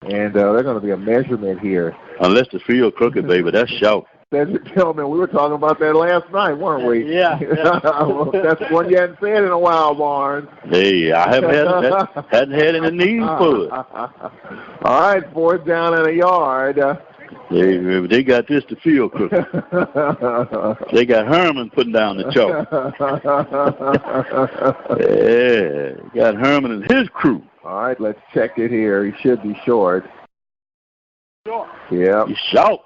And they're going to be a measurement here. Unless the field crooked, baby, that's short. Cedric Tillman, we were talking about that last night, weren't we? Yeah. Well, that's one you hadn't said in a while, Barnes. Hey, I haven't hadn't had any need for it. All right, 4th down and a yard. They got this to field crooked. They got Herman putting down the chalk. Yeah, got Herman and his crew. All right, let's check it here. He should be short. Yeah. He's short.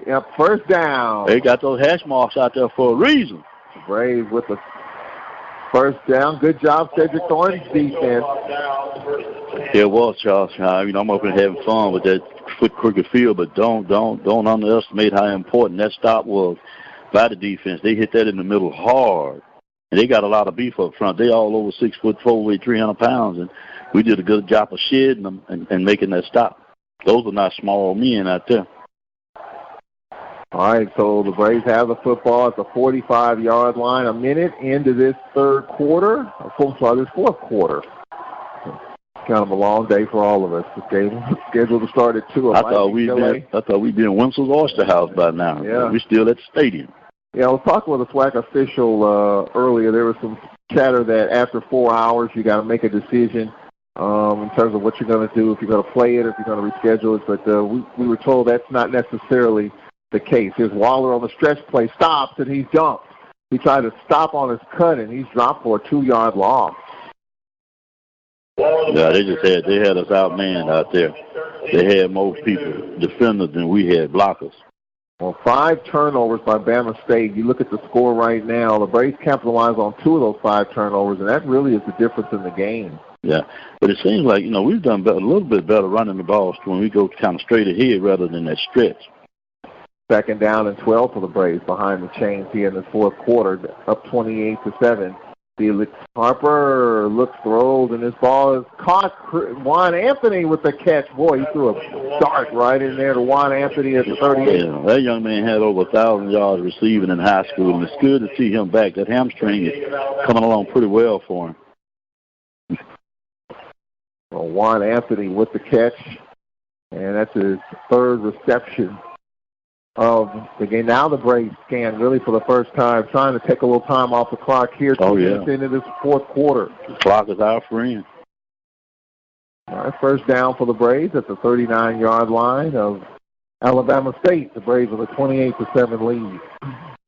Yep, 1st down. They got those hash marks out there for a reason. Braves with the 1st down. Good job, Cedric Thornton's defense. Yeah, well, Charles, I'm up here having fun with that foot crooked field, but don't underestimate how important that stop was by the defense. They hit that in the middle hard, and they got a lot of beef up front. They all over 6'4", weigh 300 pounds, and we did a good job of shedding them and making that stop. Those are not small men out there. All right, so the Braves have the football at the 45-yard line. A minute into this third quarter. This fourth quarter. Kind of a long day for all of us. This game is scheduled to start at 2. I thought we'd be in Winsel's Oyster House by now. Yeah. We're still at the stadium. Yeah, I was talking with a SWAC official earlier. There was some chatter that after 4 hours you got to make a decision. in terms of what you're going to do, if you're going to play it, if you're going to reschedule it. But we were told that's not necessarily the case. Here's Waller on the stretch play, stops, and he's jumped. He tried to stop on his cut, and he's dropped for a 2-yard loss. Yeah, they had us outmanned out there. They had more people, defenders, than we had blockers. Well, 5 turnovers by Bama State. You look at the score right now, the Braves capitalized on 2 of those 5 turnovers, and that really is the difference in the game. Yeah, but it seems like, we've done a little bit better running the ball when we go kind of straight ahead rather than that stretch. 2nd down and 12 for the Braves behind the chains here in the fourth quarter, up 28-7. Felix Harper looks, throws, and this ball is caught. Juan Anthony with the catch. Boy, he threw a dart right in there to Juan Anthony at the 38. Yeah, that young man had over 1,000 yards receiving in high school, and it's good to see him back. That hamstring is coming along pretty well for him. Well, Juan Anthony with the catch, and that's his 3rd reception of the game. Now the Braves scan really for the first time, trying to take a little time off the clock here. 2 minutes into this fourth quarter. The clock is our friend. All right, 1st down for the Braves at the 39-yard line of Alabama State. The Braves with a 28-7 lead.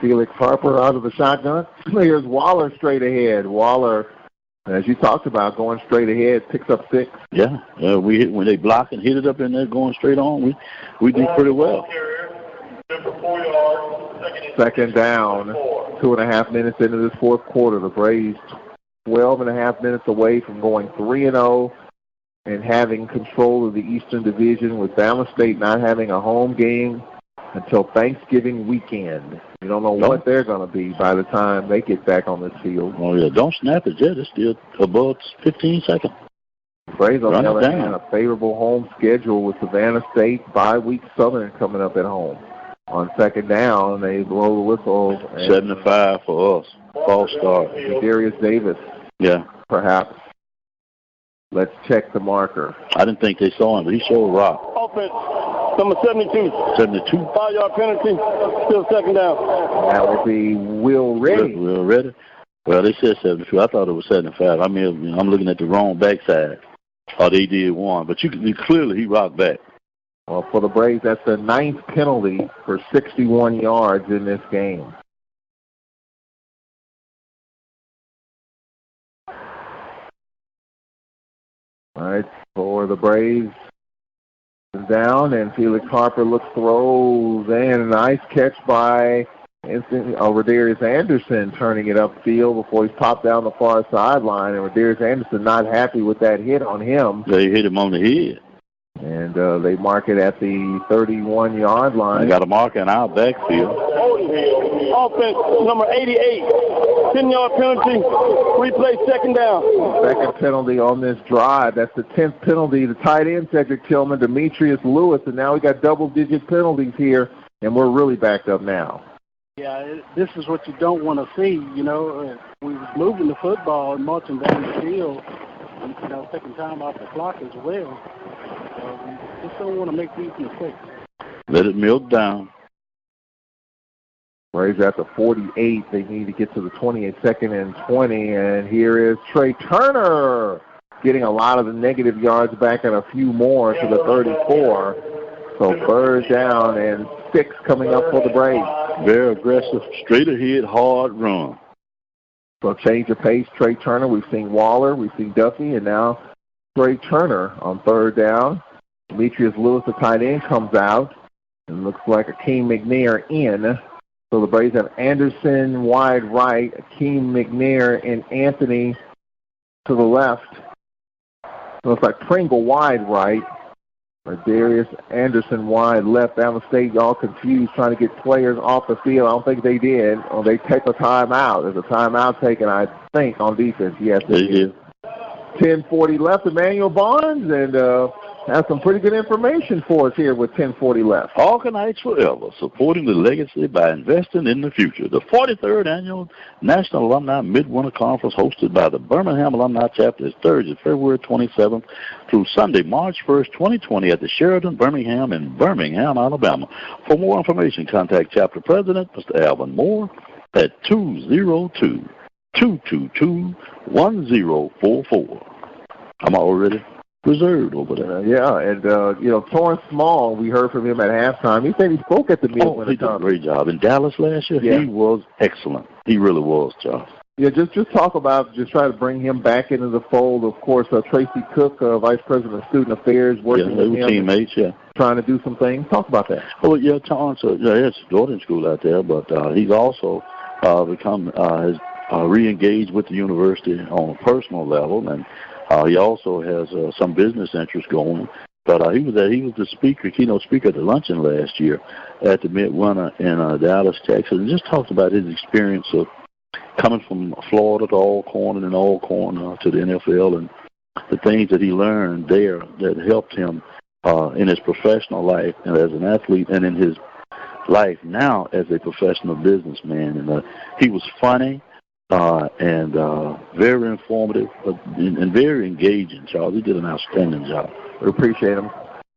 Felix Harper out of the shotgun. Here's Waller straight ahead. Waller, as you talked about, going straight ahead, picks up 6. Yeah, when they block and hit it up in there going straight on, we do pretty well. 2nd down, 2.5 minutes into this fourth quarter. The Braves 12.5 minutes away from going 3-0 and having control of the Eastern Division, with Bama State not having a home game until Thanksgiving weekend. You don't know what they're going to be by the time they get back on this field. Oh, yeah, don't snap it yet. It's still above 15 seconds. Braves, on the other hand, a favorable home schedule with Savannah State, bye-week Southern coming up at home. On 2nd down, they blow the whistle. 75 for us. False start. Darius Davis. Yeah. Perhaps. Let's check the marker. I didn't think they saw him, but he showed rock. Offense, number 72. 72. 5-yard penalty, still 2nd down. That would be Will Reddy. Will Reddy? Well, they said 72. I thought it was 75. I mean, I'm looking at the wrong backside. Or they did one. But clearly he rocked back. Well, for the Braves, that's the 9th penalty for 61 yards in this game. All right, for the Braves, down, and Felix Harper looks, throws, and a nice catch by Rodarius Anderson, turning it upfield before he's popped down the far sideline, and Rodarius Anderson not happy with that hit on him. They hit him on the head. And they mark it at the 31-yard line. They got a mark in our backfield. Offense, number 88. 10-yard penalty. Replay, 2nd down. 2nd penalty on this drive. That's the 10th penalty. The tight end, Cedric Tillman, Demetrius Lewis, and now we got double-digit penalties here, and we're really backed up now. Yeah, this is what you don't want to see. We was moving the football and marching down the field, and, taking time off the clock as well. We just don't want to make these mistakes. Let it milk down. Braves at the 48. They need to get to the 28, 2nd and 20. And here is Trey Turner getting a lot of the negative yards back and a few more to the 34. So 3rd down and 6 coming up for the Braves. Very aggressive, straight ahead, hard run. So change of pace, Trey Turner. We've seen Waller, we've seen Duffy, and now Trey Turner on 3rd down. Demetrius Lewis, the tight end, comes out. And looks like Akeem McNair in. So the Braves have Anderson wide right, Akeem McNair, and Anthony to the left. Looks like Pringle wide right. Darius Anderson wide left. Alabama State all confused, trying to get players off the field. I don't think they did. Or they take a timeout. There's a timeout taken, I think, on defense. Yes, they did. 10:40 left. Emmanuel Barnes, and has some pretty good information for us here with 10:40 left. Alcornites Forever, supporting the legacy by investing in the future. The 43rd Annual National Alumni Midwinter Conference, hosted by the Birmingham Alumni Chapter, is Thursday, February 27th through Sunday, March 1st, 2020 at the Sheraton Birmingham in Birmingham, Alabama. For more information, contact Chapter President, Mr. Alvin Moore, at 202-222-1044. I'm already reserved over there. And Torrance Small, we heard from him at halftime. He said he spoke at the Midwinter He did a great job. In Dallas last year, he was excellent. He really was, Charles. Yeah, just talk about just try to bring him back into the fold. Of course, Tracy Cook, Vice President of Student Affairs, working with him. Teammates, trying to do some things. Talk about that. Oh, yeah, Torrance, it's Jordan School out there, but he's also has re-engaged with the university on a personal level, and he also has some business interests going. But he was the keynote speaker at the luncheon last year at the Midwinter in Dallas, Texas, and just talked about his experience of coming from Florida to Alcorn and then Alcorn to the NFL, and the things that he learned there that helped him in his professional life and as an athlete, and in his life now as a professional businessman. And he was funny and very informative and very engaging, Charles. He did an outstanding job. We appreciate him.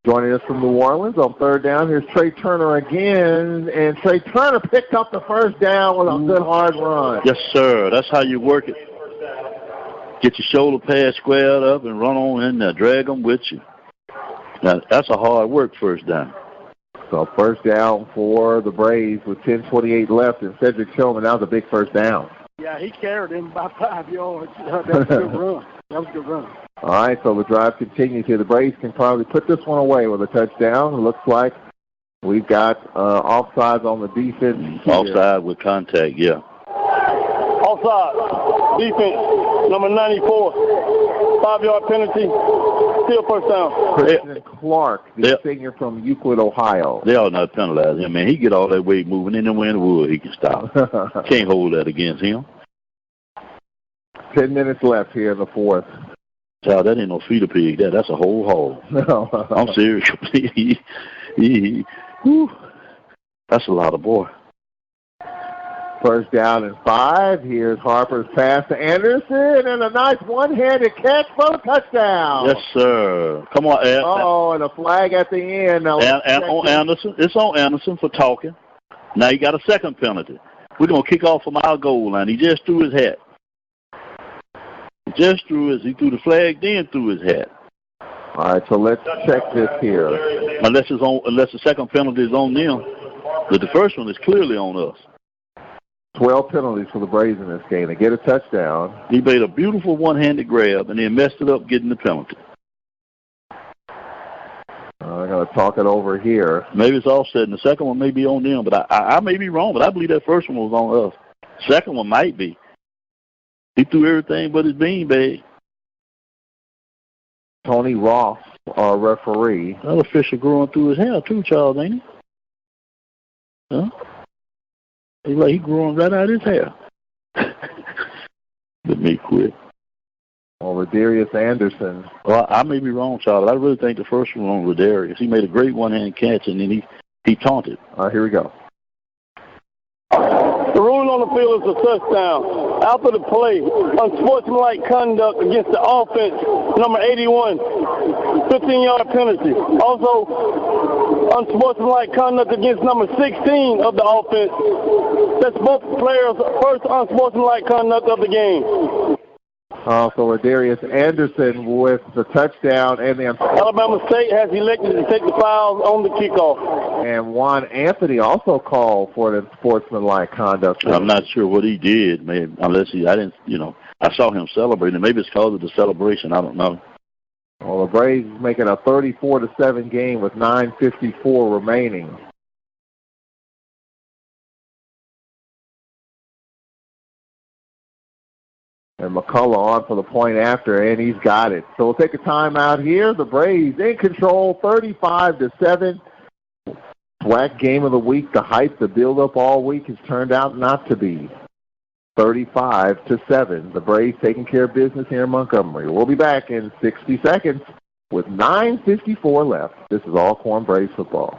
Joining us from New Orleans on third down, here's Trey Turner again, and Trey Turner picked up the first down with a good hard run. Yes, sir. That's how you work it. Get your shoulder pads squared up and run on in there. Drag them with you. Now, that's a hard work first down. So first down for the Braves with 10:28 left, and Cedric Tillman, that was a big first down. Yeah, he carried him by 5 yards. That was a good run. All right, so the drive continues here. The Braves can probably put this one away with a touchdown. It looks like we've got offsides on the defense. Offside with contact, yeah. Offside. Defense, number 94. 5-yard penalty. Still first down. Christian Clark, the senior from Euclid, Ohio. They all not penalize him, man. He get all that weight moving anywhere in the wood, he can stop. Can't hold that against him. 10 minutes left here in the fourth. Child, that ain't no feeder pig. That's a whole hog. No. I'm serious. That's a lot of boy. First down and 5. Here's Harper's pass to Anderson, and a nice one-handed catch for the touchdown. Yes, sir. Come on, Ed. And a flag at the end. Now, and on Anderson. It's on Anderson for talking. Now he got a second penalty. We're going to kick off from our goal line. He just threw his hat. He threw the flag, then threw his hat. All right, so let's check this here. Unless the second penalty is on them. But the first one is clearly on us. 12 penalties for the Braves in this game. They get a touchdown. He made a beautiful one-handed grab, and then messed it up getting the penalty. I'm going to talk it over here. Maybe it's offset, and the second one may be on them, but I may be wrong, but I believe that first one was on us. Second one might be. He threw everything but his beanbag. Tony Ross, our referee. That official growing through his hair, too, Charles, ain't he? Huh? He's like he growing right out of his hair. Let me quit. Well, Rodarius Anderson. Well, I may be wrong, Charles. I really think the first one on Rodarius. He made a great one-hand catch, and then he taunted. All right, here we go. The ruling on the field is a touchdown. After the play, unsportsmanlike conduct against the offense, number 81, 15-yard penalty. Also, unsportsmanlike conduct against number 16 of the offense. That's both players' first unsportsmanlike conduct of the game. So Rodarius Anderson with the touchdown, and then Alabama State has elected to take the fouls on the kickoff. And Juan Anthony also called for the sportsmanlike conduct. I'm not sure what he did, man. I saw him celebrating. Maybe it's because of the celebration. I don't know. Well, the Braves making a 34-7 game with 9:54 remaining. And McCullough on for the point after, and he's got it. So we'll take a timeout here. The Braves in control, 35-7. SWAC game of the week. The hype, the build-up all week has turned out not to be. 35-7. The Braves taking care of business here in Montgomery. We'll be back in 60 seconds with 9:54 left. This is Alcorn Braves football.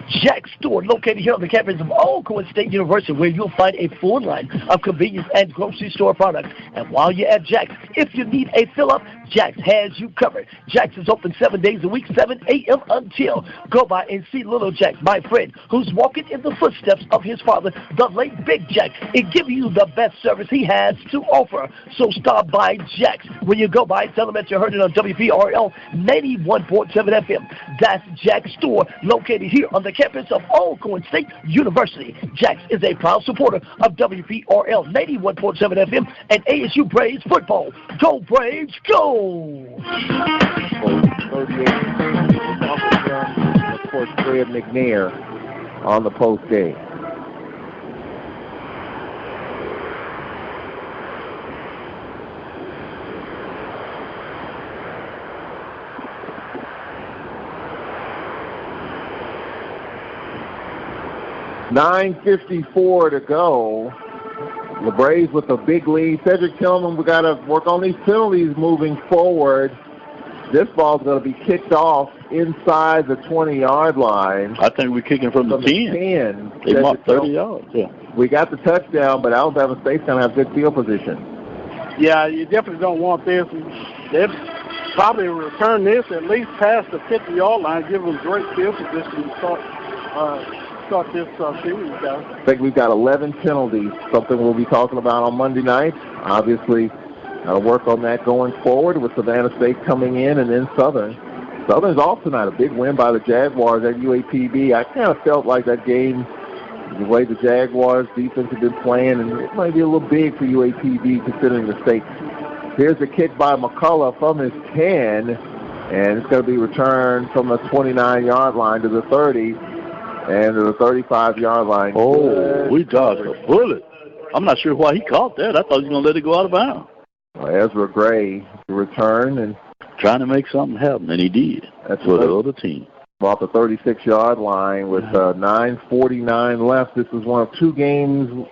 Jack's store, located here on the campus of Alcorn State University, where you'll find a full line of convenience and grocery store products. And while you're at Jack's, if you need a fill-up, Jack's has you covered. Jack's is open 7 days a week, 7 a.m. until. Go by and see Little Jack, my friend, who's walking in the footsteps of his father, the late Big Jack, and give you the best service he has to offer. So stop by Jack's. When you go by, tell him that you heard it on WPRL 91.7 FM. That's Jack's store located here on the campus of Alcorn State University. Jack's is a proud supporter of WPRL 91.7 FM and ASU Braves football. Go Braves, go! 38. Of course, Fred McNair on the post game. .9:54 to go. The Braves with a big lead. Cedric Tillman, we got to work on these penalties moving forward. This ball's going to be kicked off inside the 20-yard line. I think we're kicking from the 10. They marked 30 yards, yeah. We got the touchdown, but Alabama State's going to have good field position. Yeah, you definitely don't want this. They'd probably return this at least past the 50-yard line, give them great field position to start this series, guys. I think we've got 11 penalties, something we'll be talking about on Monday night. Obviously, work on that going forward with Savannah State coming in and then Southern. Southern's off tonight, a big win by the Jaguars at UAPB. I kind of felt like that game, the way the Jaguars defense had been playing, and it might be a little big for UAPB considering the stakes. Here's a kick by McCullough from his 10, and it's going to be returned from the 29-yard line to the 30. And to the 35-yard line. Oh, we dodged a bullet. I'm not sure why he caught that. I thought he was going to let it go out of bounds. Well, Ezra Gray to return and trying to make something happen, and he did. That's for the other team. Off the 36-yard line with 9:49 left. This is one of two games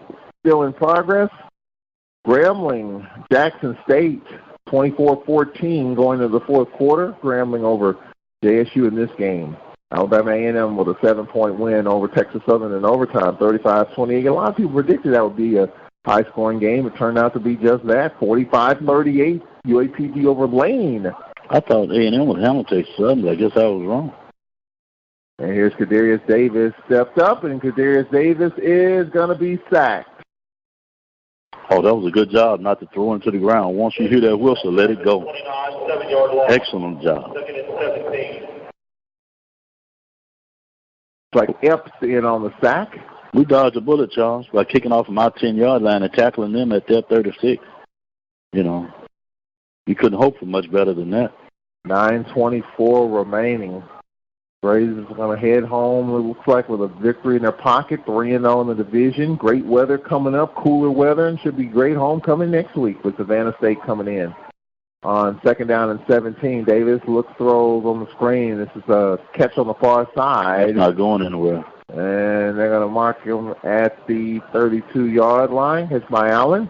still in progress. Grambling, Jackson State, 24-14 going to the fourth quarter. Grambling over JSU in this game. Alabama A&M with a 7-point win over Texas Southern in overtime, 35-28. A lot of people predicted that would be a high-scoring game. It turned out to be just that, 45-38, UAPB over Lane. I thought A&M would handle Texas Southern, but I guess I was wrong. And here's Kadarius Davis stepped up, and Kadarius Davis is going to be sacked. Oh, that was a good job not to throw him to the ground. Once you hear that whistle, let it go. Excellent job. Like Epps in on the sack. We dodged a bullet, Charles, by kicking off from our 10-yard line and tackling them at their 36. You know, you couldn't hope for much better than that. 9:24 remaining. Braves is going to head home, it looks like, with a victory in their pocket, 3-0 in the division. Great weather coming up, cooler weather, and should be great homecoming next week with Savannah State coming in. On second down and 17, Davis looks, throws on the screen. This is a catch on the far side. It's not going anywhere. And they're going to mark him at the 32-yard line. It's by Allen.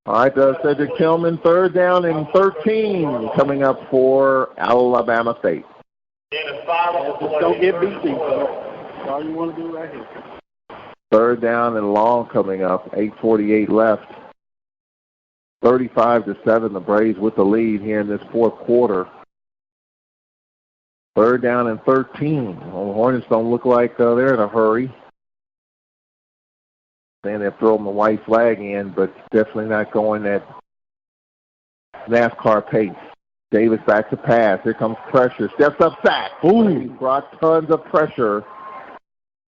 All right, Cedric Tillman, third down and 13 coming up for Alabama State. Just don't get beat deep. That's all you want to do right here. Third down and long coming up, 8:48 left. 35-7, the Braves with the lead here in this fourth quarter. Third down and 13. Well, the Hornets don't look like they're in a hurry. Saying they're throwing the white flag in, but definitely not going at NASCAR pace. Davis back to pass. Here comes pressure. Steps up, sack. He brought tons of pressure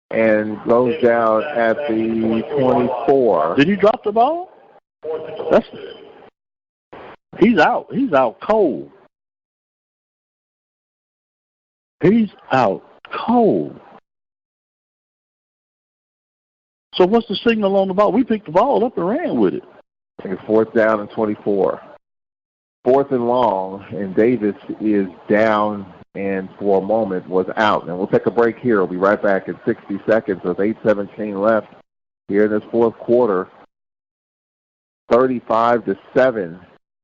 and goes down at the 24. Did he drop the ball? He's out. He's out cold. He's out cold. So what's the signal on the ball? We picked the ball up and ran with it. I think it's fourth down and 24. Fourth and long, and Davis is down and for a moment was out. And we'll take a break here. We'll be right back in 60 seconds with 8:17 left here in this fourth quarter. 35-7,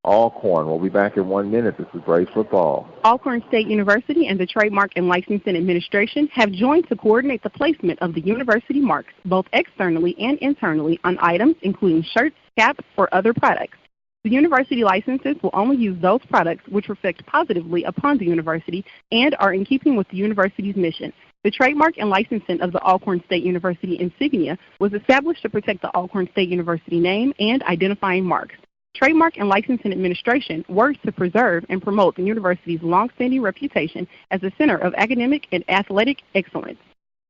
Alcorn. We'll be back in 1 minute. This is Braves football. Alcorn State University and the Trademark and Licensing Administration have joined to coordinate the placement of the university marks, both externally and internally, on items including shirts, caps, or other products. The university licenses will only use those products which reflect positively upon the university and are in keeping with the university's mission. The trademark and licensing of the Alcorn State University insignia was established to protect the Alcorn State University name and identifying marks. Trademark and Licensing Administration works to preserve and promote the university's long-standing reputation as a center of academic and athletic excellence.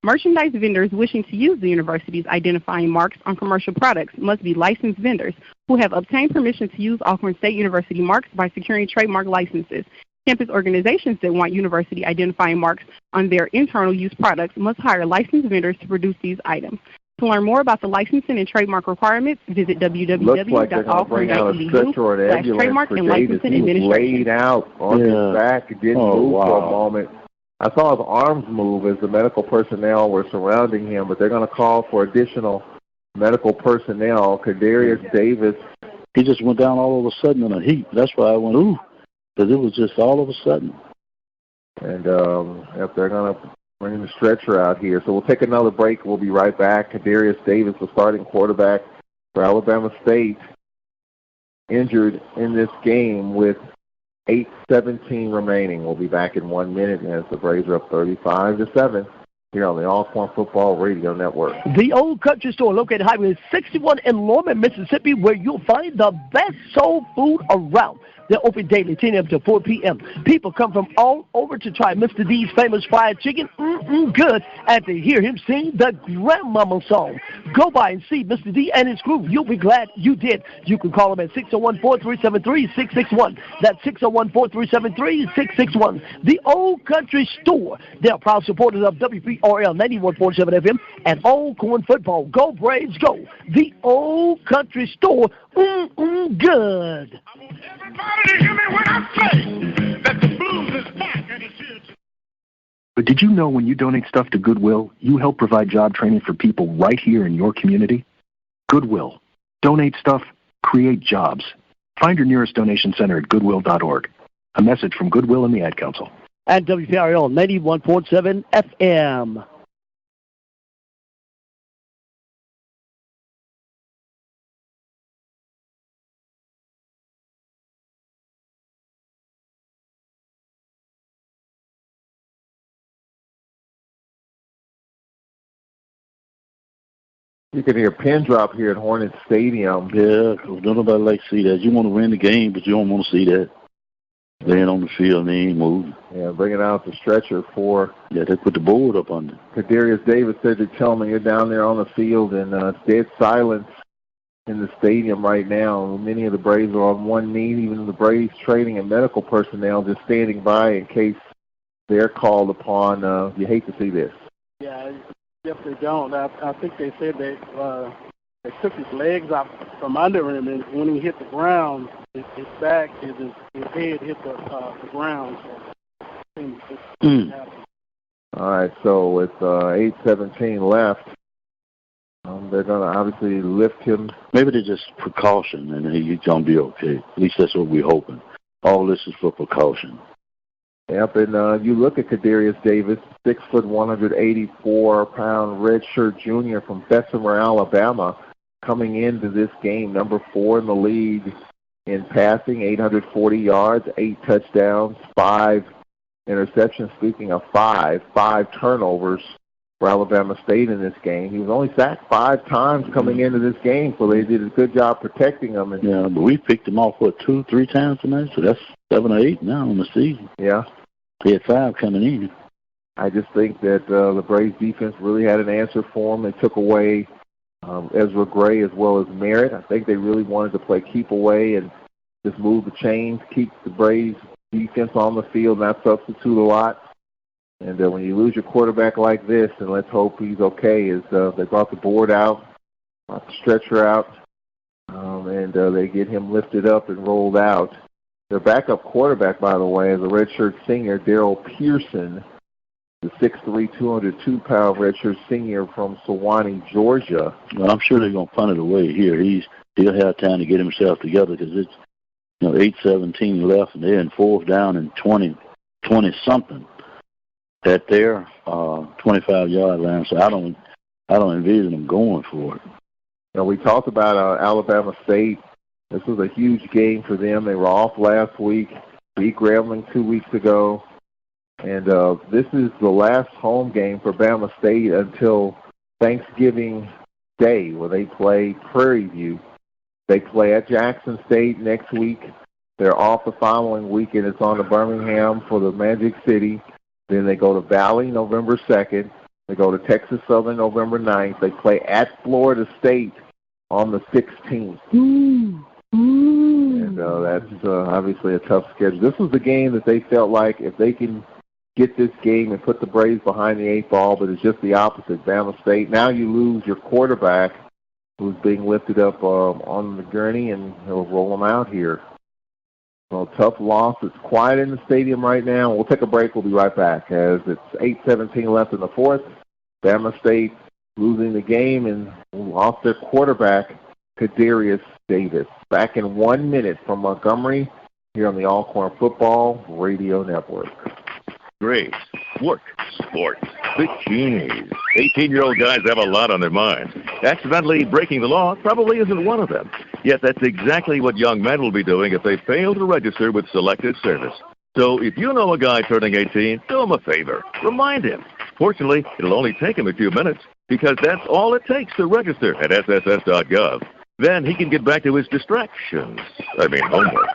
Merchandise vendors wishing to use the university's identifying marks on commercial products must be licensed vendors who have obtained permission to use Alcorn State University marks by securing trademark licenses. Campus organizations that want university identifying marks on their internal use products must hire licensed vendors to produce these items. To learn more about the licensing and trademark requirements, visit www.alcorn.edu/trademark and licensing administration. Laid out on his back. It didn't move for a moment. I saw his arms move as the medical personnel were surrounding him, but they're going to call for additional medical personnel. Kadarius Davis. He just went down all of a sudden in a heap. That's why I went, ooh, because it was just all of a sudden. And if they're going to bring the stretcher out here. So we'll take another break. We'll be right back. Kadarius Davis, the starting quarterback for Alabama State, injured in this game with 8:17 remaining. We'll be back in 1 minute as the Braves are up 35-7 here on the Alcorn Football Radio Network. The Old Country Store, located Highway 61 in Lorman, Mississippi, where you'll find the best soul food around. They're open daily, 10 a.m. to 4 p.m. People come from all over to try Mr. D's famous fried chicken, good, and to hear him sing the Grandmama song. Go by and see Mr. D and his crew. You'll be glad you did. You can call them at 601-4373-661. That's 601-4373-661. The Old Country Store. They're proud supporters of WPRL 91.7 FM and Alcorn Football. Go Braves, go. The Old Country Store, good. Everybody hear me when I say that the blues is back and it's here. But did you know when you donate stuff to Goodwill, you help provide job training for people right here in your community? Goodwill. Donate stuff, create jobs. Find your nearest donation center at goodwill.org. A message from Goodwill and the Ad Council. And WPRL 91.7 FM. You can hear a pin drop here at Hornets Stadium. Yeah, because don't nobody like to see that. You want to win the game, but you don't want to see that. Laying on the field and they ain't moving. Yeah, bringing out the stretcher for... Yeah, they put the board up under. Kadarius Davis said to tell me you're down there on the field, and it's dead silence in the stadium right now. Many of the Braves are on one knee, even the Braves training and medical personnel just standing by in case they're called upon. You hate to see this. Yeah, definitely don't. I think they said they took his legs out from under him, and when he hit the ground, his back, his head hit the ground. So All right, so with 8:17 left, they're going to obviously lift him. Maybe they're just precaution, and he's going to be okay. At least that's what we're hoping. All this is for precaution. Yep, and you look at Kadarius Davis, 6 foot, 184-pound redshirt junior from Bessemer, Alabama, coming into this game, number 4 in the league in passing, 840 yards, 8 touchdowns, 5 interceptions. Speaking of 5 turnovers for Alabama State in this game. He was only sacked 5 times coming into this game, so they did a good job protecting him. And yeah, but we picked him off, 2-3 times tonight? So that's 7 or 8 now on the season. Yeah. He had 5 coming in. I just think that the Braves defense really had an answer for him. They took away Ezra Gray as well as Merritt. I think they really wanted to play keep away and just move the chains, keep the Braves defense on the field, not substitute a lot. And when you lose your quarterback like this, and let's hope he's okay, they brought the board out, brought the stretcher out, and they get him lifted up and rolled out. Their backup quarterback, by the way, is a redshirt senior, Darrell Pearson, the 6'3", 202-pound redshirt senior from Sewanee, Georgia. Well, I'm sure they're going to punt it away here. He'll have time to get himself together because it's 8:17 left, and they're in 4th down and 20-something at their 25-yard line. So I don't envision them going for it. Now, we talked about Alabama State This was a huge game for them. They were off last week, beat Grambling 2 weeks ago. And this is the last home game for Bama State until Thanksgiving Day, where they play Prairie View. They play at Jackson State next week. They're off the following weekend. It's on to Birmingham for the Magic City. Then they go to Valley November 2nd. They go to Texas Southern November 9th. They play at Florida State on the 16th. And that's obviously a tough schedule. This was the game that they felt like if they can get this game and put the Braves behind the 8 ball, but it's just the opposite. Bama State, now you lose your quarterback who's being lifted up on the gurney, and he'll roll them out here. So tough loss. It's quiet in the stadium right now. We'll take a break. We'll be right back as it's 8:17 left in the fourth. Bama State losing the game and lost their quarterback, Kadarius Davis. Back in 1 minute from Montgomery here on the Alcorn Football Radio Network. Grace, work, sports, bikinis. 18-year-old guys have a lot on their minds. Accidentally breaking the law probably isn't one of them. Yet that's exactly what young men will be doing if they fail to register with Selected Service. So if you know a guy turning 18, do him a favor. Remind him. Fortunately, it'll only take him a few minutes because that's all it takes to register at sss.gov. Then he can get back to his distractions. Homework.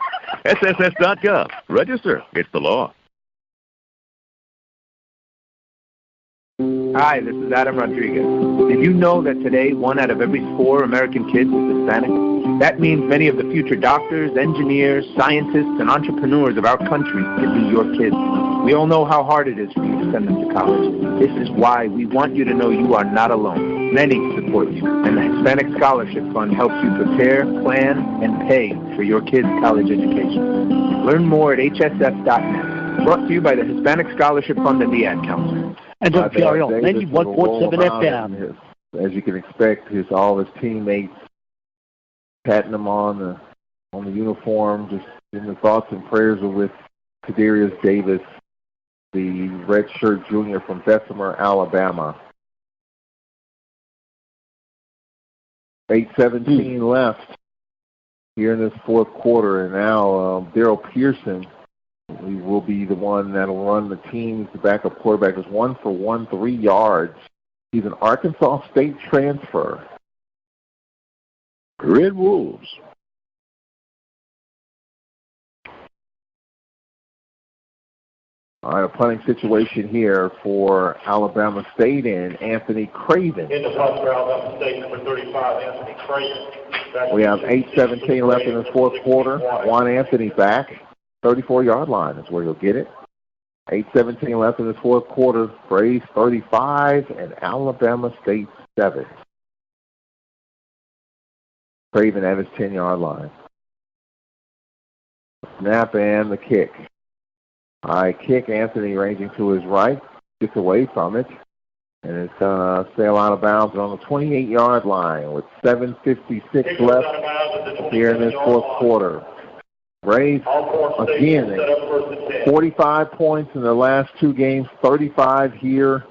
sss.gov. Register. It's the law. Hi, this is Adam Rodriguez. Did you know that today 1 out of every 4 American kids is Hispanic? That means many of the future doctors, engineers, scientists, and entrepreneurs of our country could be your kids. We all know how hard it is for you to send them to college. This is why we want you to know you are not alone. Many support you, and the Hispanic Scholarship Fund helps you prepare, plan, and pay for your kids' college education. Learn more at hsf.net. Brought to you by the Hispanic Scholarship Fund and the Ad Council. And WPRL 91.7 FM. As you can expect, all his teammates patting him on the uniform. Just in the thoughts and prayers are with Kadarius Davis, the redshirt junior from Bessemer, Alabama. 8:17 left here in this fourth quarter, and now Daryl Pearson will be the one that'll run the team's backup quarterback. Is 1 for 1, 3 yards. He's an Arkansas State transfer. Red Wolves. All right, a punting situation here for Alabama State and Anthony Craven. In the punt for Alabama State, number 35, Anthony Craven. We have 8:17 left in the fourth quarter. Juan Anthony back. 34-yard line is where he'll get it. 8:17 left in the fourth quarter. Braves 35 and Alabama State 7. Craven at his 10-yard line. Snap and the kick. High kick. Anthony ranging to his right. Gets away from it. And it's going to sail out of bounds on the 28-yard line with 7:56 left here in this fourth quarter. Braves, again, 45 points in their last 2 games, 35 here.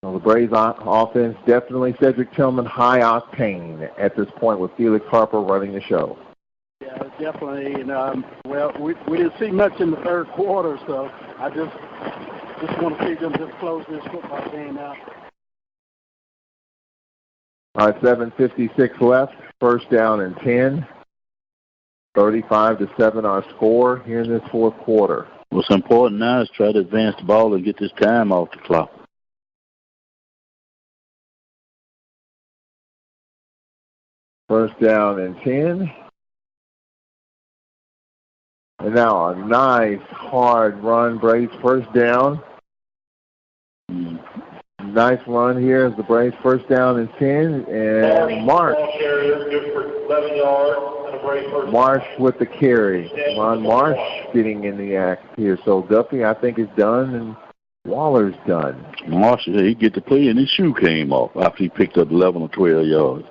Well, the Braves offense, definitely Cedric Tillman, high octane at this point with Felix Harper running the show. Yeah, definitely. And, we didn't see much in the third quarter, so I just want to see them just close this football game out. All right, 7:56 left, first down and 10. 35-7 our score here in this fourth quarter. What's important now is try to advance the ball and get this time off the clock. First down and 10. And now a nice, hard run. Braves first down. Nice run here as the Braves first down and 10. And Marsh. Marsh with the carry. Ron Marsh getting in the act here. So Duffy, I think, is done, and Waller's done. Marsh, he get to play, and his shoe came off after he picked up 11 or 12 yards.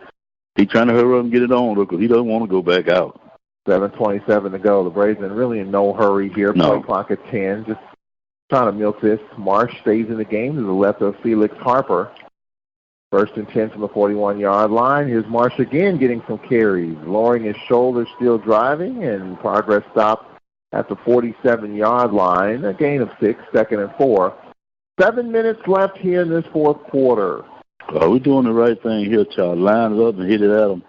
He's trying to hurry up and get it on, because he doesn't want to go back out. 7:27 to go. The Braves are really in no hurry here. Play clock at 10. Just trying to milk this. Marsh stays in the game to the left of Felix Harper. 1st and 10 from the 41-yard line. Here's Marsh again getting some carries, lowering his shoulders, still driving, and progress stopped at the 47-yard line. A gain of 6, 2nd and 4. 7 minutes left here in this fourth quarter. We're doing the right thing here, child. Line it up and hit it at them.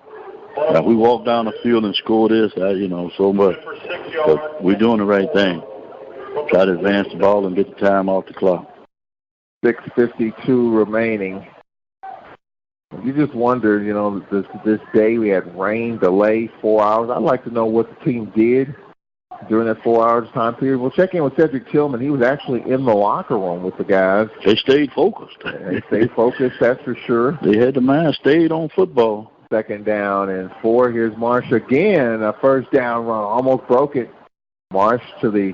Now, we walk down the field and score this, so much. But we're doing the right thing. Try to advance the ball and get the time off the clock. 6:52 remaining. You just wondered, this day we had rain, delay, 4 hours. I'd like to know what the team did during that 4 hours time period. We'll check in with Cedric Tillman. He was actually in the locker room with the guys. They stayed focused. They stayed focused, that's for sure. They had the mind stayed on football. 2nd down and 4. Here's Marsh again. A 1st down run. Almost broke it. Marsh to the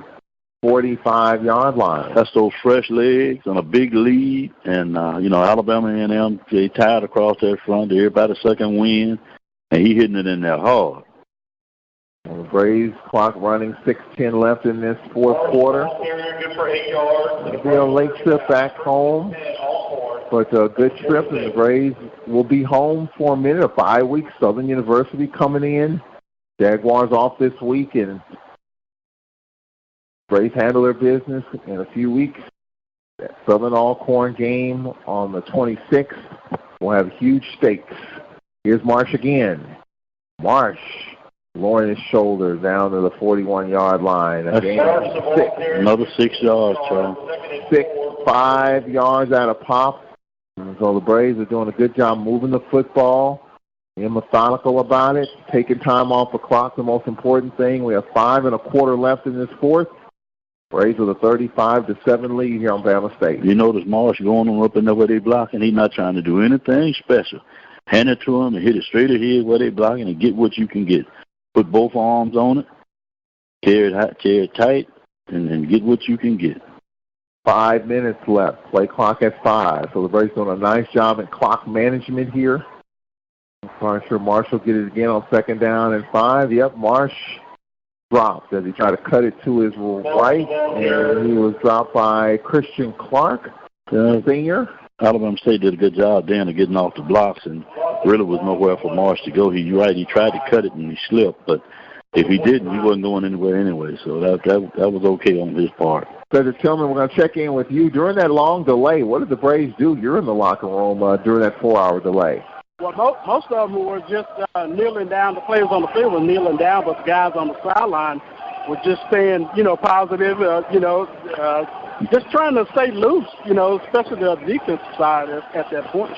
45-yard line. That's those fresh legs and a big lead. And, Alabama A&M, they tied across that front. They're about a second wind, and he hitting it in there hard. And the Braves clock running, 6:10 left in this fourth quarter. Maybe a late trip back home, but a good trip, and the Braves will be home for a minute. A 5-week Southern University coming in. Jaguars off this week, and Braves handle their business in a few weeks. That Southern Alcorn game on the 26th will have huge stakes. Here's Marsh again. Marsh lowering his shoulders down to the 41-yard line. A gain of 6. Another 6 yards, Charlie. 5 yards out of pop. And so the Braves are doing a good job moving the football, being methodical about it, taking time off the clock, the most important thing. We have 5 1/4 left in this fourth. Braves with a 35-7 lead here on Bama State. You notice Marsh going on up and there where they blocking. He's not trying to do anything special. Hand it to him and hit it straight ahead where they blocking and get what you can get. Put both arms on it, carry it tight, and get what you can get. 5 minutes left. Play clock at 5. So the Braves doing a nice job in clock management here. I'm quite sure Marsh will get it again on 2nd down and 5. Yep, Marsh dropped as he tried to cut it to his right, and he was dropped by Christian Clark, senior. Alabama State did a good job then of getting off the blocks, and really was nowhere for Marsh to go. He tried to cut it and he slipped, but if he didn't, he wasn't going anywhere anyway. So that was okay on his part. Cedric Tillman, we're going to check in with you. During that long delay, what did the Braves do? You're in the locker room during that 4-hour delay. Well, most of them were just kneeling down. The players on the field were kneeling down, but the guys on the sideline were just staying, positive, just trying to stay loose, especially the defensive side at that point.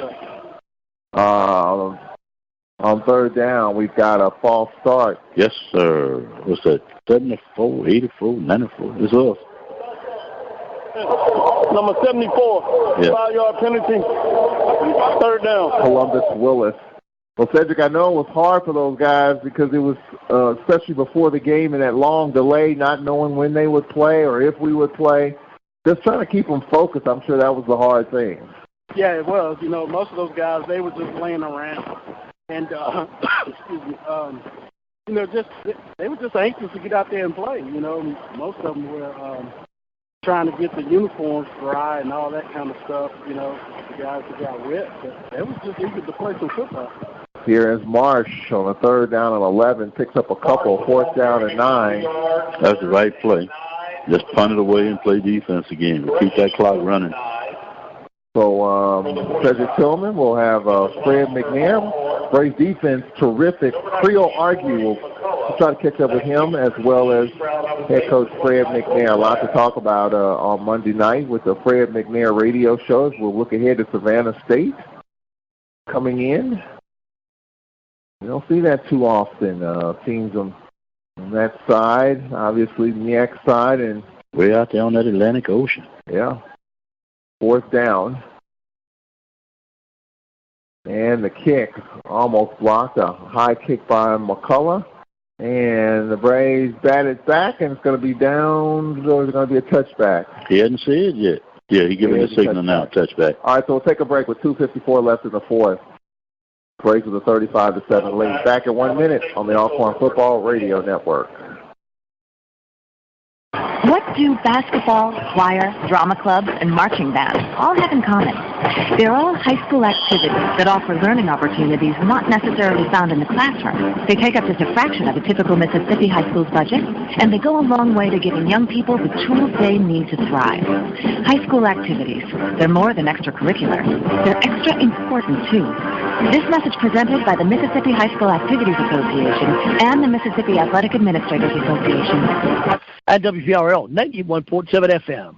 On 3rd down, we've got a false start. Yes, sir. What's that? 74, 84, 94. It's us. Number 74, 5-yard penalty, 3rd down. Columbus Willis. Well, Cedric, I know it was hard for those guys because it was, especially before the game and that long delay, not knowing when they would play or if we would play. Just trying to keep them focused. I'm sure that was the hard thing. Yeah, it was. Most of those guys, they were just laying around. And, they were just anxious to get out there and play. Most of them were trying to get the uniforms dry and all that kind of stuff, the guys that got wet. But they was just eager to play some football. Here is Marsh on a 3rd down and 11, picks up a couple, 4th down and 9. That's the right play. Just punt it away and play defense again. Keep that clock running. So Cedric Tillman will have Fred McNair. Braves defense, terrific. Creel Argue will try to catch up with him, as well as head coach Fred McNair. A lot to talk about on Monday night with the Fred McNair radio shows. We'll look ahead to Savannah State coming in. You don't see that too often. Teams on that side, obviously MEAC side, and way out there on that Atlantic Ocean. Yeah. 4th down. And the kick almost blocked. A high kick by McCullough. And the Braves batted back, and it's going to be down. There's going to be a touchback. He hadn't said yet. Yeah, he's giving the signal now, touchback. All right, so we'll take a break with 2:54 left in the fourth. Braves with a 35-7 lead. Back in 1 minute on the Alcorn Football Radio Network. What do basketball, choir, drama clubs, and marching bands all have in common? They're all high school activities that offer learning opportunities not necessarily found in the classroom. They take up just a fraction of a typical Mississippi high school's budget, and they go a long way to giving young people the tools they need to thrive. High school activities, they're more than extracurricular. They're extra important, too. This message presented by the Mississippi High School Activities Association and the Mississippi Athletic Administrators Association. At WPRL 91.7 FM.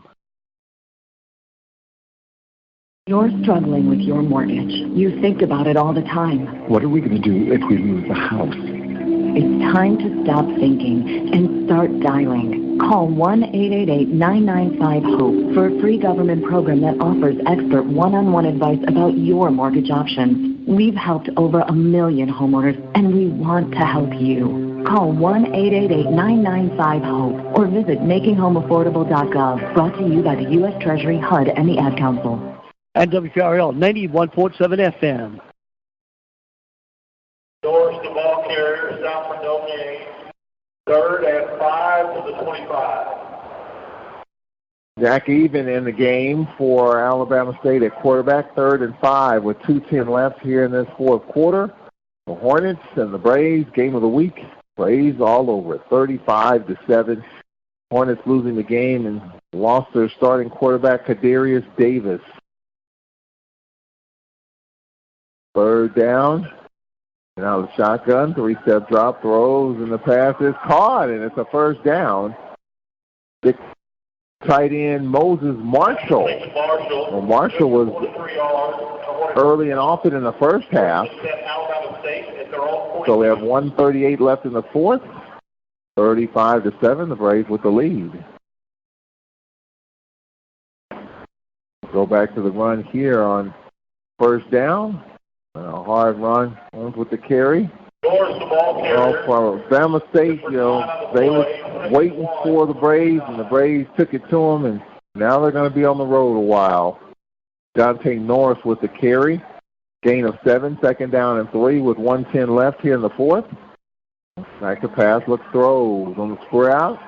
You're struggling with your mortgage. You think about it all the time. What are we going to do if we lose the house? It's time to stop thinking and start dialing. Call 1-888-995-HOPE for a free government program that offers expert one-on-one advice about your mortgage options. We've helped over 1 million homeowners, and we want to help you. Call 1-888-995-HOPE or visit makinghomeaffordable.gov. Brought to you by the U.S. Treasury, HUD, and the Ad Council. At WPRL 91.7 FM. Doors to ball carrier, South Montgomery, 3rd and 5 to the 25. Jack Even in the game for Alabama State at quarterback, 3rd and 5 with 2:10 left here in this fourth quarter. The Hornets and the Braves, game of the week. Braves all over it, 35-7. Hornets losing the game and lost their starting quarterback, Kadarius Davis. 3rd down. And now the shotgun, 3-step drop, throws, and the pass is caught, and it's a 1st down. The tight end Moses Marshall. Well, Marshall was early and often in the first half. So we have 1:38 left in the fourth. 35-7, the Braves with the lead. Go back to the run here on 1st down. A hard run with the carry. Well, for Alabama State, they were waiting for the Braves, and the Braves took it to them, and now they're going to be on the road a while. Dante Norris with the carry. Gain of 7, 2nd down and 3 with 1:10 left here in the fourth. Back to pass, looks throws on the square out.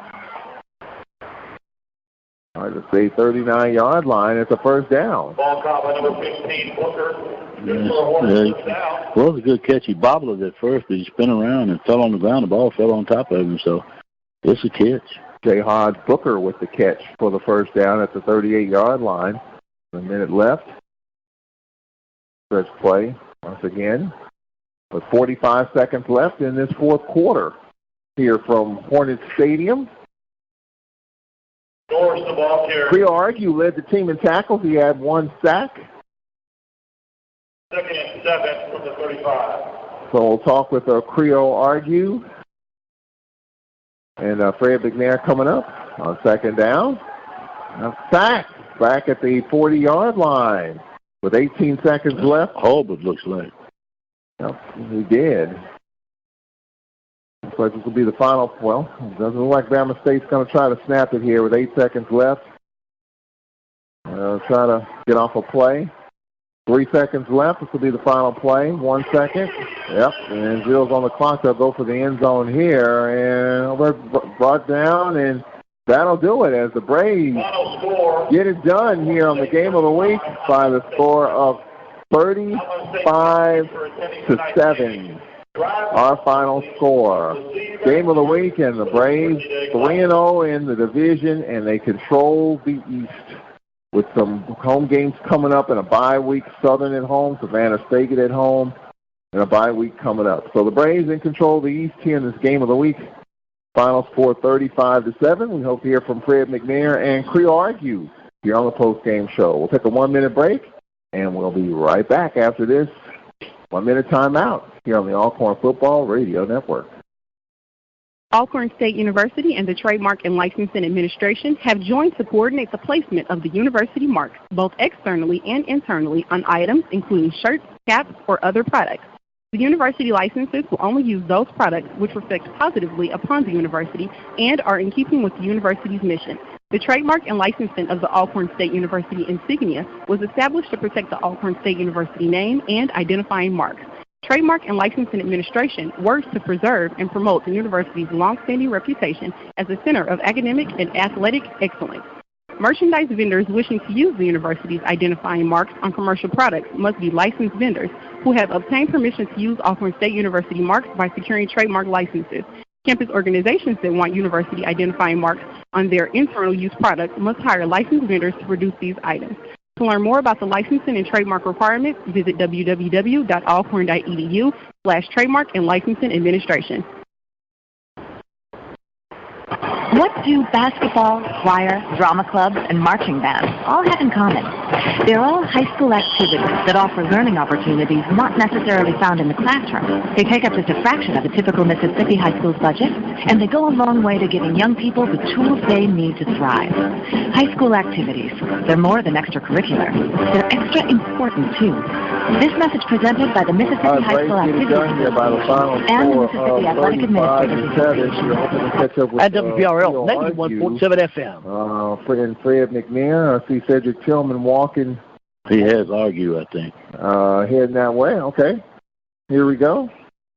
Hard to say, 39-yard line. It's a 1st down. Ball caught by number 15, Booker. Well, it was a good catch. He bobbled it at first, but he spun around and fell on the ground. The ball fell on top of him, so it's a catch. J. Hodge Booker with the catch for the 1st down at the 38-yard line. A minute left. Stretch play once again. With 45 seconds left in this fourth quarter here from Hornets Stadium. Norris the ball carrier. Creel Argue led the team in tackles. He had 1 sack. 2nd and 7 from the 35. So we'll talk with Creel Argue and Fred McNair coming up on 2nd down. A sack back at the 40-yard line with 18 seconds left. Holbert looks like. Yep, he did. Looks like this will be the final. Well, it doesn't look like Bama State's going to try to snap it here with 8 seconds left. Try to get off a play. 3 seconds left. This will be the final play. 1 second. Yep. And 0's on the clock. They'll go for the end zone here. And they're brought down, and that'll do it as the Braves get it done here on the game of the week by the score of 35-7. Our final score. Game of the week, and the Braves 3-0 in the division, and they control the East with some home games coming up and a bye week. Southern at home, Savannah State at home, and a bye week coming up. So the Braves in control of the East here in this game of the week. Final score 35-7. We hope to hear from Fred McNair and Creel Argue here on the post-game show. We'll take a 1-minute break, and we'll be right back after this 1-minute timeout here on the Alcorn Football Radio Network. Alcorn State University and the Trademark and Licensing Administration have joined to coordinate the placement of the university marks, both externally and internally, on items including shirts, caps, or other products. The university licenses will only use those products which reflect positively upon the university and are in keeping with the university's mission. The trademark and licensing of the Alcorn State University insignia was established to protect the Alcorn State University name and identifying marks. Trademark and Licensing Administration works to preserve and promote the university's long-standing reputation as a center of academic and athletic excellence. Merchandise vendors wishing to use the university's identifying marks on commercial products must be licensed vendors who have obtained permission to use Alcorn State University marks by securing trademark licenses. Campus organizations that want university identifying marks on their internal use products must hire licensed vendors to produce these items. To learn more about the licensing and trademark requirements, visit www.alcorn.edu/trademark and licensing administration. What do basketball, choir, drama clubs, and marching bands all have in common? They're all high school activities that offer learning opportunities not necessarily found in the classroom. They take up just a fraction of a typical Mississippi high school's budget, and they go a long way to giving young people the tools they need to thrive. High school activities, they're more than extracurricular. They're extra important, too. This message presented by the Mississippi High School Activities Association and the Mississippi Athletic Administrators Association. At WPRL 91.7 FM. And Fred McNair. I see Cedric Tillman walking. He has argued, I think. Heading that way. Okay. Here we go.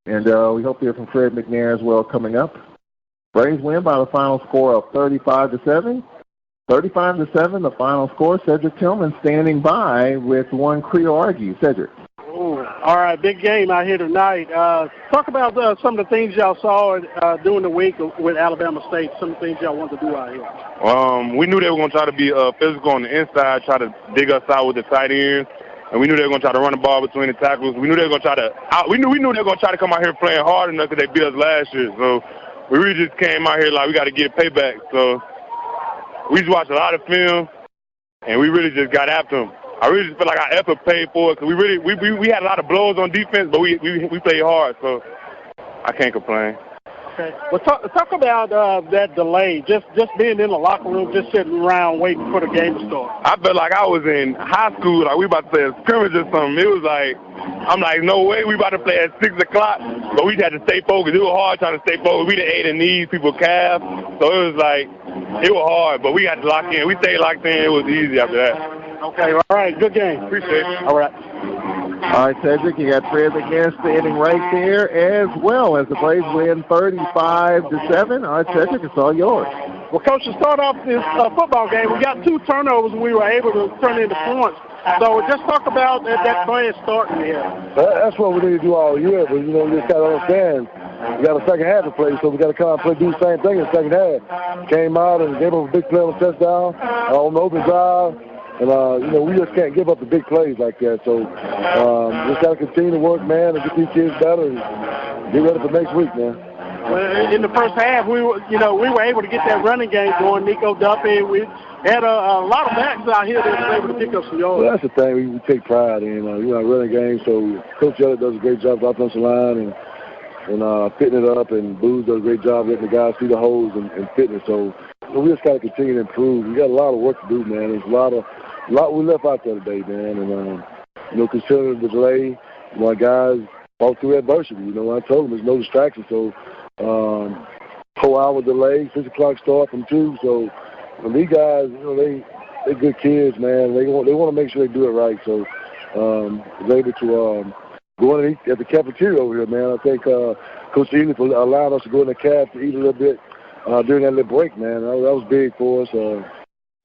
And we hope to hear from Fred McNair as well coming up. Braves win by the final score of 35-7. 35-7, the final score. Cedric Tillman standing by with one Creole argue. Cedric. Ooh, all right, big game out here tonight. Talk about some of the things y'all saw during the week with Alabama State, some of the things y'all wanted to do out here. We knew they were going to try to be physical on the inside, try to dig us out with the tight ends, and we knew they were going to try to run the ball between the tackles. We knew they were going to try to we knew they were going to try to come out here playing hard enough because they beat us last year. So we really just came out here like we got to get payback. So we just watched a lot of film, and we really just got after them. I really just feel like our effort paid for it because we had a lot of blows on defense, but we played hard, so I can't complain. Okay. Well, talk about that delay, just being in the locker room, just sitting around waiting for the game to start. I felt like I was in high school, like we about to play a scrimmage or something. It was like, I'm like, no way, we about to play at 6 o'clock, but we had to stay focused. It was hard trying to stay focused. We done ate in knees, people calf, so it was like, it was hard, but we had to lock in. We stayed locked in. It was easy after that. Okay, all right, good game. Appreciate it. All right. All right, Cedric, you got Fred McNair standing right there as well as the Braves win 35-7. All right, Cedric, it's all yours. Well, Coach, to start off this football game, we got 2 turnovers and we were able to turn into points. So just talk about that play starting here. That's what we need to do all year, but, you just got to understand, we got a second half to play, so we got to come out and do the same thing in the second half. Came out and gave up a big play on the touchdown, on the open drive. And, we just can't give up the big plays like that. So just got to continue to work, man, and get these kids better and get ready for next week, man. Well, in the first half, we were able to get that running game going. Nico Duffy, we had a lot of backs out here that were able to pick up some yards. Well, that's the thing we take pride in. Running game, so Coach Elliott does a great job of the offensive line and fitting it up, and Booz does a great job letting the guys see the holes and fitting it. So we just got to continue to improve. We got a lot of work to do, man. There's a lot we left out there today, man. And, considering the delay, my guys walked through adversity. I told them there's no distraction. So 4-hour delay, 6 o'clock start from 2. So these guys, they're good kids, man. They want to make sure they do it right. So I was able to go in and eat at the cafeteria over here, man. I think Coach Ely for allowing us to go in the caf to eat a little bit during that little break, man. That was big for us.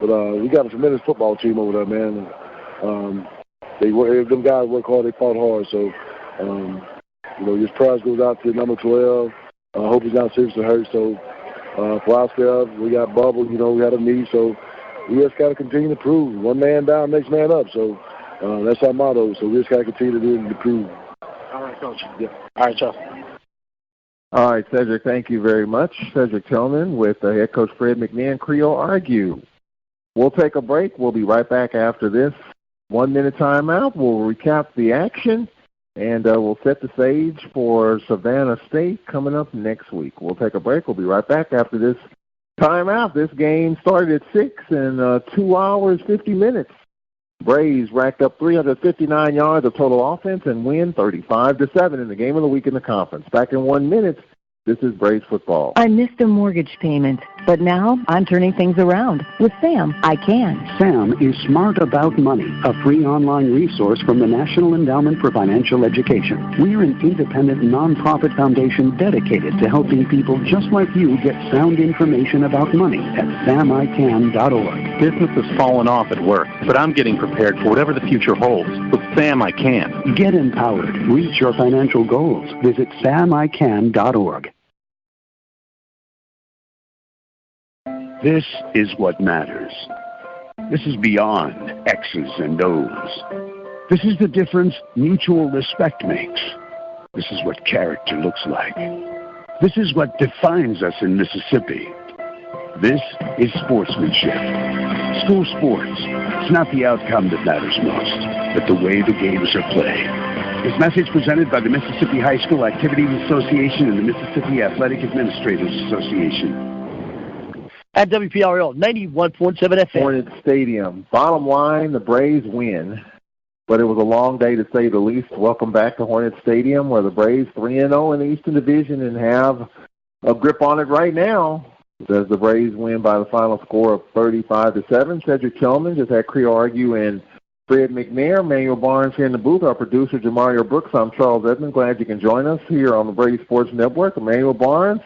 But we got a tremendous football team over there, man. Them guys work hard. They fought hard. So, this prize goes out to number 12. I hope he's not seriously hurt. So, for ourselves, we got Bubble. We had a knee. So, we just got to continue to prove. One man down, next man up. So, that's our motto. So, we just got to continue to do it and to prove. All right, Coach. Yeah. All right, Chuck. All right, Cedric, thank you very much. Cedric Tillman with head coach Fred McNair and Creole Argue. We'll take a break. We'll be right back after this 1-minute timeout. We'll recap the action, and we'll set the stage for Savannah State coming up next week. We'll take a break. We'll be right back after this timeout. This game started at 6 in 2 hours, 50 minutes. Braves racked up 359 yards of total offense and win 35-7 in the game of the week in the conference. Back in 1 minute, This is Braves football. I missed a mortgage payment, but now I'm turning things around. With Sam, I can. SAM is Smart About Money, a free online resource from the National Endowment for Financial Education. We're an independent nonprofit foundation dedicated to helping people just like you get sound information about money at samican.org. Business has fallen off at work, but I'm getting prepared for whatever the future holds. With Sam, I can. Get empowered. Reach your financial goals. Visit samican.org. This is what matters. This is beyond X's and O's. This is the difference mutual respect makes. This is what character looks like. This is what defines us in Mississippi. This is sportsmanship. School sports. It's not the outcome that matters most, but the way the games are played. This message presented by the Mississippi High School Activities Association and the Mississippi Athletic Administrators Association. At WPRL 91.7 FM. Hornets Stadium. Bottom line, the Braves win. But it was a long day to say the least. Welcome back to Hornets Stadium, where the Braves 3-0 in the Eastern Division and have a grip on it right now. As the Braves win by the final score of 35-7. Cedric Tillman just had Creel Argue and Fred McNair, Manuel Barnes here in the booth. Our producer, Jamario Brooks. I'm Charles Edmond. Glad you can join us here on the Braves Sports Network. Manuel Barnes.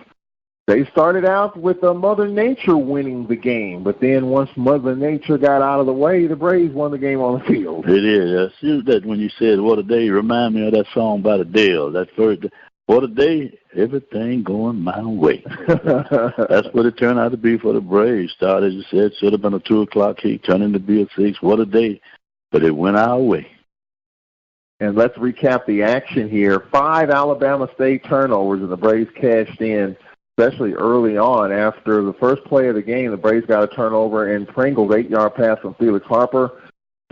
They started out with Mother Nature winning the game, but then once Mother Nature got out of the way, the Braves won the game on the field. It is. I see that when you said, what a day, remind me of that song by the Dale. That first, what a day, everything going my way. That's what it turned out to be for the Braves. Started, as you said, should have been a 2 o'clock kick, turned into be a 6. What a day, but it went our way. And let's recap the action here. 5 Alabama State turnovers, and the Braves cashed in, especially early on. After the first play of the game, the Braves got a turnover and Pringle's 8-yard pass from Felix Harper.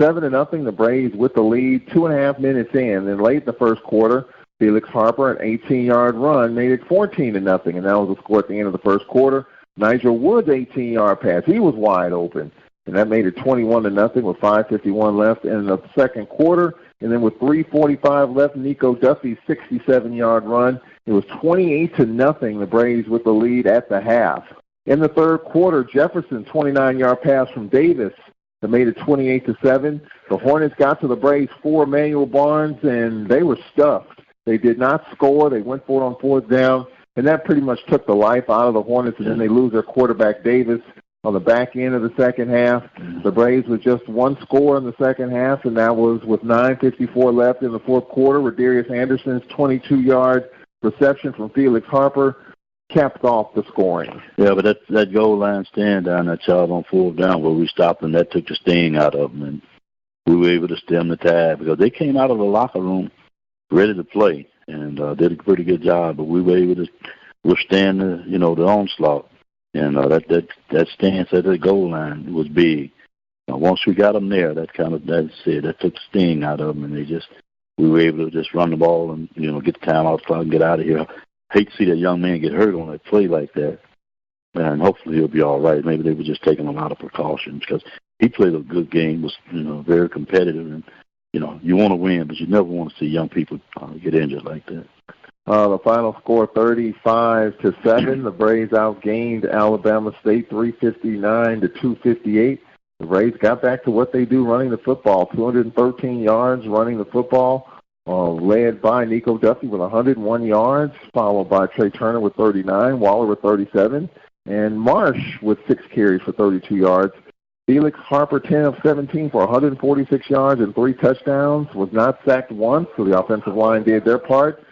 7-0, the Braves with the lead 2.5 minutes in. Then late in the first quarter, Felix Harper, an 18-yard run, made it 14-0, and that was the score at the end of the first quarter. Nigel Wood's 18-yard pass, he was wide open, and that made it 21-0 with 5:51 left in the second quarter. And then with 3:45 left, Nico Duffy's 67-yard run. It was 28-0, the Braves with the lead at the half. In the third quarter, Jefferson's 29-yard pass from Davis that made it 28-7. The Hornets got to the Braves 4 Manuel Barnes, and they were stuffed. They did not score. They went for it on fourth down, and that pretty much took the life out of the Hornets, and then they lose their quarterback, Davis, on the back end of the second half. The Braves with just one score in the second half, and that was with 9:54 left in the fourth quarter, where Darius Anderson's 22-yard reception from Felix Harper capped off the scoring. Yeah, but that goal line stand down that Charles on fourth down where we stopped them, that took the sting out of them, and we were able to stem the tide because they came out of the locker room ready to play and did a pretty good job, but we were able to withstand the onslaught. And that stance at the goal line was big. Once we got them there, that took the sting out of them, and we were able to just run the ball and get the time out clock and get out of here. Hate to see that young man get hurt on that play like that, and hopefully he'll be all right. Maybe they were just taking a lot of precautions because he played a good game, was very competitive, and you want to win, but you never want to see young people get injured like that. The final score, 35-7. The Braves outgained Alabama State 359-258. The Braves got back to what they do, running the football. 213 yards running the football, led by Nico Duffy with 101 yards, followed by Trey Turner with 39, Waller with 37, and Marsh with 6 carries for 32 yards. Felix Harper, 10 of 17 for 146 yards and 3 touchdowns, was not sacked once, so the offensive line did their part.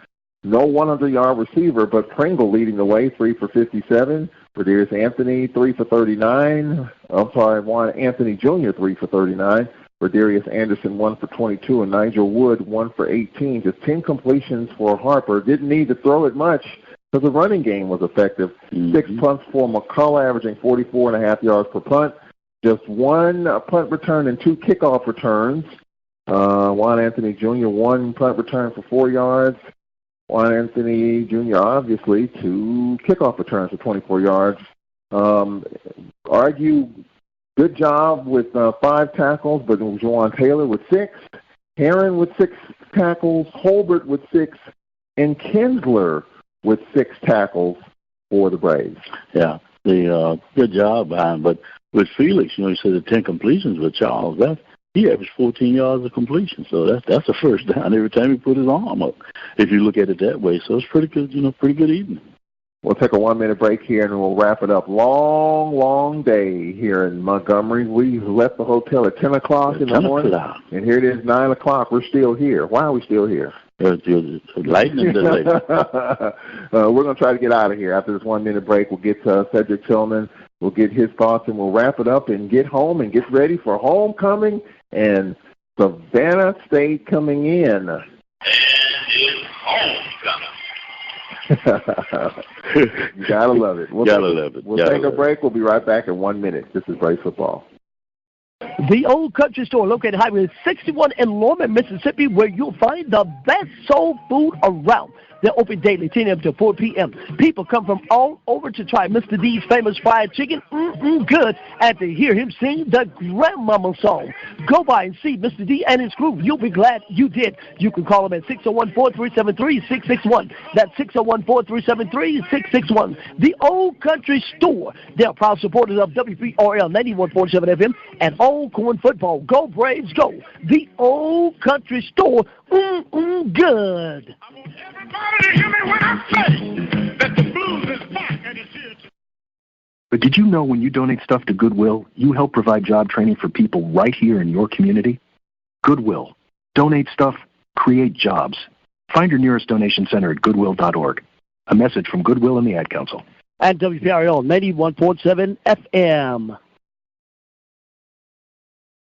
No 100-yard receiver, but Pringle leading the way, 3 for 57. Darius Anthony, 3 for 39. Juan Anthony Jr., 3 for 39. Darius Anderson, 1 for 22. And Nigel Wood, 1 for 18. Just 10 completions for Harper. Didn't need to throw it much because the running game was effective. 6 punts for McCullough, averaging 44.5 yards per punt. Just 1 punt return and 2 kickoff returns. Juan Anthony Jr., 1 punt return for 4 yards. Juan Anthony Jr., obviously, 2 kickoff returns for 24 yards. Argue, good job with 5 tackles, but Juwan Taylor with 6. Heron with 6 tackles. Holbert with 6. And Kinsler with 6 tackles for the Braves. Yeah, good job by him. But with Felix, you said the 10 completions with Charles. He averaged 14 yards of completion, so that's a first down every time he put his arm up, if you look at it that way. So it's pretty good, pretty good evening. We'll take a 1-minute break here, and we'll wrap it up. Long day here in Montgomery. We left the hotel at 10 o'clock in the morning, and here it is 9 o'clock. We're still here. Why are we still here? Lightning delay. We're going to try to get out of here after this 1-minute break. We'll get Cedric Tillman. We'll get his thoughts, and we'll wrap it up and get home and get ready for homecoming and Savannah State coming in. And it's homecoming. You gotta love it. We'll take a break. We'll be right back in 1 minute. This is Braves football. The Old Country Store, located Highway 61 in Lorman, Mississippi, where you'll find the best soul food around. They're open daily, 10 a.m. to 4 p.m. People come from all over to try Mr. D's famous fried chicken, good, and to hear him sing the Grandmama song. Go by and see Mr. D and his crew. You'll be glad you did. You can call them at 601-437-3661. That's 601-437-3661. The Old Country Store. They're proud supporters of WPRL 91.7 FM and Alcorn football. Go Braves, go. The Old Country Store, good. But did you know when you donate stuff to Goodwill, you help provide job training for people right here in your community? Goodwill. Donate stuff, create jobs. Find your nearest donation center at goodwill.org. A message from Goodwill and the Ad Council. And WPRL 91.7 FM.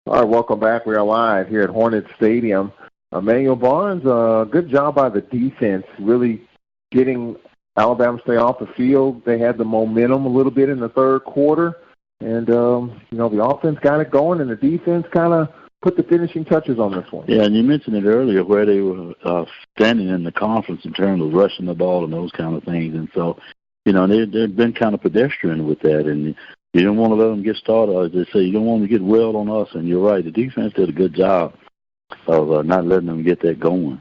All right, welcome back. We are live here at Hornets Stadium. Emmanuel Barnes, good job by the defense, really getting Alabama State off the field. They had the momentum a little bit in the third quarter, and the offense got it going, and the defense kind of put the finishing touches on this one. Yeah, and you mentioned it earlier where they were standing in the conference in terms of rushing the ball and those kind of things, and so they've been kind of pedestrian with that, and you don't want to let them get started. As they say, you don't want them to get well on us, and you're right. The defense did a good job of not letting them get that going.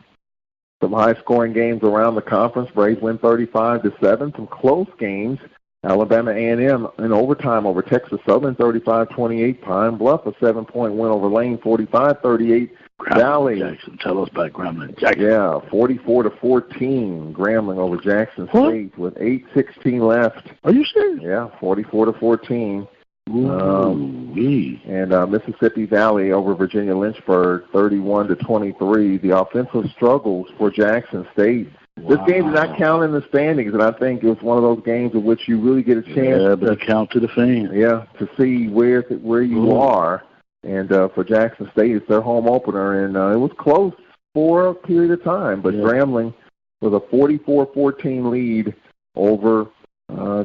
Some high-scoring games around the conference. Braves win 35-7. Some close games. Alabama A&M in overtime over Texas Southern, 35-28. Pine Bluff, a 7-point win over Lane, 45-38. Valley. Jackson, tell us about Grambling. Jackson. Yeah, 44-14. Grambling over Jackson State with 8:16 left. Are you serious? Yeah, 44-14. And Mississippi Valley over Virginia Lynchburg, 31-23. The offensive struggles for Jackson State. Wow. This game did not count in the standings, and I think it was one of those games in which you really get a chance to count to the fans. Yeah, to see where you are. And for Jackson State, it's their home opener, and it was close for a period of time. But Grambling with a 44-14 lead over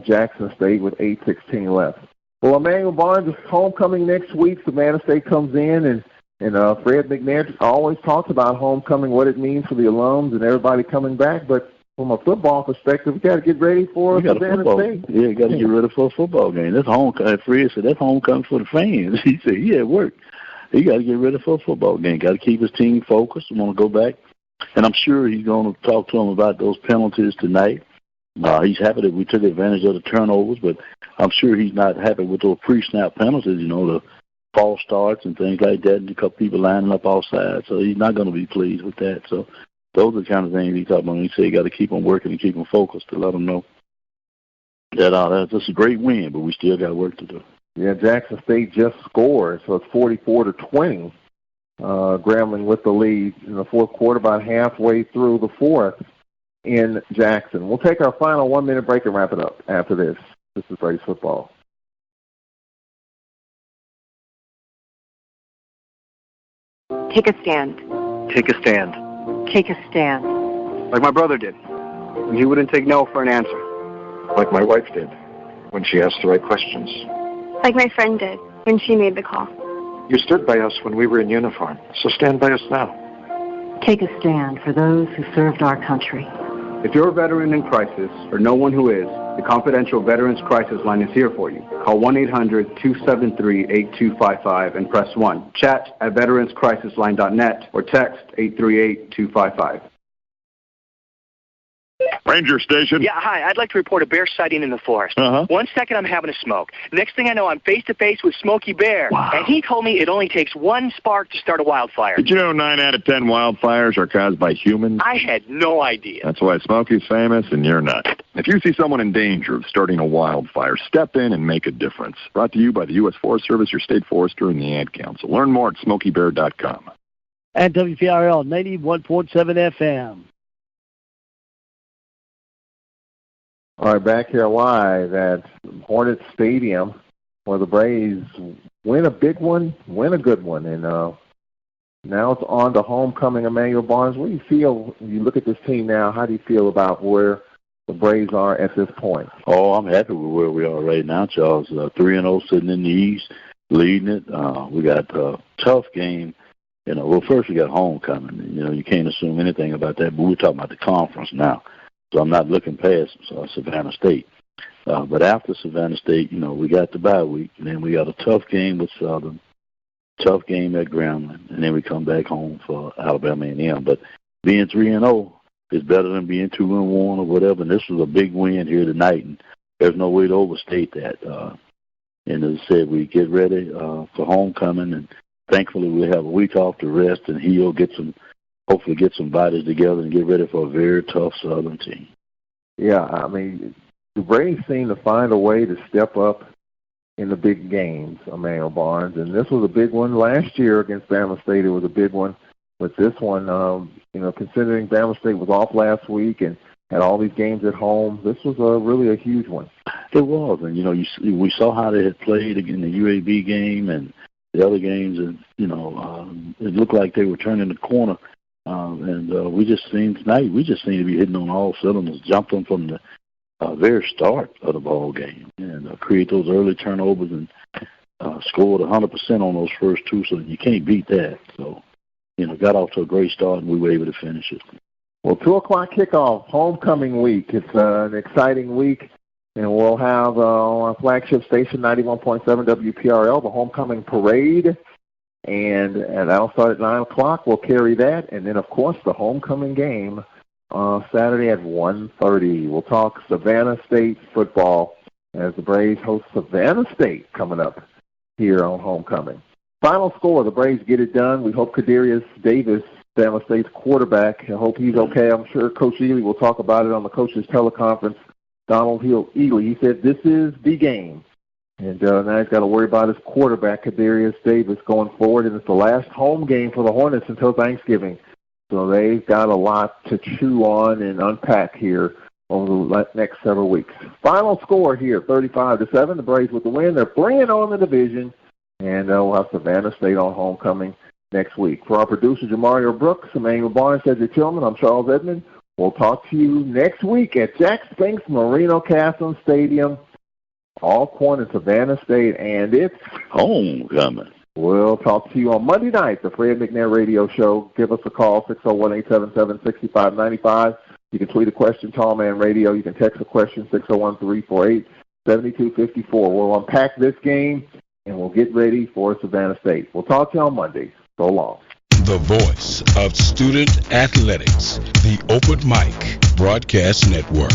Jackson State with 8:16 left. Well, Emmanuel Barnes is homecoming next week. Savannah State comes in, and Fred McNair always talks about homecoming, what it means for the alums and everybody coming back. But from a football perspective, we got to get ready for Savannah State. Yeah, you got to get ready for a football game. That's homecoming. Fred said that's homecoming for the fans. He said, yeah, it worked. He got to get ready for a football game. Got to keep his team focused. Want to go back, and I'm sure he's going to talk to them about those penalties tonight. He's happy that we took advantage of the turnovers, but I'm sure he's not happy with those pre-snap penalties, the false starts and things like that, and a couple people lining up offside. So he's not going to be pleased with that. So those are the kind of things he talked about when he said you got to keep them working and keep them focused to let them know that that's a great win, but we still got work to do. Yeah, Jackson State just scored, so it's 44-20. Grambling with the lead in the fourth quarter, about halfway through the fourth in Jackson. We'll take our final 1-minute break and wrap it up after this. This is Braves football. Take a stand. Take a stand. Take a stand. Like my brother did, when he wouldn't take no for an answer. Like my wife did, when she asked the right questions. Like my friend did, when she made the call. You stood by us when we were in uniform, so stand by us now. Take a stand for those who served our country. If you're a veteran in crisis, or know one who is, the confidential Veterans Crisis Line is here for you. Call 1-800-273-8255 and press 1. Chat at veteranscrisisline.net or text 838-255. Ranger Station. Yeah, hi. I'd like to report a bear sighting in the forest. 1 second, I'm having a smoke. The next thing I know, I'm face-to-face with Smokey Bear. Wow. And he told me it only takes one spark to start a wildfire. Did you know 9 out of 10 wildfires are caused by humans? I had no idea. That's why Smokey's famous and you're not. If you see someone in danger of starting a wildfire, step in and make a difference. Brought to you by the U.S. Forest Service, your state forester, and the Ad Council. Learn more at SmokeyBear.com. And WPRL 91.7 FM. All right, back here live at Hornets Stadium, where the Braves win a big one, win a good one, and now it's on to homecoming. Emmanuel Barnes, what do you feel when you look at this team now? How do you feel about where the Braves are at this point? Oh, I'm happy with where we are right now, Charles. 3-0 sitting in the East, leading it. We got a tough game. Well, first we got homecoming. You can't assume anything about that, but we're talking about the conference now. So I'm not looking past Savannah State. But after Savannah State, we got the bye week, and then we got a tough game with Southern, tough game at Grambling, and then we come back home for Alabama A&M. But being 3-0 is better than being 2-1 or whatever, and this was a big win here tonight, and there's no way to overstate that. And as I said, we get ready for homecoming, and thankfully we have a week off to rest and heal, hopefully get some bodies together and get ready for a very tough Southern team. Yeah, I mean, the Braves seem to find a way to step up in the big games, Emmanuel Barnes, and this was a big one last year against Bama State. It was a big one, but this one, considering Bama State was off last week and had all these games at home, this was really a huge one. It was, and we saw how they had played in the UAB game and the other games, and it looked like they were turning the corner. And we just seem to be hitting on all cylinders, jumping from the very start of the ball game, and create those early turnovers and scored 100% on those first two. So you can't beat that. So got off to a great start, and we were able to finish it. Well, 2:00 kickoff, homecoming week. It's an exciting week, and we'll have on our flagship station, 91.7 WPRL, the homecoming parade. And that'll start at 9 o'clock. We'll carry that. And then, of course, the homecoming game Saturday at 1:30. We'll talk Savannah State football as the Braves host Savannah State coming up here on homecoming. Final score, the Braves get it done. We hope Kadarius Davis, Savannah State's quarterback, I hope he's okay. I'm sure Coach Ely will talk about it on the coaches' teleconference. Donald Ely, he said this is the game. And now he's got to worry about his quarterback, Kadarius Davis, going forward. And it's the last home game for the Hornets until Thanksgiving. So they've got a lot to chew on and unpack here over the next several weeks. Final score here, 35-7. The Braves with the win. They're playing on the division. And we'll have Savannah State on homecoming next week. For our producer, Jamario Brooks, Emmanuel Barnes, Cedric Tillman, I'm Charles Edmond. We'll talk to you next week at Jack Spinks Marino Castle Stadium. Alcorn and Savannah State, and it's homecoming. We'll talk to you on Monday night, the Fred McNair Radio Show. Give us a call, 601-877-6595. You can tweet a question, Tallman Radio. You can text a question, 601-348-7254. We'll unpack this game, and we'll get ready for Savannah State. We'll talk to you on Monday. So long. The voice of student athletics, the Open Mic Broadcast Network.